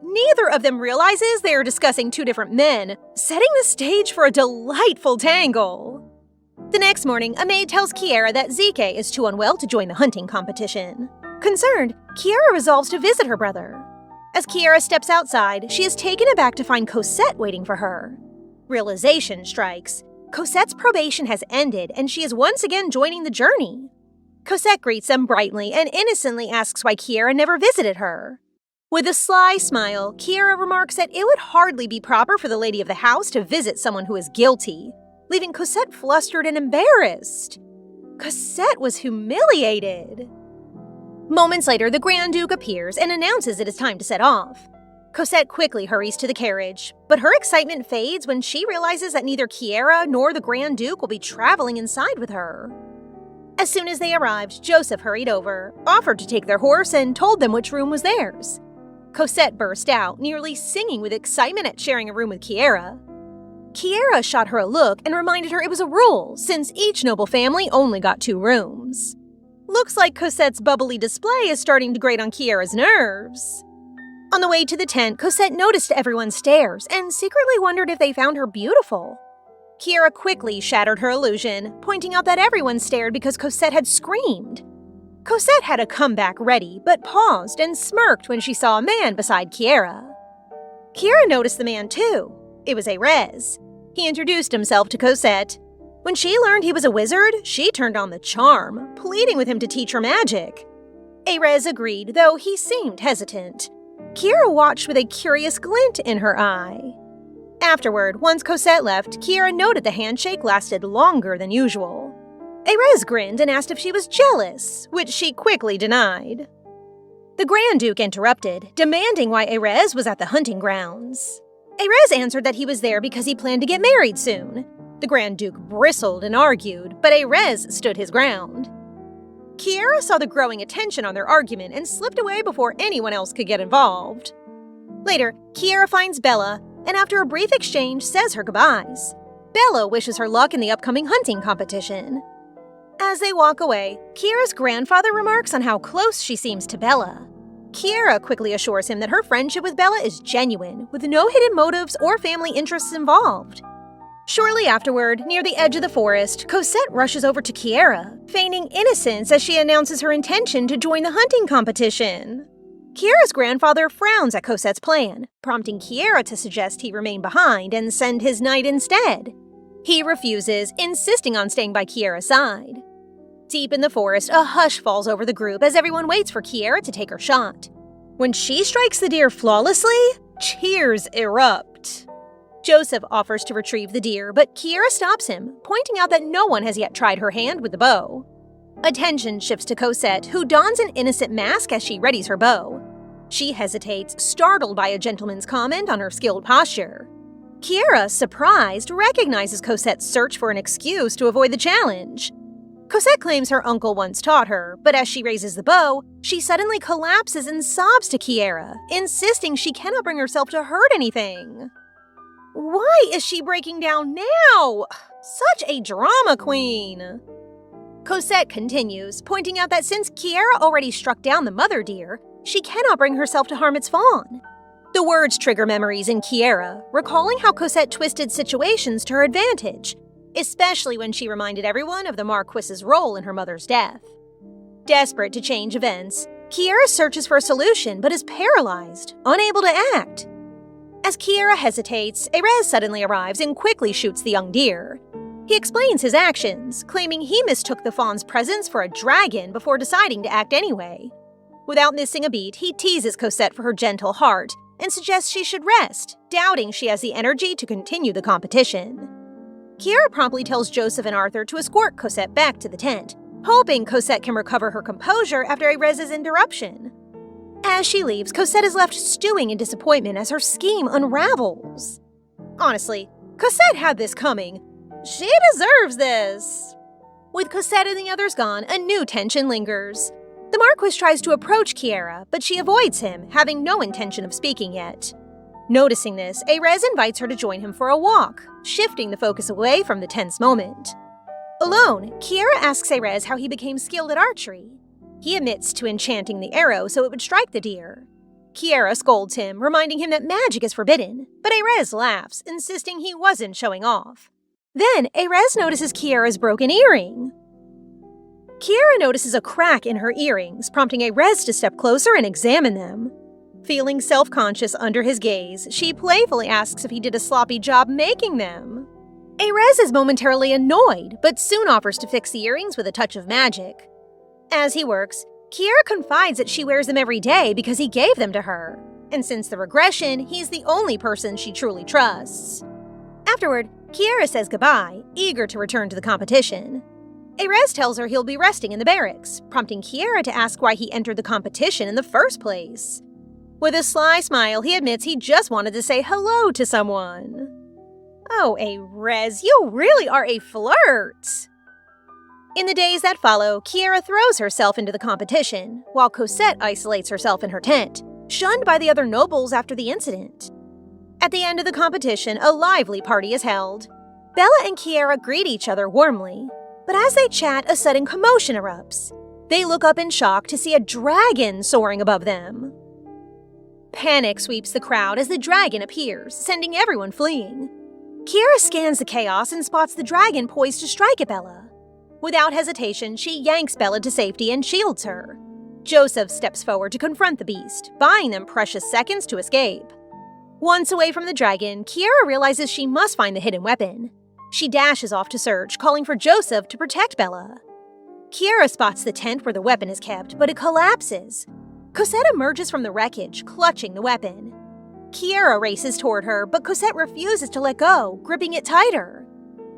Neither of them realizes they are discussing two different men, setting the stage for a delightful tangle. The next morning, a maid tells Kiera that Zeke is too unwell to join the hunting competition. Concerned, Kiera resolves to visit her brother. As Kiera steps outside, she is taken aback to find Cosette waiting for her. Realization strikes. Cosette's probation has ended, and she is once again joining the journey. Cosette greets them brightly and innocently asks why Kiera never visited her. With a sly smile, Kiera remarks that it would hardly be proper for the lady of the house to visit someone who is guilty, leaving Cosette flustered and embarrassed. Cosette was humiliated. Moments later, the Grand Duke appears and announces it is time to set off. Cosette quickly hurries to the carriage, but her excitement fades when she realizes that neither Kiera nor the Grand Duke will be traveling inside with her. As soon as they arrived, Joseph hurried over, offered to take their horse, and told them which room was theirs. Cosette burst out, nearly singing with excitement at sharing a room with Kiera. Kiera shot her a look and reminded her it was a rule, since each noble family only got 2 rooms. Looks like Cosette's bubbly display is starting to grate on Kiera's nerves. On the way to the tent, Cosette noticed everyone's stares and secretly wondered if they found her beautiful. Kiera quickly shattered her illusion, pointing out that everyone stared because Cosette had screamed. Cosette had a comeback ready, but paused and smirked when she saw a man beside Kiera. Kiera noticed the man too. It was Erez. He introduced himself to Cosette. When she learned he was a wizard, she turned on the charm, pleading with him to teach her magic. Erez agreed, though he seemed hesitant. Kiera watched with a curious glint in her eye. Afterward, once Cosette left, Kiera noted the handshake lasted longer than usual. Erez grinned and asked if she was jealous, which she quickly denied. The Grand Duke interrupted, demanding why Erez was at the hunting grounds. Erez answered that he was there because he planned to get married soon. The Grand Duke bristled and argued, but Erez stood his ground. Kiera saw the growing attention on their argument and slipped away before anyone else could get involved. Later, Kiera finds Bella, and after a brief exchange, says her goodbyes. Bella wishes her luck in the upcoming hunting competition. As they walk away, Kiera's grandfather remarks on how close she seems to Bella. Kiera quickly assures him that her friendship with Bella is genuine, with no hidden motives or family interests involved. Shortly afterward, near the edge of the forest, Cosette rushes over to Kiera, feigning innocence as she announces her intention to join the hunting competition. Kiera's grandfather frowns at Cosette's plan, prompting Kiera to suggest he remain behind and send his knight instead. He refuses, insisting on staying by Kiera's side. Deep in the forest, a hush falls over the group as everyone waits for Kiera to take her shot. When she strikes the deer flawlessly, cheers erupt. Joseph offers to retrieve the deer, but Kiera stops him, pointing out that no one has yet tried her hand with the bow. Attention shifts to Cosette, who dons an innocent mask as she readies her bow. She hesitates, startled by a gentleman's comment on her skilled posture. Kiera, surprised, recognizes Cosette's search for an excuse to avoid the challenge. Cosette claims her uncle once taught her, but as she raises the bow, she suddenly collapses and sobs to Kiera, insisting she cannot bring herself to hurt anything. Why is she breaking down now? Such a drama queen! Cosette continues, pointing out that since Kiera already struck down the mother deer, she cannot bring herself to harm its fawn. The words trigger memories in Kiera, recalling how Cosette twisted situations to her advantage. especially when she reminded everyone of the Marquis's role in her mother's death. Desperate to change events, Kiera searches for a solution but is paralyzed, unable to act. As Kiera hesitates, Erez suddenly arrives and quickly shoots the young deer. He explains his actions, claiming he mistook the fawn's presence for a dragon before deciding to act anyway. Without missing a beat, he teases Cosette for her gentle heart and suggests she should rest, doubting she has the energy to continue the competition. Kiera promptly tells Joseph and Arthur to escort Cosette back to the tent, hoping Cosette can recover her composure after Erez's interruption. As she leaves, Cosette is left stewing in disappointment as her scheme unravels. Honestly, Cosette had this coming. She deserves this. With Cosette and the others gone, a new tension lingers. The Marquis tries to approach Kiera, but she avoids him, having no intention of speaking yet. Noticing this, Erez invites her to join him for a walk, shifting the focus away from the tense moment. Alone, Kiera asks Erez how he became skilled at archery. He admits to enchanting the arrow so it would strike the deer. Kiera scolds him, reminding him that magic is forbidden, but Erez laughs, insisting he wasn't showing off. Then, Erez notices Kiera's broken earring. Kiera notices a crack in her earrings, prompting Erez to step closer and examine them. Feeling self-conscious under his gaze, she playfully asks if he did a sloppy job making them. Erez is momentarily annoyed, but soon offers to fix the earrings with a touch of magic. As he works, Kiera confides that she wears them every day because he gave them to her, and since the regression, he's the only person she truly trusts. Afterward, Kiera says goodbye, eager to return to the competition. Erez tells her he'll be resting in the barracks, prompting Kiera to ask why he entered the competition in the first place. With a sly smile, he admits he just wanted to say hello to someone. Oh, Erez, you really are a flirt! In the days that follow, Kiera throws herself into the competition, while Cosette isolates herself in her tent, shunned by the other nobles after the incident. At the end of the competition, a lively party is held. Bella and Kiera greet each other warmly, but as they chat, a sudden commotion erupts. They look up in shock to see a dragon soaring above them. Panic sweeps the crowd as the dragon appears, sending everyone fleeing. Kiera scans the chaos and spots the dragon poised to strike at Bella. Without hesitation, she yanks Bella to safety and shields her. Joseph steps forward to confront the beast, buying them precious seconds to escape. Once away from the dragon, Kiera realizes she must find the hidden weapon. She dashes off to search, calling for Joseph to protect Bella. Kiera spots the tent where the weapon is kept, but it collapses. Cosette emerges from the wreckage, clutching the weapon. Kiera races toward her, but Cosette refuses to let go, gripping it tighter.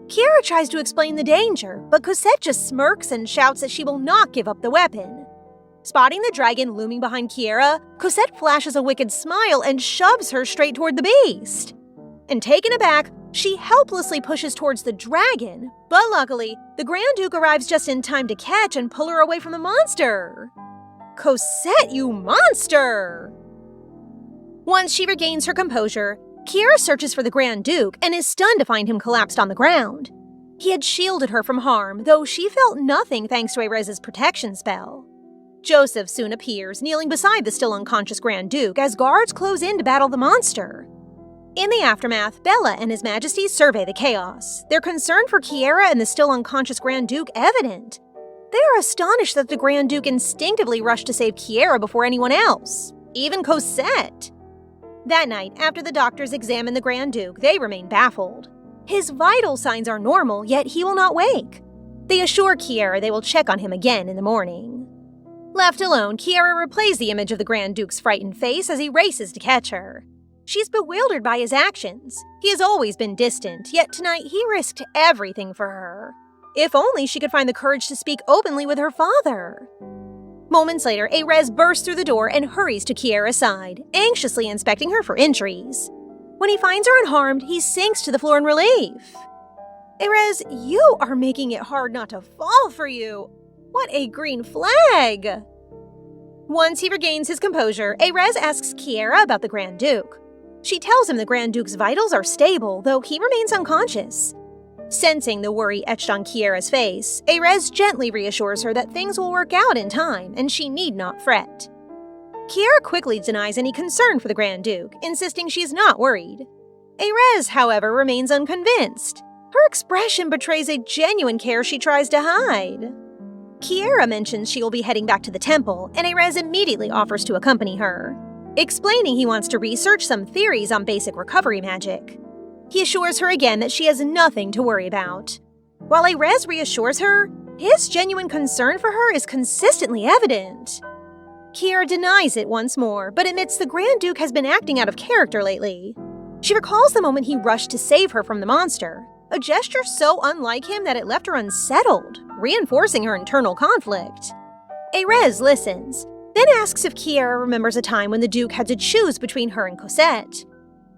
Kiera tries to explain the danger, but Cosette just smirks and shouts that she will not give up the weapon. Spotting the dragon looming behind Kiera, Cosette flashes a wicked smile and shoves her straight toward the beast. And taken aback, she helplessly pushes towards the dragon, but luckily, the Grand Duke arrives just in time to catch and pull her away from the monster. Cosette, you monster! Once she regains her composure, Kiera searches for the Grand Duke and is stunned to find him collapsed on the ground. He had shielded her from harm, though she felt nothing thanks to Erez's protection spell. Joseph soon appears, kneeling beside the still unconscious Grand Duke as guards close in to battle the monster. In the aftermath, Bella and His Majesty survey the chaos, their concern for Kiera and the still unconscious Grand Duke evident. They are astonished that the Grand Duke instinctively rushed to save Kiera before anyone else, even Cosette. That night, after the doctors examine the Grand Duke, they remain baffled. His vital signs are normal, yet he will not wake. They assure Kiera they will check on him again in the morning. Left alone, Kiera replays the image of the Grand Duke's frightened face as he races to catch her. She's bewildered by his actions. He has always been distant, yet tonight he risked everything for her. If only she could find the courage to speak openly with her father. Moments later, Erez bursts through the door and hurries to Kiera's side, anxiously inspecting her for injuries. When he finds her unharmed, he sinks to the floor in relief. Erez, you are making it hard not to fall for you. What a green flag! Once he regains his composure, Erez asks Kiera about the Grand Duke. She tells him the Grand Duke's vitals are stable, though he remains unconscious. Sensing the worry etched on Kiera's face, Erez gently reassures her that things will work out in time and she need not fret. Kiera quickly denies any concern for the Grand Duke, insisting she is not worried. Erez, however, remains unconvinced. Her expression betrays a genuine care she tries to hide. Kiera mentions she will be heading back to the temple, and Erez immediately offers to accompany her, explaining he wants to research some theories on basic recovery magic. He assures her again that she has nothing to worry about. While Erez reassures her, his genuine concern for her is consistently evident. Kiera denies it once more, but admits the Grand Duke has been acting out of character lately. She recalls the moment he rushed to save her from the monster, a gesture so unlike him that it left her unsettled, reinforcing her internal conflict. Erez listens, then asks if Kiera remembers a time when the Duke had to choose between her and Cosette.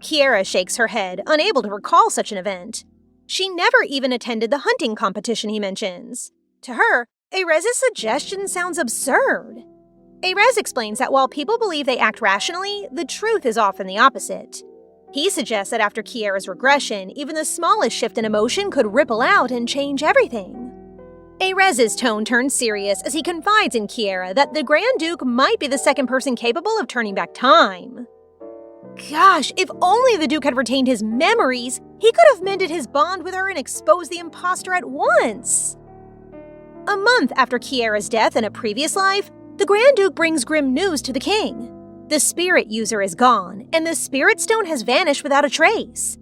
Kiera shakes her head, unable to recall such an event. She never even attended the hunting competition he mentions. To her, Erez's suggestion sounds absurd. Erez explains that while people believe they act rationally, the truth is often the opposite. He suggests that after Kiera's regression, even the smallest shift in emotion could ripple out and change everything. Erez's tone turns serious as he confides in Kiera that the Grand Duke might be the second person capable of turning back time. Gosh, if only the Duke had retained his memories, he could have mended his bond with her and exposed the imposter at once. A month after Kiera's death in a previous life, the Grand Duke brings grim news to the king. The spirit user is gone, and the spirit stone has vanished without a trace.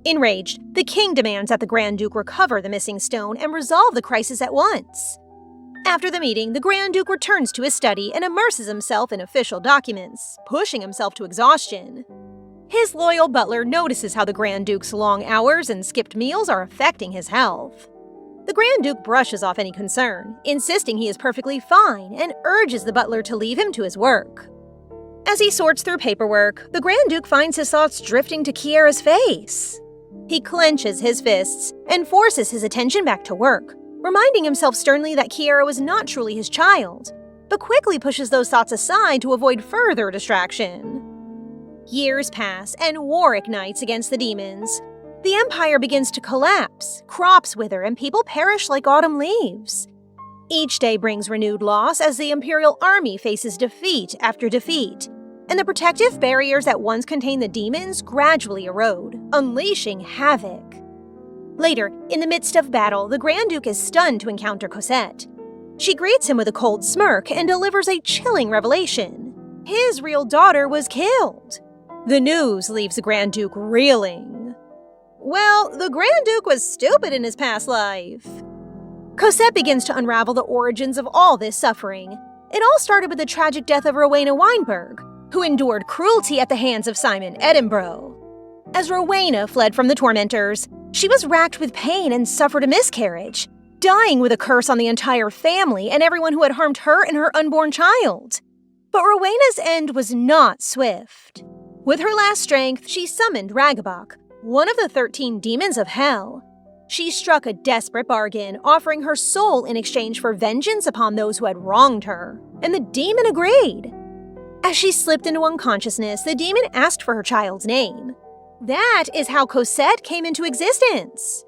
Enraged, the king demands that the Grand Duke recover the missing stone and resolve the crisis at once. After the meeting, the Grand Duke returns to his study and immerses himself in official documents, pushing himself to exhaustion. His loyal butler notices how the Grand Duke's long hours and skipped meals are affecting his health. The Grand Duke brushes off any concern, insisting he is perfectly fine, and urges the butler to leave him to his work. As he sorts through paperwork, the Grand Duke finds his thoughts drifting to Kiera's face. He clenches his fists and forces his attention back to work, reminding himself sternly that Kiera was not truly his child, but quickly pushes those thoughts aside to avoid further distraction. Years pass, and war ignites against the demons. The Empire begins to collapse, crops wither, and people perish like autumn leaves. Each day brings renewed loss as the Imperial Army faces defeat after defeat, and the protective barriers that once contained the demons gradually erode, unleashing havoc. Later, in the midst of battle, the Grand Duke is stunned to encounter Cosette. She greets him with a cold smirk and delivers a chilling revelation. His real daughter was killed. The news leaves the Grand Duke reeling. Well, the Grand Duke was stupid in his past life. Cosette begins to unravel the origins of all this suffering. It all started with the tragic death of Rowena Weinberg, who endured cruelty at the hands of Simon Edinburgh. As Rowena fled from the tormentors, she was racked with pain and suffered a miscarriage, dying with a curse on the entire family and everyone who had harmed her and her unborn child. But Rowena's end was not swift. With her last strength, she summoned Ragabok, one of the 13 demons of hell. She struck a desperate bargain, offering her soul in exchange for vengeance upon those who had wronged her, and the demon agreed. As she slipped into unconsciousness, the demon asked for her child's name. That is how Cosette came into existence.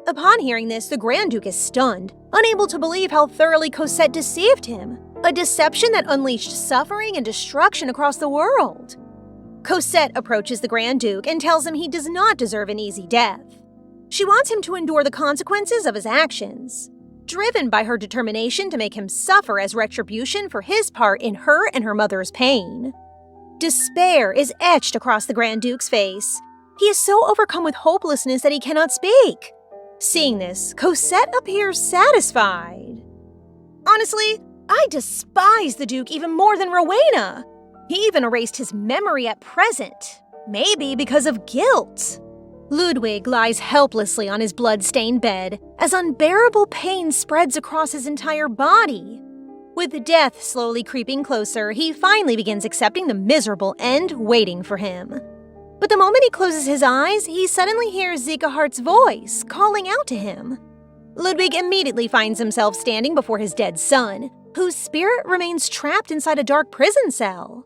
Upon hearing this, the Grand Duke is stunned, unable to believe how thoroughly Cosette deceived him, a deception that unleashed suffering and destruction across the world. Cosette approaches the Grand Duke and tells him he does not deserve an easy death. She wants him to endure the consequences of his actions, driven by her determination to make him suffer as retribution for his part in her and her mother's pain. Despair is etched across the Grand Duke's face. He is so overcome with hopelessness that he cannot speak. Seeing this, Cosette appears satisfied. Honestly, I despise the Duke even more than Rowena. He even erased his memory at present, maybe because of guilt. Ludwig lies helplessly on his blood-stained bed as unbearable pain spreads across his entire body. With death slowly creeping closer, he finally begins accepting the miserable end waiting for him. But the moment he closes his eyes, he suddenly hears Ziegehart's voice calling out to him. Ludwig immediately finds himself standing before his dead son, whose spirit remains trapped inside a dark prison cell.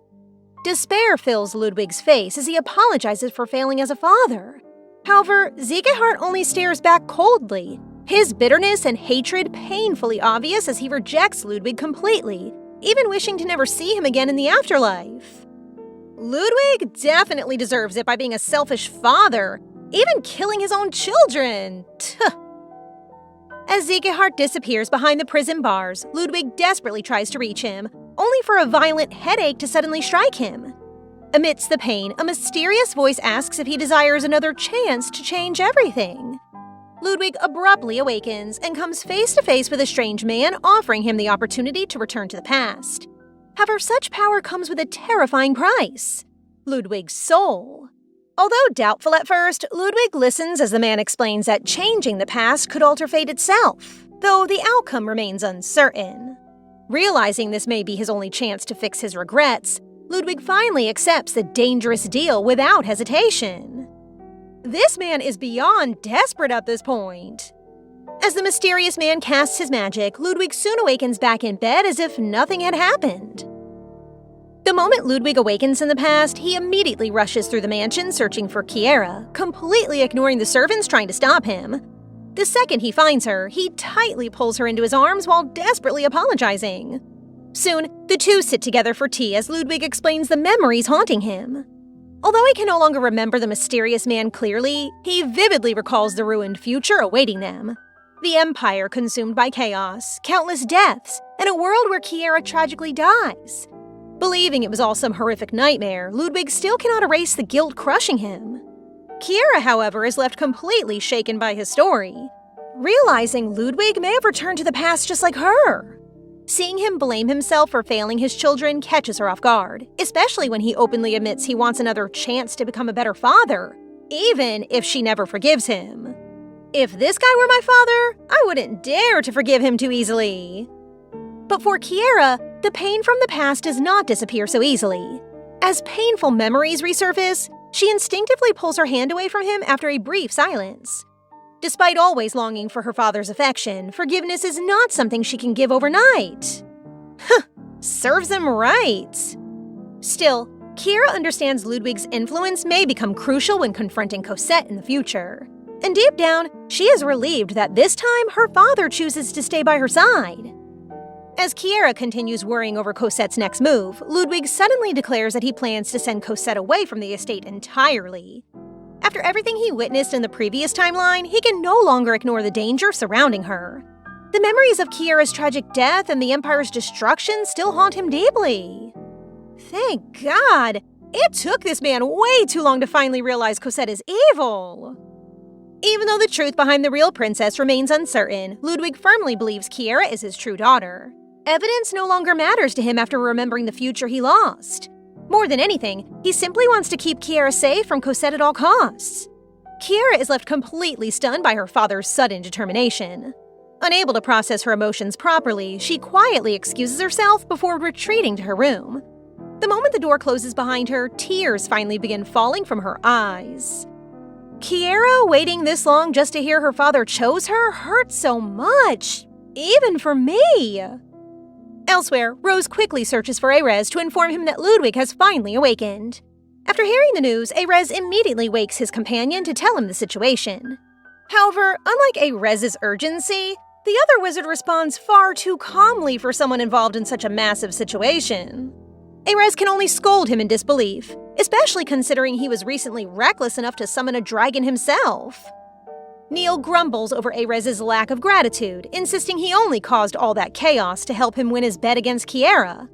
Despair fills Ludwig's face as he apologizes for failing as a father. However, Ziegehart only stares back coldly, his bitterness and hatred painfully obvious as he rejects Ludwig completely, even wishing to never see him again in the afterlife. Ludwig definitely deserves it by being a selfish father, even killing his own children. Tuh. As Siegehart disappears behind the prison bars, Ludwig desperately tries to reach him, only for a violent headache to suddenly strike him. Amidst the pain, a mysterious voice asks if he desires another chance to change everything. Ludwig abruptly awakens and comes face to face with a strange man offering him the opportunity to return to the past. However, such power comes with a terrifying price: Ludwig's soul. Although doubtful at first, Ludwig listens as the man explains that changing the past could alter fate itself, though the outcome remains uncertain. Realizing this may be his only chance to fix his regrets, Ludwig finally accepts the dangerous deal without hesitation. This man is beyond desperate at this point. As the mysterious man casts his magic, Ludwig soon awakens back in bed as if nothing had happened. The moment Ludwig awakens in the past, he immediately rushes through the mansion searching for Kiera, completely ignoring the servants trying to stop him. The second he finds her, he tightly pulls her into his arms while desperately apologizing. Soon, the two sit together for tea as Ludwig explains the memories haunting him. Although he can no longer remember the mysterious man clearly, he vividly recalls the ruined future awaiting them. The Empire consumed by chaos, countless deaths, and a world where Kiera tragically dies. Believing it was all some horrific nightmare, Ludwig still cannot erase the guilt crushing him. Kiera, however, is left completely shaken by his story, realizing Ludwig may have returned to the past just like her. Seeing him blame himself for failing his children catches her off guard, especially when he openly admits he wants another chance to become a better father, even if she never forgives him. If this guy were my father, I wouldn't dare to forgive him too easily. But for Kiera, the pain from the past does not disappear so easily. As painful memories resurface, she instinctively pulls her hand away from him after a brief silence. Despite always longing for her father's affection, forgiveness is not something she can give overnight. Serves him right. Still, Kiera understands Ludwig's influence may become crucial when confronting Cosette in the future. And deep down, she is relieved that this time her father chooses to stay by her side. As Kiera continues worrying over Cosette's next move, Ludwig suddenly declares that he plans to send Cosette away from the estate entirely. After everything he witnessed in the previous timeline, he can no longer ignore the danger surrounding her. The memories of Kiera's tragic death and the Empire's destruction still haunt him deeply. Thank God! It took this man way too long to finally realize Cosette is evil! Even though the truth behind the real princess remains uncertain, Ludwig firmly believes Kiera is his true daughter. Evidence no longer matters to him after remembering the future he lost. More than anything, he simply wants to keep Kiera safe from Cosette at all costs. Kiera is left completely stunned by her father's sudden determination. Unable to process her emotions properly, she quietly excuses herself before retreating to her room. The moment the door closes behind her, tears finally begin falling from her eyes. Kiera waiting this long just to hear her father chose her hurts so much, even for me. Elsewhere, Rose quickly searches for Erez to inform him that Ludwig has finally awakened. After hearing the news, Erez immediately wakes his companion to tell him the situation. However, unlike Erez's urgency, the other wizard responds far too calmly for someone involved in such a massive situation. Erez can only scold him in disbelief, especially considering he was recently reckless enough to summon a dragon himself. Neil grumbles over Erez's lack of gratitude, insisting he only caused all that chaos to help him win his bet against Kiera.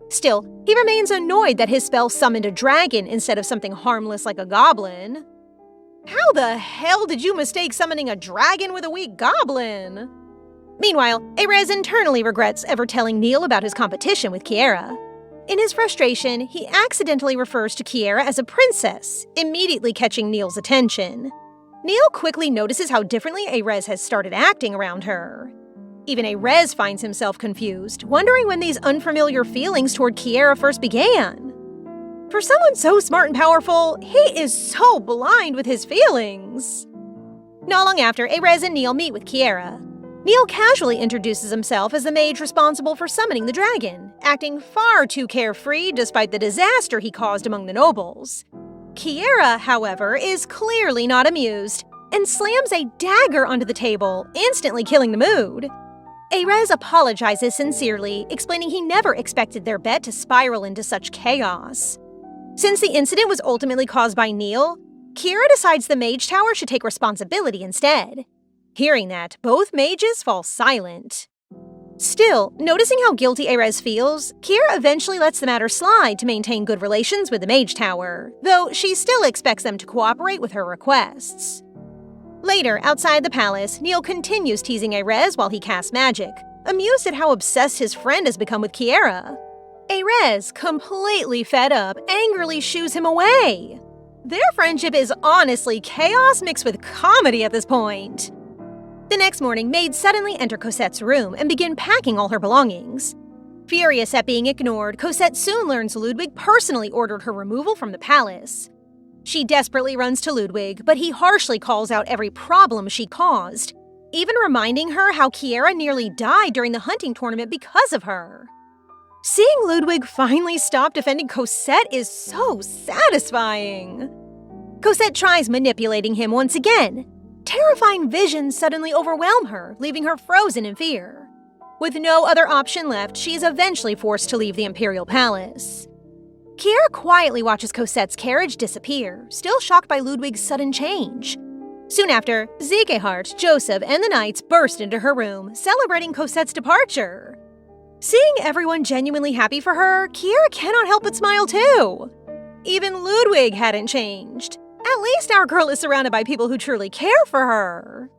Still, he remains annoyed that his spell summoned a dragon instead of something harmless like a goblin. How the hell did you mistake summoning a dragon with a weak goblin? Meanwhile, Erez internally regrets ever telling Neil about his competition with Kiera. In his frustration, he accidentally refers to Kiera as a princess, immediately catching Neil's attention. Neil quickly notices how differently Erez has started acting around her. Even Erez finds himself confused, wondering when these unfamiliar feelings toward Kiera first began. For someone so smart and powerful, he is so blind with his feelings. Not long after, Erez and Neil meet with Kiera. Neil casually introduces himself as the mage responsible for summoning the dragon, acting far too carefree despite the disaster he caused among the nobles. Kiera, however, is clearly not amused and slams a dagger onto the table, instantly killing the mood. Erez apologizes sincerely, explaining he never expected their bet to spiral into such chaos. Since the incident was ultimately caused by Neil, Kiera decides the Mage Tower should take responsibility instead. Hearing that, both mages fall silent. Still, noticing how guilty Erez feels, Kiera eventually lets the matter slide to maintain good relations with the Mage Tower, though she still expects them to cooperate with her requests. Later, outside the palace, Neil continues teasing Erez while he casts magic, amused at how obsessed his friend has become with Kiera. Erez, completely fed up, angrily shoos him away. Their friendship is honestly chaos mixed with comedy at this point. The next morning, maids suddenly enter Cosette's room and begin packing all her belongings. Furious at being ignored, Cosette soon learns Ludwig personally ordered her removal from the palace. She desperately runs to Ludwig, but he harshly calls out every problem she caused, even reminding her how Kiera nearly died during the hunting tournament because of her. Seeing Ludwig finally stop defending Cosette is so satisfying. Cosette tries manipulating him once again. Terrifying visions suddenly overwhelm her, leaving her frozen in fear. With no other option left, she is eventually forced to leave the Imperial Palace. Kiera quietly watches Cosette's carriage disappear, still shocked by Ludwig's sudden change. Soon after, Ziegehardt, Joseph, and the knights burst into her room, celebrating Cosette's departure. Seeing everyone genuinely happy for her, Kiera cannot help but smile too. Even Ludwig hadn't changed. At least our girl is surrounded by people who truly care for her.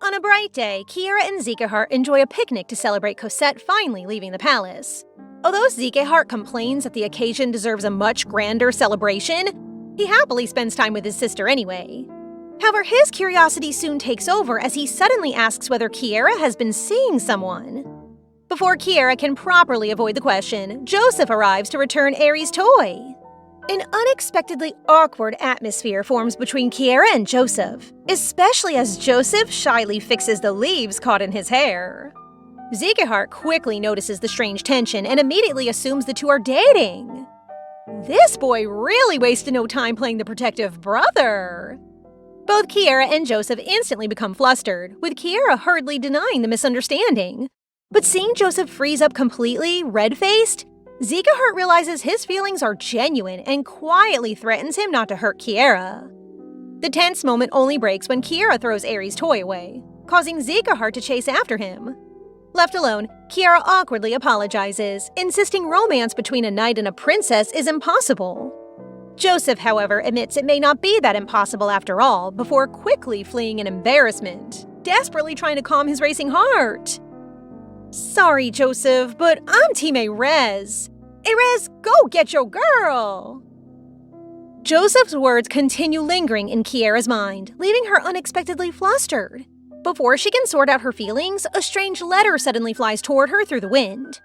On a bright day, Kiera and Ziegehardt enjoy a picnic to celebrate Cosette finally leaving the palace. Although Ziegehardt complains that the occasion deserves a much grander celebration, he happily spends time with his sister anyway. However, his curiosity soon takes over as he suddenly asks whether Kiera has been seeing someone. Before Kiera can properly avoid the question, Joseph arrives to return Aries' toy. An unexpectedly awkward atmosphere forms between Kiera and Joseph, especially as Joseph shyly fixes the leaves caught in his hair. Ziegehardt quickly notices the strange tension and immediately assumes the two are dating. This boy really wasted no time playing the protective brother. Both Kiera and Joseph instantly become flustered, with Kiera hurriedly denying the misunderstanding. But seeing Joseph freeze up completely, red-faced, Ziegehardt realizes his feelings are genuine and quietly threatens him not to hurt Kiera. The tense moment only breaks when Kiera throws Aries' toy away, causing Ziegehardt to chase after him. Left alone, Kiera awkwardly apologizes, insisting romance between a knight and a princess is impossible. Joseph, however, admits it may not be that impossible after all, before quickly fleeing in embarrassment, desperately trying to calm his racing heart. Sorry, Joseph, but I'm Team Erez. Erez, go get your girl! Joseph's words continue lingering in Kiera's mind, leaving her unexpectedly flustered. Before she can sort out her feelings, a strange letter suddenly flies toward her through the wind.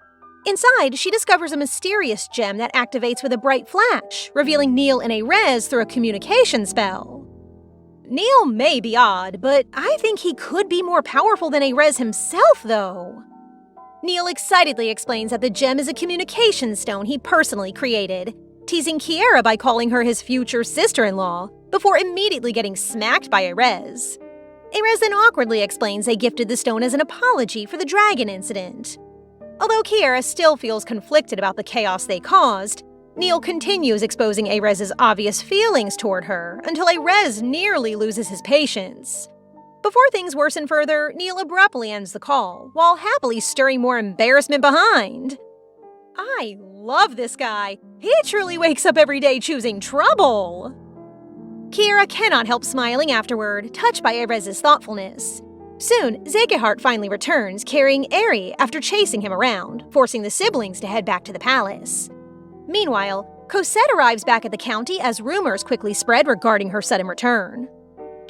Inside, she discovers a mysterious gem that activates with a bright flash, revealing Neil and Erez through a communication spell. Neil may be odd, but I think he could be more powerful than Erez himself, though. Neil excitedly explains that the gem is a communication stone he personally created, teasing Kiera by calling her his future sister-in-law, before immediately getting smacked by Erez. Erez then awkwardly explains they gifted the stone as an apology for the dragon incident. Although Kiera still feels conflicted about the chaos they caused, Neil continues exposing Erez's obvious feelings toward her until Erez nearly loses his patience. Before things worsen further, Neil abruptly ends the call, while happily stirring more embarrassment behind. I love this guy. He truly wakes up every day choosing trouble. Kiera cannot help smiling afterward, touched by Erez's thoughtfulness. Soon, Ziegehardt finally returns, carrying Eri after chasing him around, forcing the siblings to head back to the palace. Meanwhile, Cosette arrives back at the county as rumors quickly spread regarding her sudden return.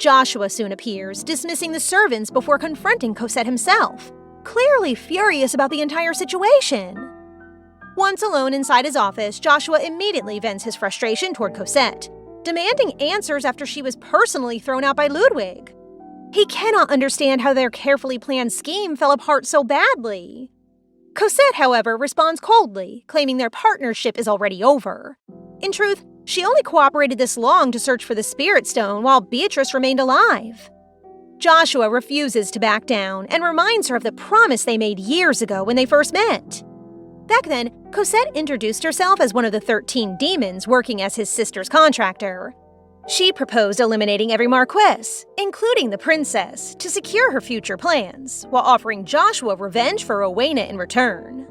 Joshua soon appears, dismissing the servants before confronting Cosette himself, clearly furious about the entire situation. Once alone inside his office, Joshua immediately vents his frustration toward Cosette, demanding answers after she was personally thrown out by Ludwig. He cannot understand how their carefully planned scheme fell apart so badly. Cosette, however, responds coldly, claiming their partnership is already over. In truth, she only cooperated this long to search for the Spirit Stone while Beatrice remained alive. Joshua refuses to back down and reminds her of the promise they made years ago when they first met. Back then, Cosette introduced herself as one of the 13 demons working as his sister's contractor. She proposed eliminating every Marquess, including the princess, to secure her future plans, while offering Joshua revenge for Rowena in return.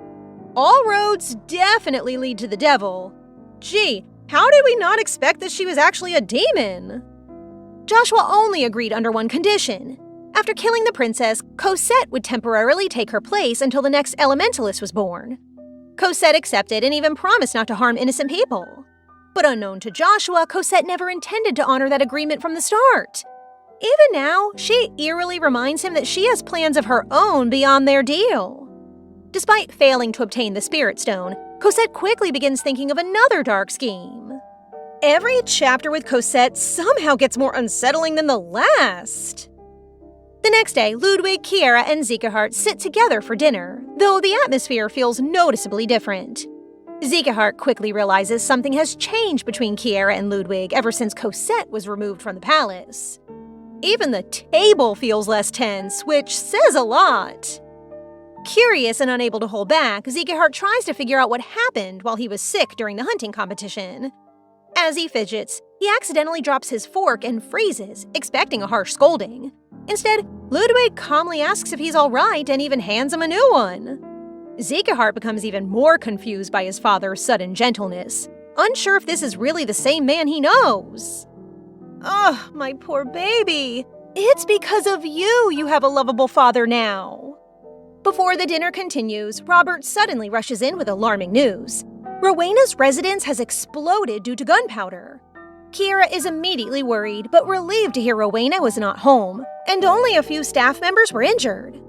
All roads definitely lead to the devil. Gee, how did we not expect that she was actually a demon? Joshua only agreed under one condition. After killing the princess, Cosette would temporarily take her place until the next elementalist was born. Cosette accepted and even promised not to harm innocent people. But unknown to Joshua, Cosette never intended to honor that agreement from the start. Even now, she eerily reminds him that she has plans of her own beyond their deal. Despite failing to obtain the Spirit Stone, Cosette quickly begins thinking of another dark scheme. Every chapter with Cosette somehow gets more unsettling than the last. The next day, Ludwig, Kiera, and Zekehardt sit together for dinner, though the atmosphere feels noticeably different. Zekehardt quickly realizes something has changed between Kiera and Ludwig ever since Cosette was removed from the palace. Even the table feels less tense, which says a lot. Curious and unable to hold back, Zekehardt tries to figure out what happened while he was sick during the hunting competition. As he fidgets, he accidentally drops his fork and freezes, expecting a harsh scolding. Instead, Ludwig calmly asks if he's all right and even hands him a new one. Zekehardt becomes even more confused by his father's sudden gentleness, unsure if this is really the same man he knows. Ugh, my poor baby. It's because of you have a lovable father now. Before the dinner continues, Robert suddenly rushes in with alarming news. Rowena's residence has exploded due to gunpowder. Kiera is immediately worried, but relieved to hear Rowena was not home, and only a few staff members were injured.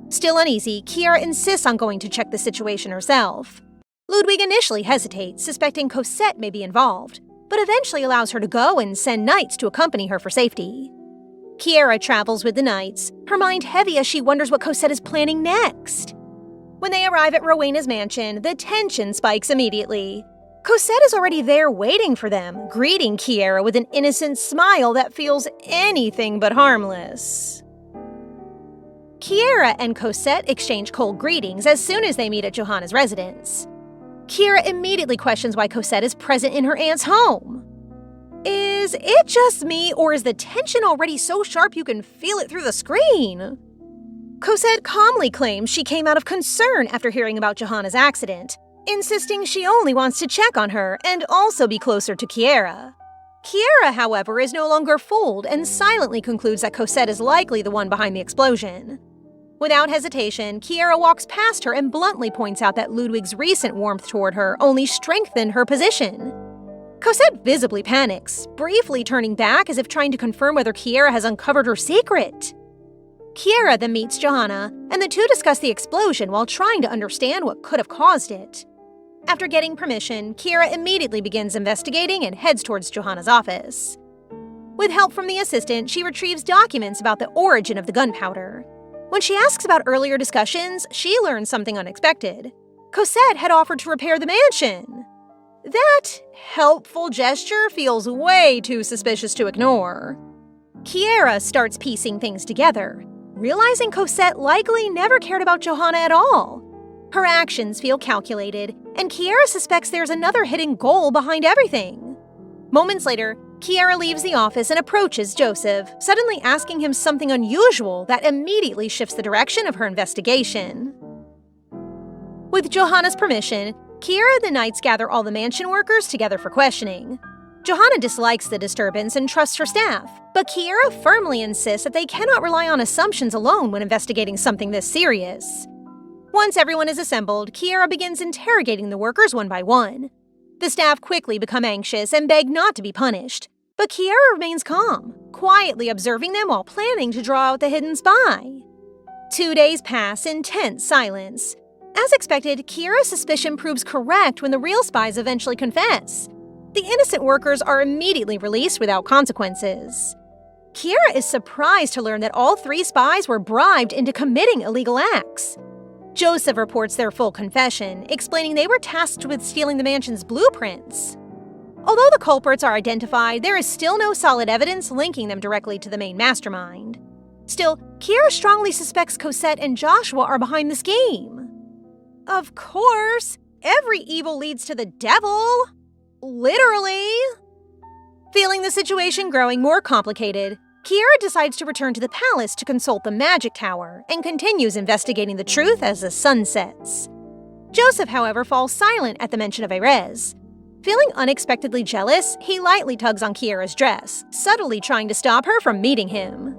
Still uneasy, Kiera insists on going to check the situation herself. Ludwig initially hesitates, suspecting Cosette may be involved, but eventually allows her to go and send knights to accompany her for safety. Kiera travels with the knights, her mind heavy as she wonders what Cosette is planning next. When they arrive at Rowena's mansion, the tension spikes immediately. Cosette is already there waiting for them, greeting Kiera with an innocent smile that feels anything but harmless. Kiera and Cosette exchange cold greetings as soon as they meet at Johanna's residence. Kiera immediately questions why Cosette is present in her aunt's home. Is it just me, or is the tension already so sharp you can feel it through the screen? Cosette calmly claims she came out of concern after hearing about Johanna's accident, insisting she only wants to check on her and also be closer to Kiera. Kiera, however, is no longer fooled and silently concludes that Cosette is likely the one behind the explosion. Without hesitation, Kiera walks past her and bluntly points out that Ludwig's recent warmth toward her only strengthened her position. Cosette visibly panics, briefly turning back as if trying to confirm whether Kiera has uncovered her secret. Kiera then meets Johanna, and the two discuss the explosion while trying to understand what could have caused it. After getting permission, Kiera immediately begins investigating and heads towards Johanna's office. With help from the assistant, she retrieves documents about the origin of the gunpowder. When she asks about earlier discussions, she learns something unexpected. Cosette had offered to repair the mansion. That helpful gesture feels way too suspicious to ignore. Kiera starts piecing things together, realizing Cosette likely never cared about Johanna at all. Her actions feel calculated, and Kiera suspects there's another hidden goal behind everything. Moments later, Kiera leaves the office and approaches Joseph, suddenly asking him something unusual that immediately shifts the direction of her investigation. With Johanna's permission, Kiera and the knights gather all the mansion workers together for questioning. Johanna dislikes the disturbance and trusts her staff, but Kiera firmly insists that they cannot rely on assumptions alone when investigating something this serious. Once everyone is assembled, Kiera begins interrogating the workers one by one. The staff quickly become anxious and beg not to be punished, but Kiera remains calm, quietly observing them while planning to draw out the hidden spy. 2 days pass in tense silence. As expected, Kiera's suspicion proves correct when the real spies eventually confess. The innocent workers are immediately released without consequences. Kiera is surprised to learn that all 3 spies were bribed into committing illegal acts. Joseph reports their full confession, explaining they were tasked with stealing the mansion's blueprints. Although the culprits are identified, there is still no solid evidence linking them directly to the main mastermind. Still, Kiera strongly suspects Cosette and Joshua are behind the scheme. Of course, every evil leads to the devil. Literally. Feeling the situation growing more complicated, Kiera decides to return to the palace to consult the magic tower and continues investigating the truth as the sun sets. Joseph, however, falls silent at the mention of Erez. Feeling unexpectedly jealous, he lightly tugs on Kiera's dress, subtly trying to stop her from meeting him.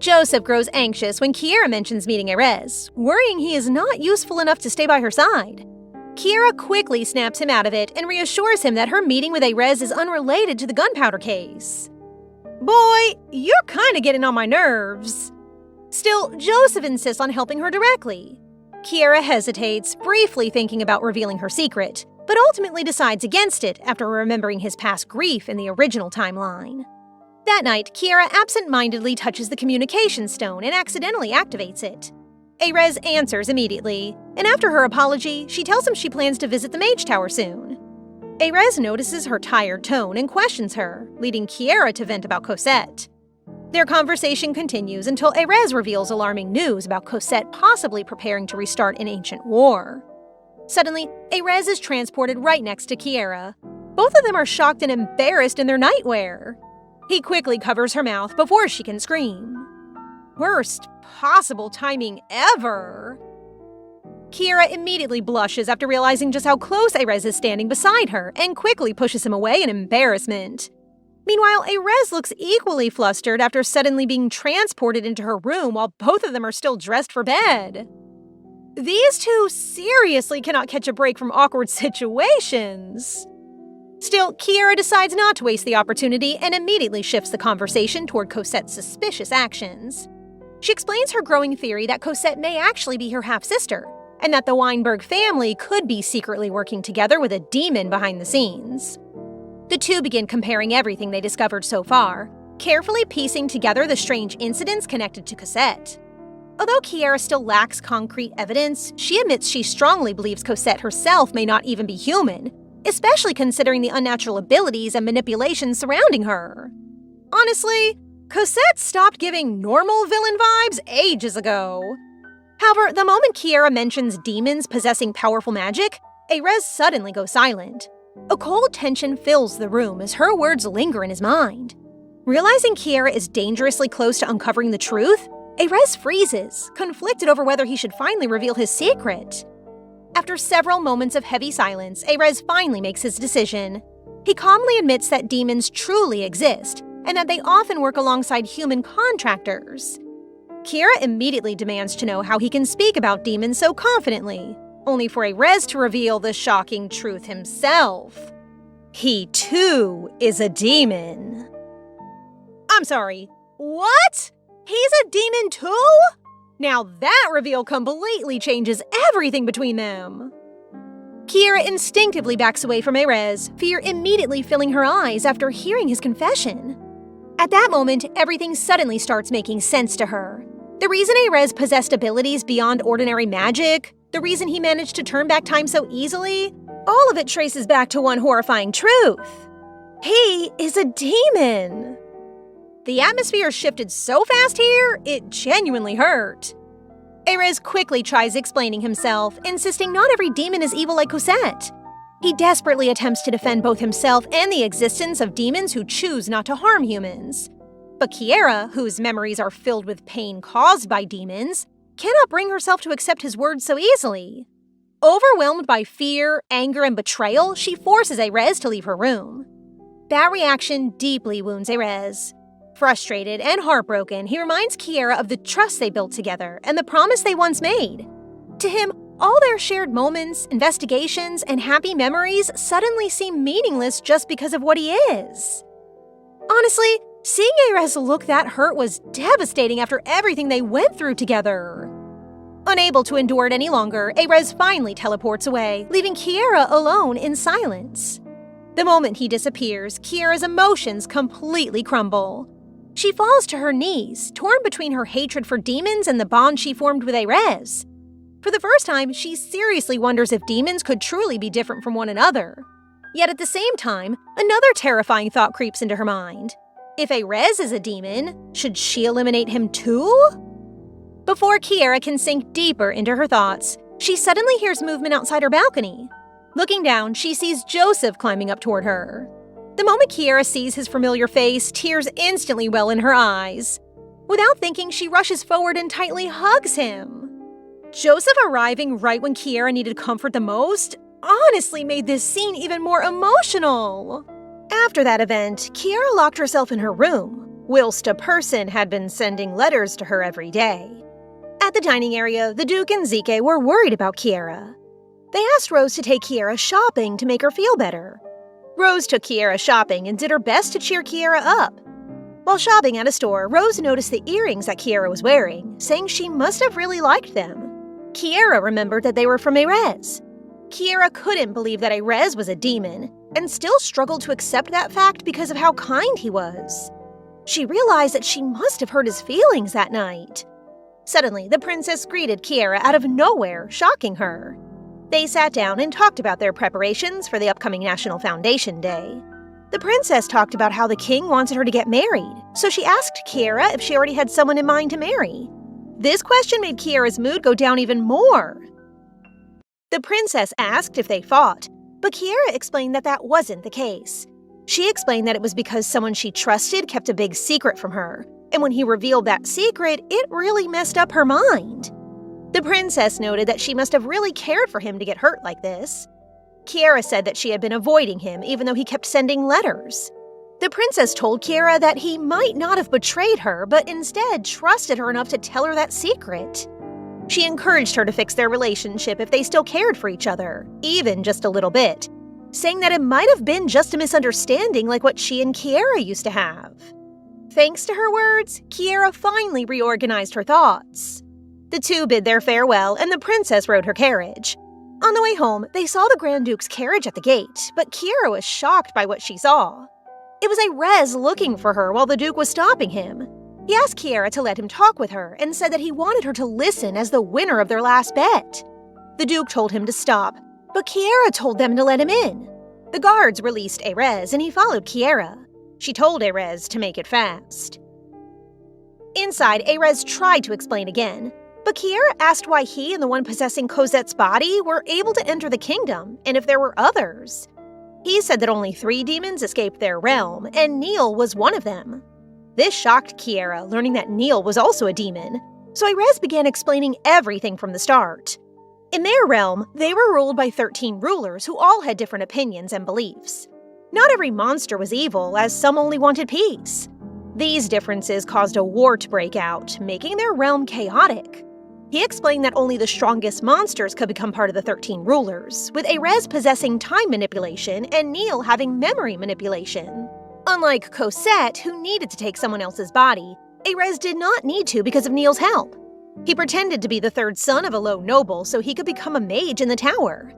Joseph grows anxious when Kiera mentions meeting Erez, worrying he is not useful enough to stay by her side. Kiera quickly snaps him out of it and reassures him that her meeting with Erez is unrelated to the gunpowder case. Boy, you're kinda getting on my nerves. Still, Joseph insists on helping her directly. Kiera hesitates, briefly thinking about revealing her secret, but ultimately decides against it after remembering his past grief in the original timeline. That night, Kiera absent-mindedly touches the communication stone and accidentally activates it. Erez answers immediately, and after her apology, she tells him she plans to visit the Mage Tower soon. Erez notices her tired tone and questions her, leading Kiera to vent about Cosette. Their conversation continues until Erez reveals alarming news about Cosette possibly preparing to restart an ancient war. Suddenly, Erez is transported right next to Kiera. Both of them are shocked and embarrassed in their nightwear. He quickly covers her mouth before she can scream. Worst possible timing ever. Kiera immediately blushes after realizing just how close Erez is standing beside her and quickly pushes him away in embarrassment. Meanwhile, Erez looks equally flustered after suddenly being transported into her room while both of them are still dressed for bed. These two seriously cannot catch a break from awkward situations. Still, Kiera decides not to waste the opportunity and immediately shifts the conversation toward Cosette's suspicious actions. She explains her growing theory that Cosette may actually be her half-sister, and that the Weinberg family could be secretly working together with a demon behind the scenes. The two begin comparing everything they discovered so far, carefully piecing together the strange incidents connected to Cosette. Although Kiera still lacks concrete evidence, she admits she strongly believes Cosette herself may not even be human, especially considering the unnatural abilities and manipulations surrounding her. Honestly, Cosette stopped giving normal villain vibes ages ago. However, the moment Kiera mentions demons possessing powerful magic, Erez suddenly goes silent. A cold tension fills the room as her words linger in his mind. Realizing Kiera is dangerously close to uncovering the truth, Erez freezes, conflicted over whether he should finally reveal his secret. After several moments of heavy silence, Erez finally makes his decision. He calmly admits that demons truly exist, and that they often work alongside human contractors. Kiera immediately demands to know how he can speak about demons so confidently, only for Erez to reveal the shocking truth himself. He, too, is a demon. I'm sorry, what? He's a demon too? Now that reveal completely changes everything between them. Kiera instinctively backs away from Erez, fear immediately filling her eyes after hearing his confession. At that moment, everything suddenly starts making sense to her. The reason Erez possessed abilities beyond ordinary magic, the reason he managed to turn back time so easily, all of it traces back to one horrifying truth. He is a demon. The atmosphere shifted so fast here, it genuinely hurt. Erez quickly tries explaining himself, insisting not every demon is evil like Cosette. He desperately attempts to defend both himself and the existence of demons who choose not to harm humans. But Kiera, whose memories are filled with pain caused by demons, cannot bring herself to accept his words so easily. Overwhelmed by fear, anger, and betrayal, she forces Erez to leave her room. That reaction deeply wounds Erez. Frustrated and heartbroken, he reminds Kiera of the trust they built together and the promise they once made. To him, all their shared moments, investigations, and happy memories suddenly seem meaningless just because of what he is. Honestly, seeing Erez look that hurt was devastating after everything they went through together. Unable to endure it any longer, Erez finally teleports away, leaving Kiera alone in silence. The moment he disappears, Kiera's emotions completely crumble. She falls to her knees, torn between her hatred for demons and the bond she formed with Erez. For the first time, she seriously wonders if demons could truly be different from one another. Yet at the same time, another terrifying thought creeps into her mind. If Erez is a demon, should she eliminate him too? Before Kiera can sink deeper into her thoughts, she suddenly hears movement outside her balcony. Looking down, she sees Joseph climbing up toward her. The moment Kiera sees his familiar face, tears instantly well in her eyes. Without thinking, she rushes forward and tightly hugs him. Joseph arriving right when Kiera needed comfort the most honestly made this scene even more emotional. After that event, Kiera locked herself in her room, whilst a person had been sending letters to her every day. At the dining area, the Duke and Zeke were worried about Kiera. They asked Rose to take Kiera shopping to make her feel better. Rose took Kiera shopping and did her best to cheer Kiera up. While shopping at a store, Rose noticed the earrings that Kiera was wearing, saying she must have really liked them. Kiera remembered that they were from Erez. Kiera couldn't believe that Erez was a demon, and still struggled to accept that fact because of how kind he was. She realized that she must have hurt his feelings that night. Suddenly, the princess greeted Kiera out of nowhere, shocking her. They sat down and talked about their preparations for the upcoming National Foundation Day. The princess talked about how the king wanted her to get married, so she asked Kiera if she already had someone in mind to marry. This question made Kiera's mood go down even more. The princess asked if they fought, but Kiera explained that that wasn't the case. She explained that it was because someone she trusted kept a big secret from her, and when he revealed that secret, it really messed up her mind. The princess noted that she must have really cared for him to get hurt like this. Kiera said that she had been avoiding him even though he kept sending letters. The princess told Kiera that he might not have betrayed her, but instead trusted her enough to tell her that secret. She encouraged her to fix their relationship if they still cared for each other, even just a little bit, saying that it might have been just a misunderstanding like what she and Kiera used to have. Thanks to her words, Kiera finally reorganized her thoughts. The two bid their farewell, and the princess rode her carriage. On the way home, they saw the Grand Duke's carriage at the gate, but Kiera was shocked by what she saw. It was Erez looking for her while the Duke was stopping him. He asked Kiera to let him talk with her and said that he wanted her to listen as the winner of their last bet. The Duke told him to stop, but Kiera told them to let him in. The guards released Erez and he followed Kiera. She told Erez to make it fast. Inside, Erez tried to explain again, but Kiera asked why he and the one possessing Cosette's body were able to enter the kingdom, and if there were others. He said that only 3 demons escaped their realm, and Neil was one of them. This shocked Kiera, learning that Neil was also a demon, so Erez began explaining everything from the start. In their realm, they were ruled by 13 rulers who all had different opinions and beliefs. Not every monster was evil, as some only wanted peace. These differences caused a war to break out, making their realm chaotic. He explained that only the strongest monsters could become part of the 13 rulers, with Erez possessing time manipulation and Neil having memory manipulation. Unlike Cosette, who needed to take someone else's body, Erez did not need to because of Neil's help. He pretended to be the 3rd son of a low noble so he could become a mage in the tower.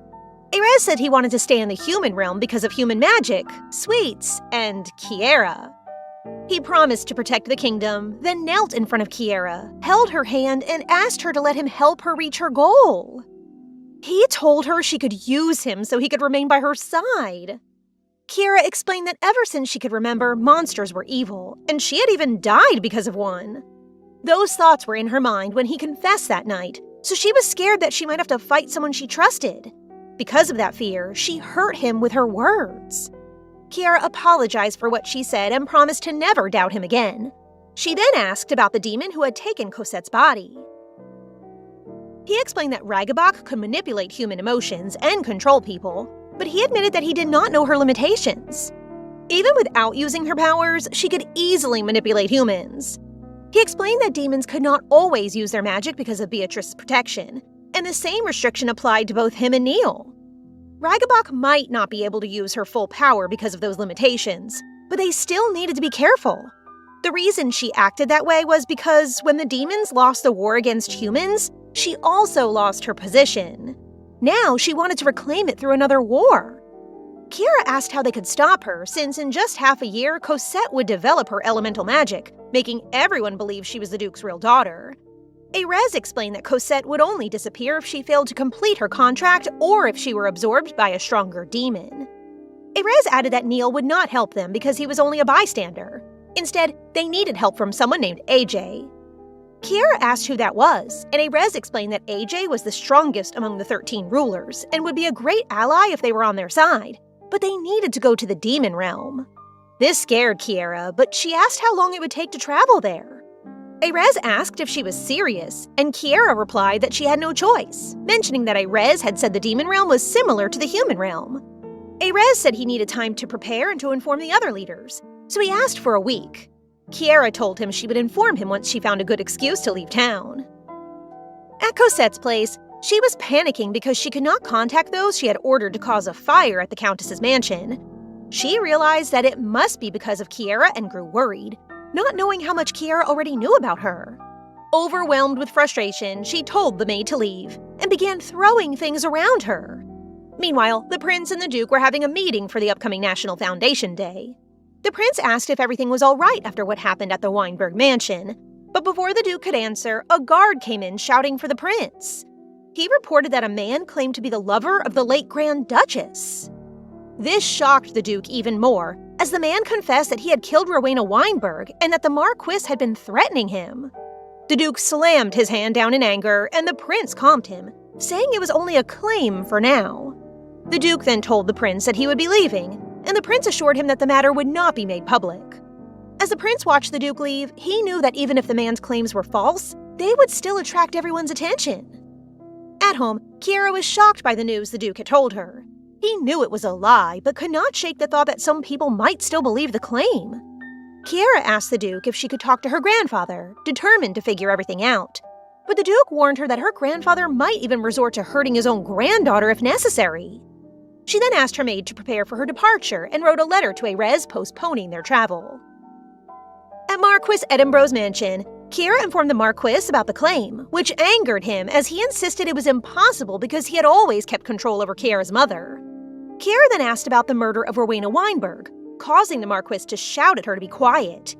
Erez said he wanted to stay in the human realm because of human magic, sweets, and Kiera. He promised to protect the kingdom, then knelt in front of Kiera, held her hand, and asked her to let him help her reach her goal. He told her she could use him so he could remain by her side. Kiera explained that ever since she could remember, monsters were evil, and she had even died because of one. Those thoughts were in her mind when he confessed that night, so she was scared that she might have to fight someone she trusted. Because of that fear, she hurt him with her words. Kiera apologized for what she said and promised to never doubt him again. She then asked about the demon who had taken Cosette's body. He explained that Ragabok could manipulate human emotions and control people, but he admitted that he did not know her limitations. Even without using her powers, she could easily manipulate humans. He explained that demons could not always use their magic because of Beatrice's protection, and the same restriction applied to both him and Neil. Ragabok might not be able to use her full power because of those limitations, but they still needed to be careful. The reason she acted that way was because when the demons lost the war against humans, she also lost her position. Now she wanted to reclaim it through another war. Kiera asked how they could stop her, since in just half a year, Cosette would develop her elemental magic, making everyone believe she was the Duke's real daughter. Erez explained that Cosette would only disappear if she failed to complete her contract or if she were absorbed by a stronger demon. Erez added that Neil would not help them because he was only a bystander. Instead, they needed help from someone named AJ. Kiera asked who that was, and Erez explained that AJ was the strongest among the 13 rulers and would be a great ally if they were on their side. but they needed to go to the demon realm. This scared Kiera, but she asked how long it would take to travel there. Erez asked if she was serious, and Kiera replied that she had no choice, mentioning that Erez had said the demon realm was similar to the human realm. Erez said he needed time to prepare and to inform the other leaders, so he asked for a week. Kiera told him she would inform him once she found a good excuse to leave town. At Cosette's place, she was panicking because she could not contact those she had ordered to cause a fire at the Countess's mansion. She realized that it must be because of Kiera and grew worried, not knowing how much Kiera already knew about her. Overwhelmed with frustration, she told the maid to leave and began throwing things around her. Meanwhile, the prince and the duke were having a meeting for the upcoming National Foundation Day. The prince asked if everything was all right after what happened at the Weinberg mansion, but before the duke could answer, a guard came in shouting for the prince. He reported that a man claimed to be the lover of the late Grand Duchess. This shocked the duke even more, as the man confessed that he had killed Rowena Weinberg and that the Marquis had been threatening him. The duke slammed his hand down in anger, and the prince calmed him, saying it was only a claim for now. The duke then told the prince that he would be leaving, and the prince assured him that the matter would not be made public. As the prince watched the duke leave, he knew that even if the man's claims were false, they would still attract everyone's attention. At home, Kiera was shocked by the news the duke had told her. He knew it was a lie, but could not shake the thought that some people might still believe the claim. Kiera asked the duke if she could talk to her grandfather, determined to figure everything out. But the duke warned her that her grandfather might even resort to hurting his own granddaughter if necessary. She then asked her maid to prepare for her departure and wrote a letter to Erez postponing their travel. At Marquis Edinburgh's mansion, Kiera informed the Marquis about the claim, which angered him as he insisted it was impossible because he had always kept control over Kiera's mother. Kiera then asked about the murder of Rowena Weinberg, causing the Marquis to shout at her to be quiet.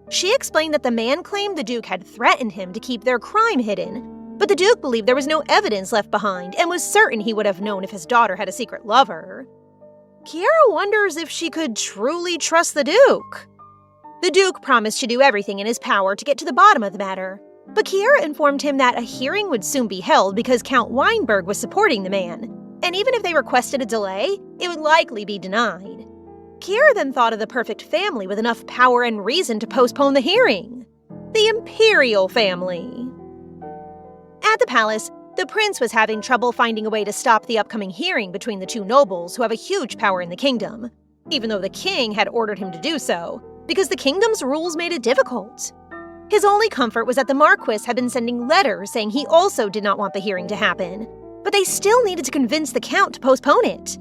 She explained that the man claimed the Duke had threatened him to keep their crime hidden, but the Duke believed there was no evidence left behind and was certain he would have known if his daughter had a secret lover. Kiera wonders if she could truly trust the Duke. The Duke promised to do everything in his power to get to the bottom of the matter, but Kiera informed him that a hearing would soon be held because Count Weinberg was supporting the man, and even if they requested a delay, it would likely be denied. Kiera then thought of the perfect family with enough power and reason to postpone the hearing. The Imperial family. At the palace, the prince was having trouble finding a way to stop the upcoming hearing between the two nobles who have a huge power in the kingdom, even though the king had ordered him to do so, because the kingdom's rules made it difficult. His only comfort was that the Marquis had been sending letters saying he also did not want the hearing to happen, but they still needed to convince the Count to postpone it.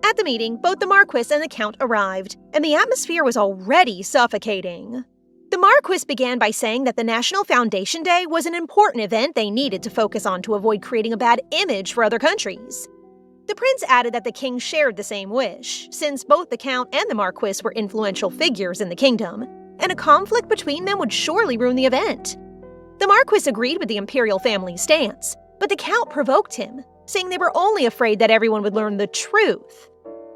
At the meeting, both the Marquis and the Count arrived, and the atmosphere was already suffocating. The Marquis began by saying that the National Foundation Day was an important event they needed to focus on to avoid creating a bad image for other countries. The prince added that the king shared the same wish, since both the Count and the Marquis were influential figures in the kingdom, and a conflict between them would surely ruin the event. The Marquis agreed with the imperial family's stance, but the Count provoked him, saying they were only afraid that everyone would learn the truth.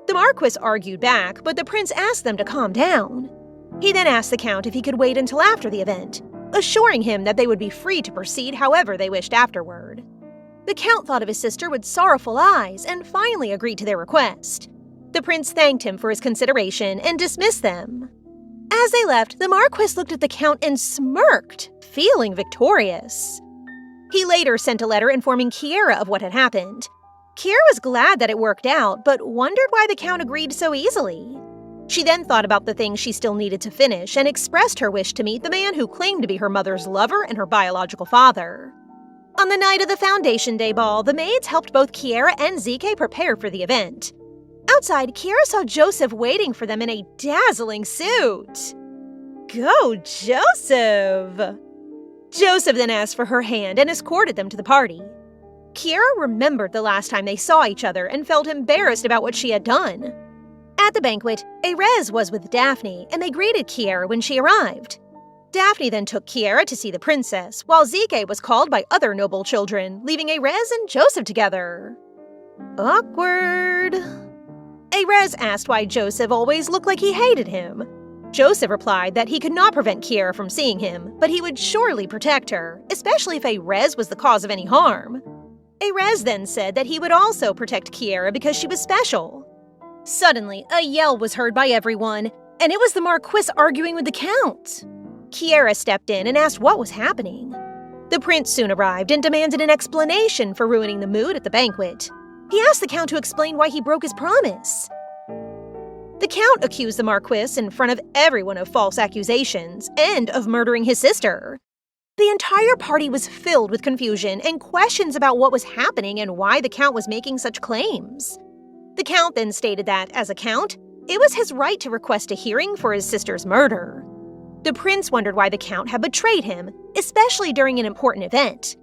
The Marquis argued back, but the prince asked them to calm down. He then asked the Count if he could wait until after the event, assuring him that they would be free to proceed however they wished afterward. The Count thought of his sister with sorrowful eyes and finally agreed to their request. The prince thanked him for his consideration and dismissed them. As they left, the Marquis looked at the Count and smirked, feeling victorious. He later sent a letter informing Kiera of what had happened. Kiera was glad that it worked out, but wondered why the Count agreed so easily. She then thought about the things she still needed to finish and expressed her wish to meet the man who claimed to be her mother's lover and her biological father. On the night of the Foundation Day ball, the maids helped both Kiera and Zike prepare for the event. Outside, Kiera saw Joseph waiting for them in a dazzling suit. Go, Joseph! Joseph then asked for her hand and escorted them to the party. Kiera remembered the last time they saw each other and felt embarrassed about what she had done. At the banquet, Erez was with Daphne, and they greeted Kiera when she arrived. Daphne then took Kiera to see the princess, while Zike was called by other noble children, leaving Erez and Joseph together. Awkward. Erez asked why Joseph always looked like he hated him. Joseph replied that he could not prevent Kiera from seeing him, but he would surely protect her, especially if Erez was the cause of any harm. Erez then said that he would also protect Kiera because she was special. Suddenly, a yell was heard by everyone, and it was the Marquis arguing with the Count. Kiera stepped in and asked what was happening. The prince soon arrived and demanded an explanation for ruining the mood at the banquet. He asked the Count to explain why he broke his promise. The Count accused the Marquis in front of everyone of false accusations and of murdering his sister. The entire party was filled with confusion and questions about what was happening and why the Count was making such claims. The Count then stated that, as a Count, it was his right to request a hearing for his sister's murder. The prince wondered why the Count had betrayed him, especially during an important event.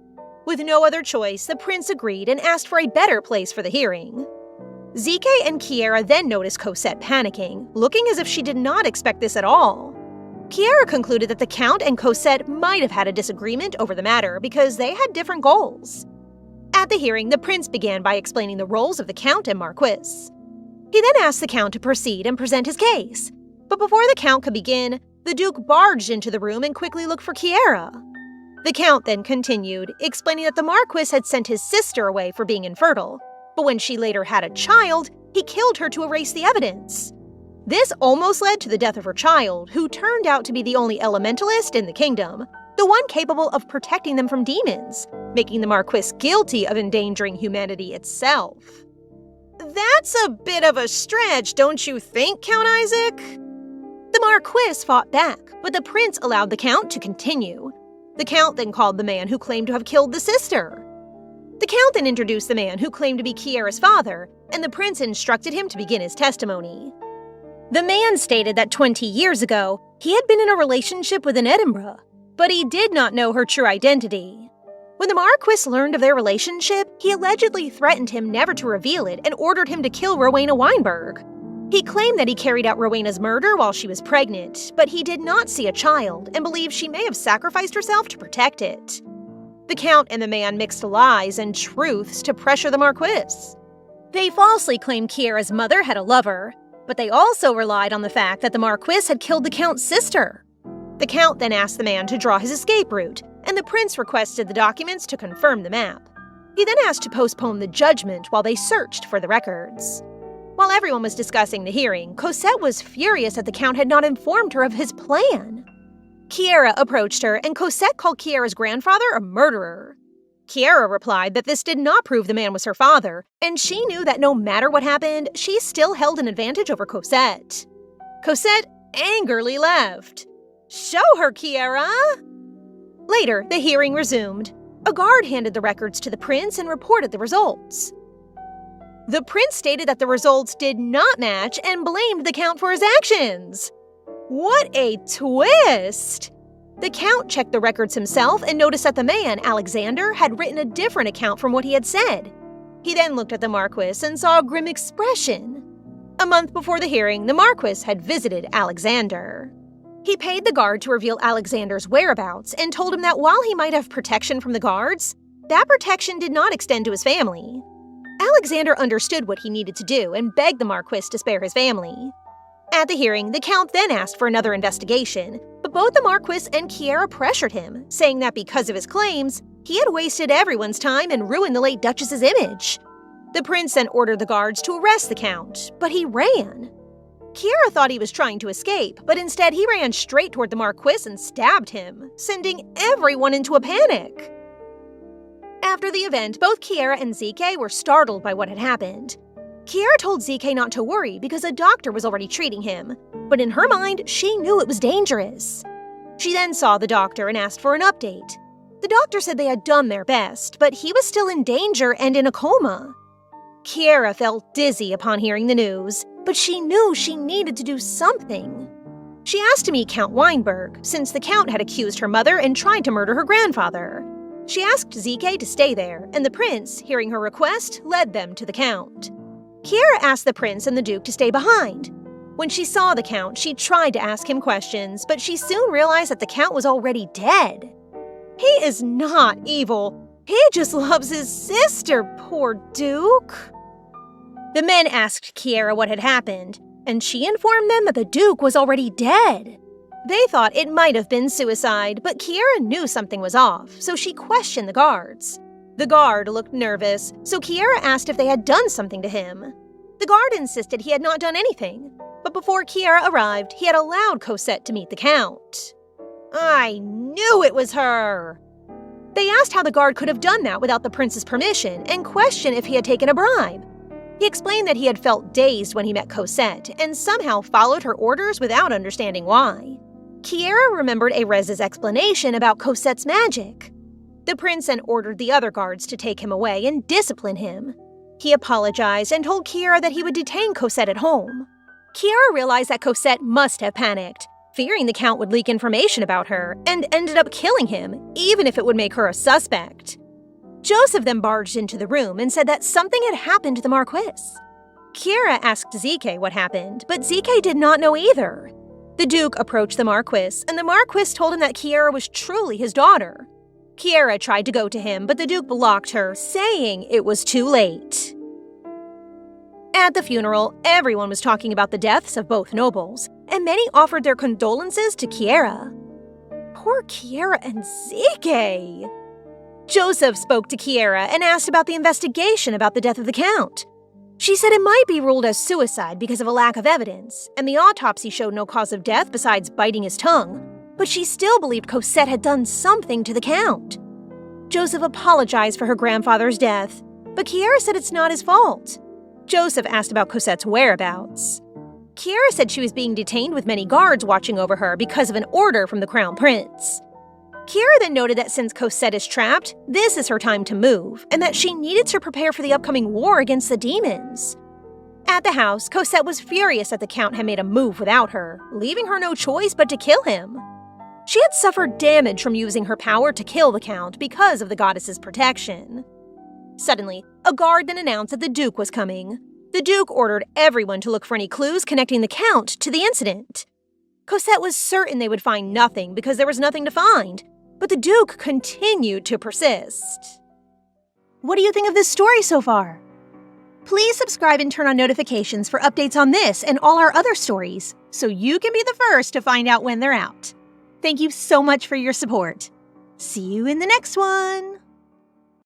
With no other choice, the prince agreed and asked for a better place for the hearing. Zike and Kiera then noticed Cosette panicking, looking as if she did not expect this at all. Kiera concluded that the Count and Cosette might have had a disagreement over the matter because they had different goals. At the hearing, the prince began by explaining the roles of the Count and Marquis. He then asked the Count to proceed and present his case. But before the Count could begin, the Duke barged into the room and quickly looked for Kiera. The Count then continued, explaining that the Marquis had sent his sister away for being infertile, but when she later had a child, he killed her to erase the evidence. This almost led to the death of her child, who turned out to be the only elementalist in the kingdom, the one capable of protecting them from demons, making the Marquis guilty of endangering humanity itself. That's a bit of a stretch, don't you think, Count Isaac? The Marquis fought back, but the prince allowed the Count to continue. The Count then called the man who claimed to have killed the sister. The Count then introduced the man who claimed to be Kiera's father, and the prince instructed him to begin his testimony. The man stated that 20 years ago, he had been in a relationship with an Edinburgh, but he did not know her true identity. When the Marquis learned of their relationship, he allegedly threatened him never to reveal it and ordered him to kill Rowena Weinberg. He claimed that he carried out Rowena's murder while she was pregnant, but he did not see a child and believed she may have sacrificed herself to protect it. The Count and the man mixed lies and truths to pressure the Marquis. They falsely claimed Kiera's mother had a lover, but they also relied on the fact that the Marquis had killed the Count's sister. The Count then asked the man to draw his escape route, and the prince requested the documents to confirm the map. He then asked to postpone the judgment while they searched for the records. While everyone was discussing the hearing, Cosette was furious that the Count had not informed her of his plan. Kiera approached her, and Cosette called Kiera's grandfather a murderer. Kiera replied that this did not prove the man was her father, and she knew that no matter what happened, she still held an advantage over Cosette. Cosette angrily left. "Show her, Kiera!" Later, the hearing resumed. A guard handed the records to the prince and reported the results. The prince stated that the results did not match and blamed the Count for his actions. What a twist! The Count checked the records himself and noticed that the man, Alexander, had written a different account from what he had said. He then looked at the Marquis and saw a grim expression. A month before the hearing, the Marquis had visited Alexander. He paid the guard to reveal Alexander's whereabouts and told him that while he might have protection from the guards, that protection did not extend to his family. Alexander understood what he needed to do and begged the Marquis to spare his family. At the hearing, the Count then asked for another investigation, but both the Marquis and Kiera pressured him, saying that because of his claims, he had wasted everyone's time and ruined the late Duchess's image. The prince then ordered the guards to arrest the Count, but he ran. Kiera thought he was trying to escape, but instead he ran straight toward the Marquis and stabbed him, sending everyone into a panic. After the event, both Kiera and Zike were startled by what had happened. Kiera told Zike not to worry because a doctor was already treating him, but in her mind, she knew it was dangerous. She then saw the doctor and asked for an update. The doctor said they had done their best, but he was still in danger and in a coma. Kiera felt dizzy upon hearing the news, but she knew she needed to do something. She asked to meet Count Weinberg, since the Count had accused her mother and tried to murder her grandfather. She asked Zike to stay there, and the prince, hearing her request, led them to the Count. Kiera asked the prince and the duke to stay behind. When she saw the Count, she tried to ask him questions, but she soon realized that the Count was already dead. He is not evil. He just loves his sister, poor Duke. The men asked Kiera what had happened, and she informed them that the Duke was already dead. They thought it might have been suicide, but Kiera knew something was off, so she questioned the guards. The guard looked nervous, so Kiera asked if they had done something to him. The guard insisted he had not done anything, but before Kiera arrived, he had allowed Cosette to meet the Count. I knew it was her! They asked how the guard could have done that without the prince's permission and questioned if he had taken a bribe. He explained that he had felt dazed when he met Cosette and somehow followed her orders without understanding why. Kiera remembered Erez's explanation about Cosette's magic. The prince then ordered the other guards to take him away and discipline him. He apologized and told Kiera that he would detain Cosette at home. Kiera realized that Cosette must have panicked, fearing the Count would leak information about her, and ended up killing him, even if it would make her a suspect. Joseph then barged into the room and said that something had happened to the Marquise. Kiera asked Zike what happened, but Zike did not know either. The Duke approached the Marquise, and the Marquise told him that Kiera was truly his daughter. Kiera tried to go to him, but the Duke blocked her, saying it was too late. At the funeral, everyone was talking about the deaths of both nobles, and many offered their condolences to Kiera. Poor Kiera and Zike! Joseph spoke to Kiera and asked about the investigation about the death of the Count. She said it might be ruled as suicide because of a lack of evidence, and the autopsy showed no cause of death besides biting his tongue, but she still believed Cosette had done something to the Count. Joseph apologized for her grandfather's death, but Kiera said it's not his fault. Joseph asked about Cosette's whereabouts. Kiera said she was being detained with many guards watching over her because of an order from the Crown Prince. Kiera then noted that since Cosette is trapped, this is her time to move, and that she needed to prepare for the upcoming war against the demons. At the house, Cosette was furious that the Count had made a move without her, leaving her no choice but to kill him. She had suffered damage from using her power to kill the Count because of the goddess's protection. Suddenly, a guard then announced that the Duke was coming. The Duke ordered everyone to look for any clues connecting the Count to the incident. Cosette was certain they would find nothing because there was nothing to find, but the Duke continued to persist. What do you think of this story so far? Please subscribe and turn on notifications for updates on this and all our other stories, so you can be the first to find out when they're out. Thank you so much for your support. See you in the next one!